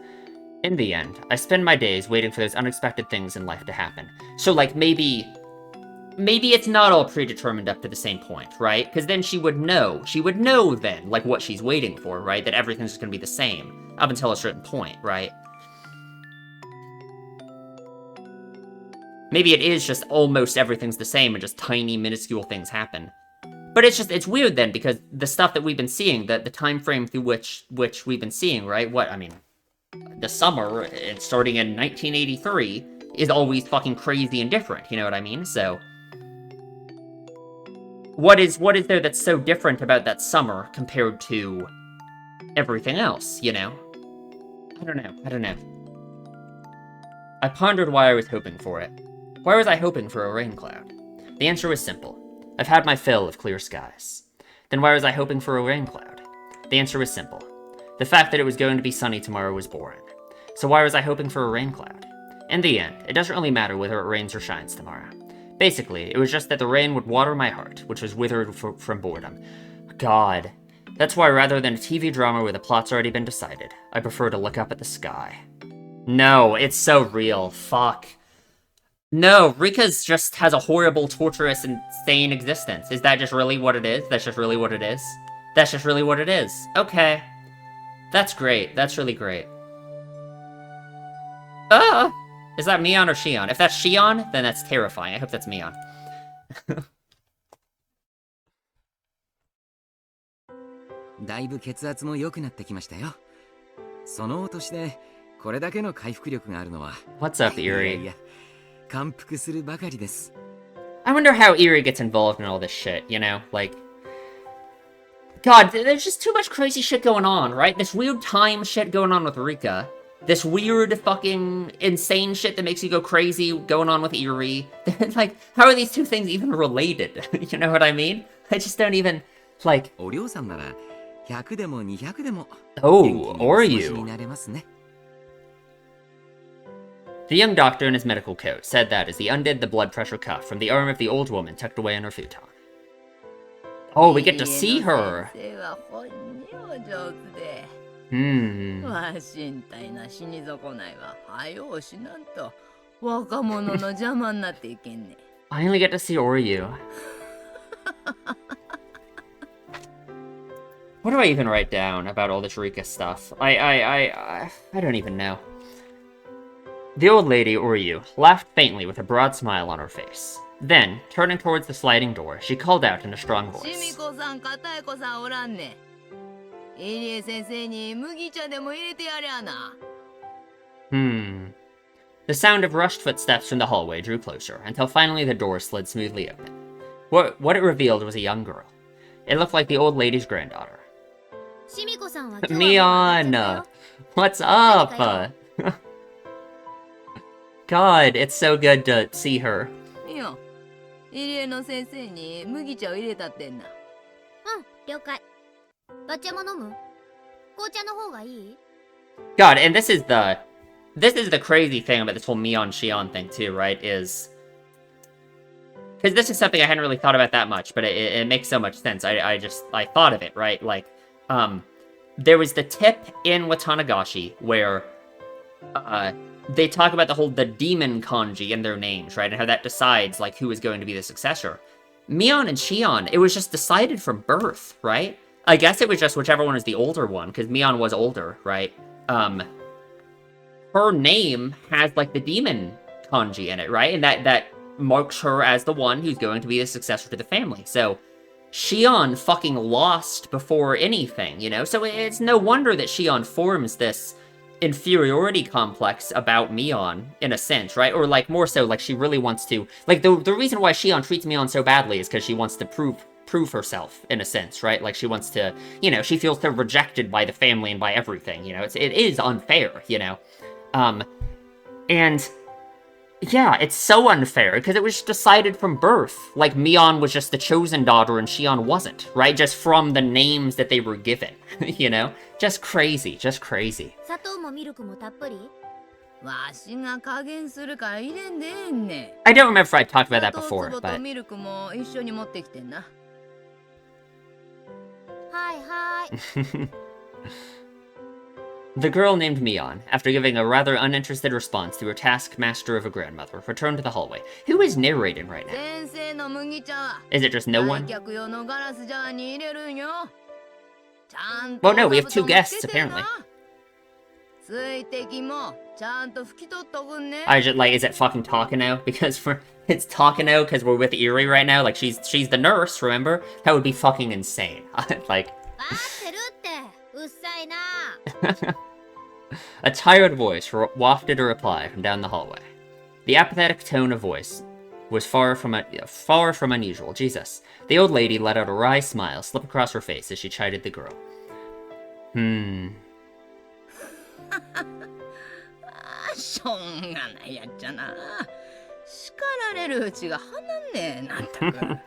In the end, I spend my days waiting for those unexpected things in life to happen. So, like, maybe it's not all predetermined up to the same point, right? Because then she would know. She would know then, like, what she's waiting for, right? That everything's just gonna be the same, up until a certain point, right? Maybe it is just almost everything's the same and just tiny, minuscule things happen. But it's weird then, because the stuff that we've been seeing, the time frame through which we've been seeing, right? The summer, starting in 1983, is always fucking crazy and different, you know what I mean? So, what is there that's so different about that summer compared to everything else, you know? I don't know. I pondered why I was hoping for it. Why was I hoping for a rain cloud? The answer was simple. I've had my fill of clear skies. Then why was I hoping for a rain cloud? The answer was simple. The fact that it was going to be sunny tomorrow was boring. So why was I hoping for a rain cloud? In the end, it doesn't really matter whether it rains or shines tomorrow. Basically, it was just that the rain would water my heart, which was withered from boredom. God. That's why rather than a TV drama where the plot's already been decided, I prefer to look up at the sky. No, it's so real. Fuck. No, Rika's just has a horrible, torturous, insane existence. Is that just really what it is? That's just really what it is? That's just really what it is. Okay. That's great. That's really great. Is that Mion or Shion? If that's Shion, then that's terrifying. I hope that's Mion. だいぶ血圧も良くなってきましたよ。そのお年でこれだけの回復力があるのは What's up, Eerie? 感服するばかりです。 I wonder how Eerie gets involved in all this shit, you know? Like, God, there's just too much crazy shit going on, right? This weird time shit going on with Rika. This weird fucking insane shit that makes you go crazy going on with Eerie. Like, how are these two things even related? You know what I mean? I just don't even, like... お嬢さんなら100でも200でも Oh, or 元気にお過ごし you. になれますね。 The young doctor in his medical coat said that as he undid the blood pressure cuff from the arm of the old woman tucked away in her futon. Oh, we get to see her! 身体な死に損ないは早うしなんと若者の邪魔になっていけんね。 I only get to see Oryu. What do I even write down about all this Rika stuff? I don't even know. The old lady, Oryu, laughed faintly with a broad smile on her face. Then, turning towards the sliding door, she called out in a strong しみ voice. こさん、かたえこさんおらんね。入江先生に麦茶でも入れてやりゃな。The sound of rushed footsteps from the hallway drew closer, until finally the door slid smoothly open. What it revealed was a young girl. It looked like the old lady's granddaughter. しみこさんは今日はもう上がっ Mion! ちゃったよ。 What's 何 up? かよ。 God, it's so good to see her. いや、入江の先生に麦茶を入れたってんな。うん、了解。抹茶も飲む？紅茶の方がいい？ God, and this is the crazy thing about this whole Mion Shion thing too, right? Is because this is something I hadn't really thought about that much, but it makes so much sense. I thought of it, right? Like, there was the tip in Watanagashi where they talk about the demon kanji in their names, right? And how that decides like who is going to be the successor. Mion and Shion, it was just decided from birth, right? I guess it was just whichever one is the older one, because Mion was older, right? Her name has, like, the demon kanji in it, right? And that marks her as the one who's going to be the successor to the family. So, Shion fucking lost before anything, you know? So it's no wonder that Shion forms this inferiority complex about Mion, in a sense, right? Or, like, more so, like, she really wants to... Like, the reason why Shion treats Mion so badly is because she wants to prove herself, in a sense, right? Like, she wants to, you know, she feels so rejected by the family and by everything, you know? It is unfair, you know? And Yeah, it's so unfair, because it was decided from birth. Like, Mion was just the chosen daughter and Shion wasn't, right? Just from the names that they were given, you know? Just crazy, just crazy. 砂糖もミルクもたっぷり？わしが加減するから入れんでええんね。 I don't remember if I talked about 砂 that 糖 before, 壺と but ミルクも一緒に持ってきてんな。はいはい。the girl named Mion, after giving a rather uninterested response to her taskmaster of a grandmother, returned to the hallway. Who is narrating right now? 先生の麦茶は Is it just no 来 one? 客用のガラスジャーに入れるんよ。ちゃん Well, と no, we have 座布 two 団 guests, つけてな apparently. 水滴もちゃんと拭き取っとくんね。 I just, like, is it fucking Takano? Because it's Takano because we're with Eri right now? Like, she's the nurse, remember? That would be fucking insane. Like, わかってるって。うっさいな。a tired voice wafted a reply from down the hallway. The apathetic tone of voice was far from unusual. Jesus. The old lady let out a wry smile slip across her face as she chided the girl. しょうがないやっちゃな。叱られるうちが離んねえなんたく。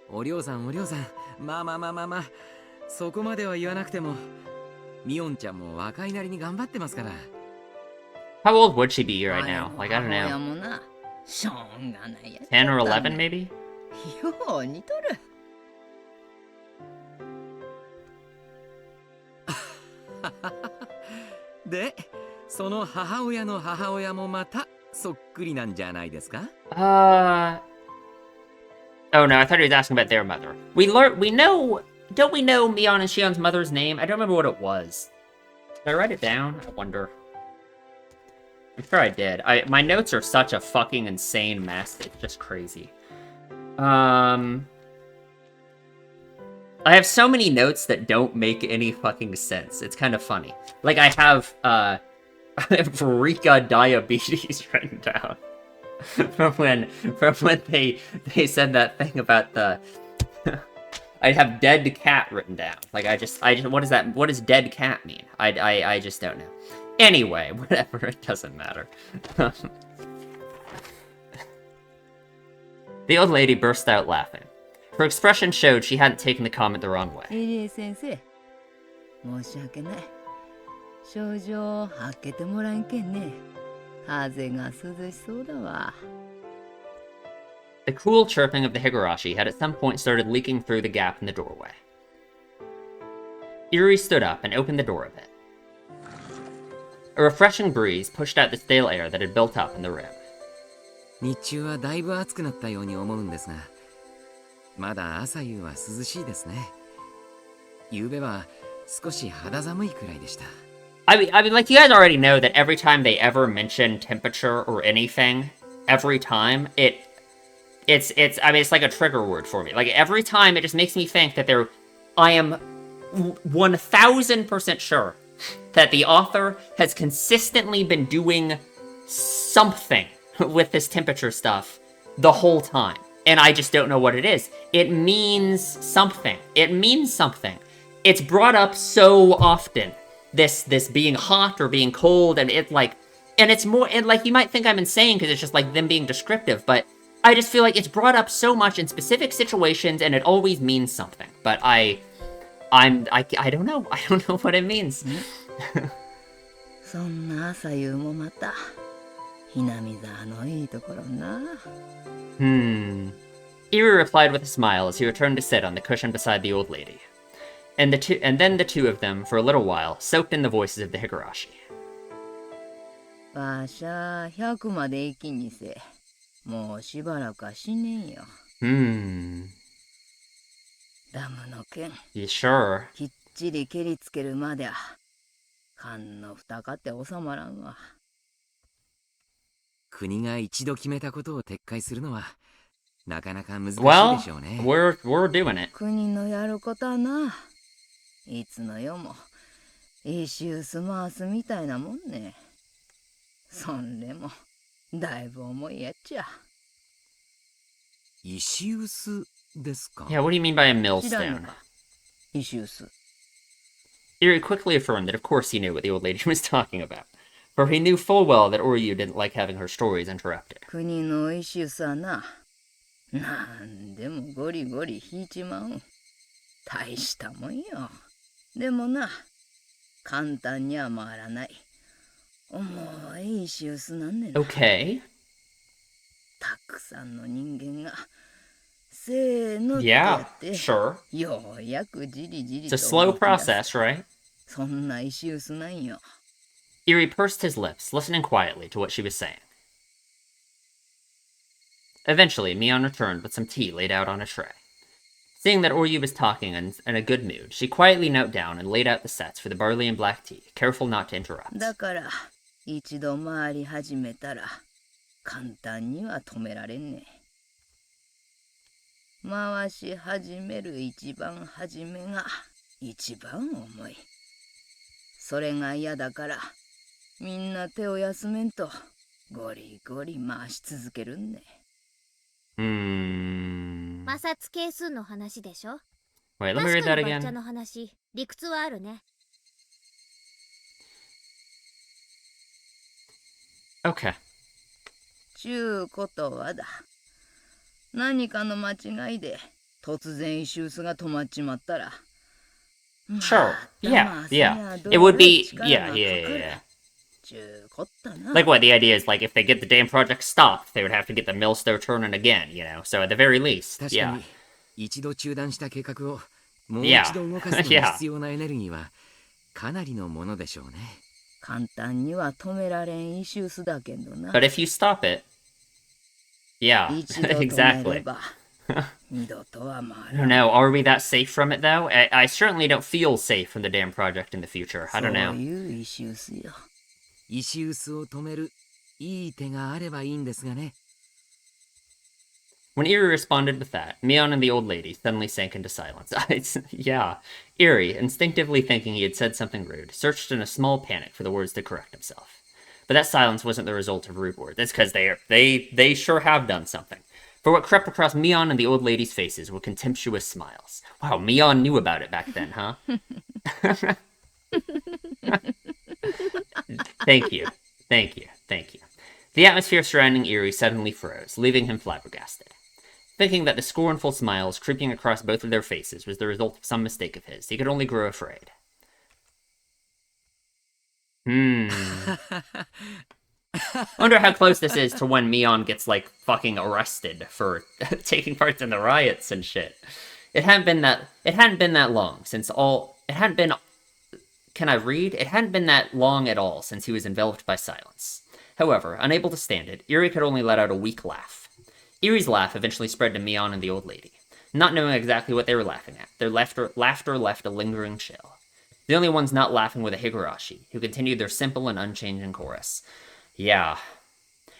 お嬢さんお嬢さん、まあそこまでは言わなくても、ミオンちゃんも若いなりに頑張ってますから。 How old would she be right now? Like, I don't 母親 know. もな、しょうがないやっちゃ 10 or ったね 11, maybe? よう似とる。で、その母親の母親もまたそっくりなんじゃないですか？ Oh no, I thought he was asking about their mother. Don't we know Mion and Shion's mother's name? I don't remember what it was. Did I write it down? I wonder. I'm sure I did. My notes are such a fucking insane mess. It's just crazy. I have so many notes that don't make any fucking sense. It's kind of funny. Like, I have Rika diabetes written down. from when they said that thing about the I have dead cat written down. Like, I just what is that? What does dead cat mean? I just don't know. Anyway, whatever, it doesn't matter. The old lady burst out laughing. Her expression showed she hadn't taken the comment the wrong way. 入江先生、申し訳ない。症状を開けてもらえんけんね。風が涼しそうだわ。 The cool chirping of the Higurashi had at some point started leaking through the gap in the doorway. Eri stood up and opened the door a bit. A refreshing breeze pushed out the stale air that had built up in the room. 日中はだいぶ暑くなったように思うんですが、まだ朝夕は涼しいですね。夕べは少し肌寒いくらいでした。 I mean, like, you guys already know that every time they ever mention temperature or anything, every time, it's like a trigger word for me. Like, every time it just makes me think that I am 1000% sure that the author has consistently been doing something with this temperature stuff the whole time. And I just don't know what it is. It means something. It means something. It's brought up so often. This being hot or being cold, and it's more, and like, you might think I'm insane because it's just like them being descriptive, but I just feel like it's brought up so much in specific situations and it always means something. But I don't know. I don't know what it means. そんな朝夕もまた、ひなみ沢のいいところな。Eri replied with a smile as he returned to sit on the cushion beside the old lady. And then the two of them, for a little while, soaked in the voices of the Higurashi. わしゃ100まで生きにせ。もうしばらくは死ねんよ。ダムの剣。You sure? きっちり蹴りつけるまでは、勘の蓋かって収まらんわ。国が一度決めたことを撤回するのはなかなか難しいで Well, しょうね。we're doing it. 国のやることはな、いつの世も一周す回すみたいなもんね。そんでもだいぶ重いやっちゃ。石臼ですか？ Yeah, what do you mean by a 知らんの millstone? か、石臼。Eri quickly affirmed that of course he knew what the old lady was talking about. For he knew full well that Oryu didn't like having her stories interrupted. 国のイシュさな。なんでもゴリゴリ引いちまう。大したもんよ。でもな、簡単には回らない。重いイシュースなんねんな。Okay. たくさんの人間が、せーのって Yeah, やって、 sure. ようやくじりじり It's a と slow 動き出す。 process, right? そんなイシュースなんよ。Eerie pursed his lips, listening quietly to what she was saying. Eventually, Mion returned with some tea laid out on a tray. Seeing that Oryu was talking and in a good mood, she quietly knelt down and laid out the sets for the barley and black tea, careful not to interrupt. だから、一度回り始めたら、簡単には止められんね。回し始める一番初めが一番重い。それが嫌だから、みんな手を休めんと、ゴリゴリ回し続けるんね。摩擦係数の話でしょ。 Wait, let me 確 read か that にバッチャ again. の話、理屈はあるね。 Okay. ちゅうことはだ。何かの間違いで突然イシュースが止まっちまったら。 Sure. Yeah, yeah. It would be... Yeah, yeah, yeah, yeah. ちゅうこったな。 Like what, the idea is, like, if they get the damn project stopped, they would have to get the millstone turning again, you know? So at the very least, 確か yeah. に一度中断した計画をもう Yeah. 一度動かすのに Yeah. 必要なエネルギーはかなりのものでしょうね。簡単には止められんイシュースだけどな。 But if you stop it... Yeah, 一度止めれ exactly. ば二度とは I 回ら don't ん。 know, are we that safe from it, though? I certainly don't feel safe from the damn project in the future. I don't そう know. いうイシュースよ。イシウスを止めるいい手があればいいんですがね。 When Eerie responded with that, Mion and the old lady suddenly sank into silence. Yeah. Eerie, instinctively thinking he had said something rude, searched in a small panic for the words to correct himself. But that silence wasn't the result of rude words. It's because they sure have done something. For what crept across Mion and the old lady's faces were contemptuous smiles. Wow, Mion knew about it back then, huh? Thank you. Thank you. Thank you. The atmosphere surrounding Eerie suddenly froze, leaving him flabbergasted. Thinking that the scornful smiles creeping across both of their faces was the result of some mistake of his, he could only grow afraid. Wonder how close this is to when Mion gets, like, fucking arrested for taking part in the riots and shit. It hadn't been that long since all... It hadn't been... Can I read? It hadn't been that long at all since he was enveloped by silence. However, unable to stand it, Eerie could only let out a weak laugh. Eerie's laugh eventually spread to Mion and the old lady. Not knowing exactly what they were laughing at, their laughter left a lingering chill. The only ones not laughing were the Higurashi, who continued their simple and unchanging chorus. Yeah.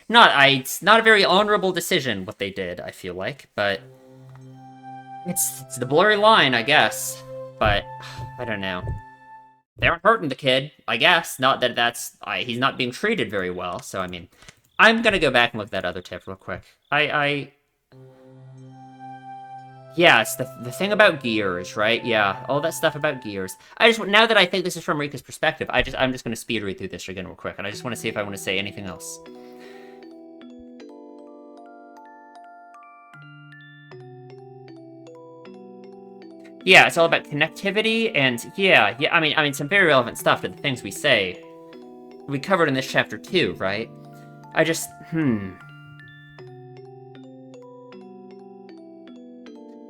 It's not a very honorable decision, what they did, I feel like, but... It's the blurry line, I guess. But, I don't know. They aren't hurting the kid, I guess. Not that he's not being treated very well, so I mean... I'm gonna go back and look at that other tip real quick. Yeah, it's the thing about gears, right? Yeah, all that stuff about gears. Now that I think this is from Rika's perspective, I'm just gonna speed read through this again real quick, and I just want to see if I want to say anything else. Yeah, it's all about connectivity, and yeah, I mean, some very relevant stuff to the things we say. We covered in this chapter too, right?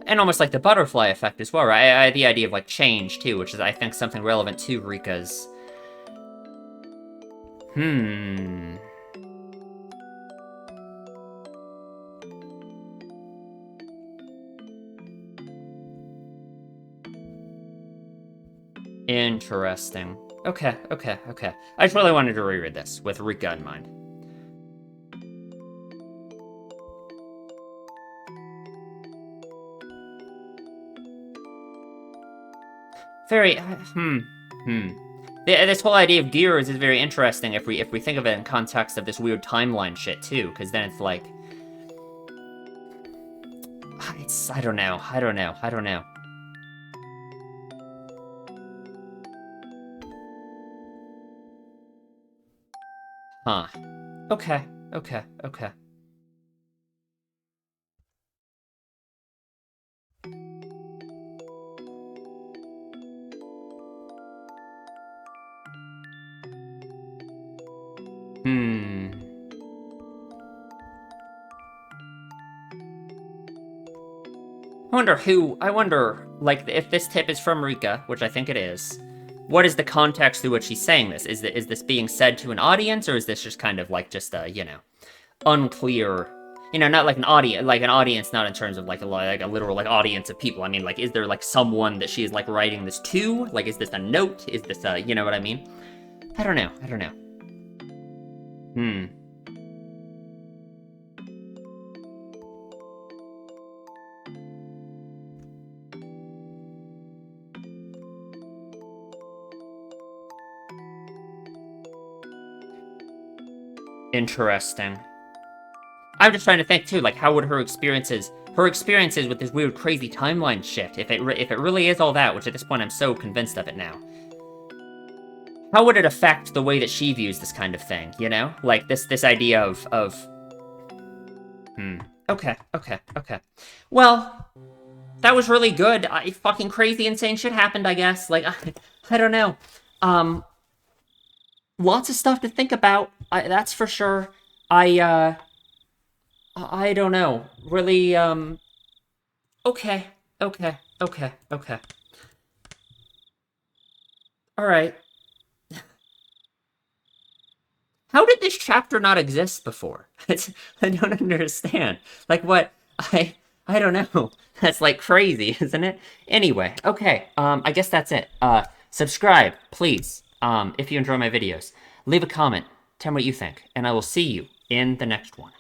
And almost like the butterfly effect as well, right? The idea of, like, change, too, which is, I think, something relevant to Rika's... Interesting. Okay. I just really wanted to reread this, with Rika in mind. Very... This whole idea of gears is very interesting if we think of it in context of this weird timeline shit, too, because then it's like... I don't know. Huh. Okay, okay, okay. Hmm. I wonder, like, if this tip is from Rika, which I think it is, what is the context through which she's saying this? Is this being said to an audience, or is this just kind of like just a, unclear, not like an audience, not in terms of like a literal like audience of people. I mean, like, is there like someone that she is like writing this to? Like, is this a note? Is this you know what I mean? I don't know. Hmm. Interesting. I'm just trying to think too, like, how would her experiences with this weird, crazy timeline shift, if it really is all that, which at this point I'm so convinced of it now, how would it affect the way that she views this kind of thing? Like this idea of. Okay. Well, that was really good. Fucking crazy, insane shit happened, I guess. Like, I don't know. Lots of stuff to think about. That's for sure. I don't know. Really, okay. All right. How did this chapter not exist before? I don't understand. Like, what? I don't know. That's like crazy, isn't it? Anyway, okay. I guess that's it. Subscribe, please. If you enjoy my videos, leave a comment, tell me what you think, and I will see you in the next one.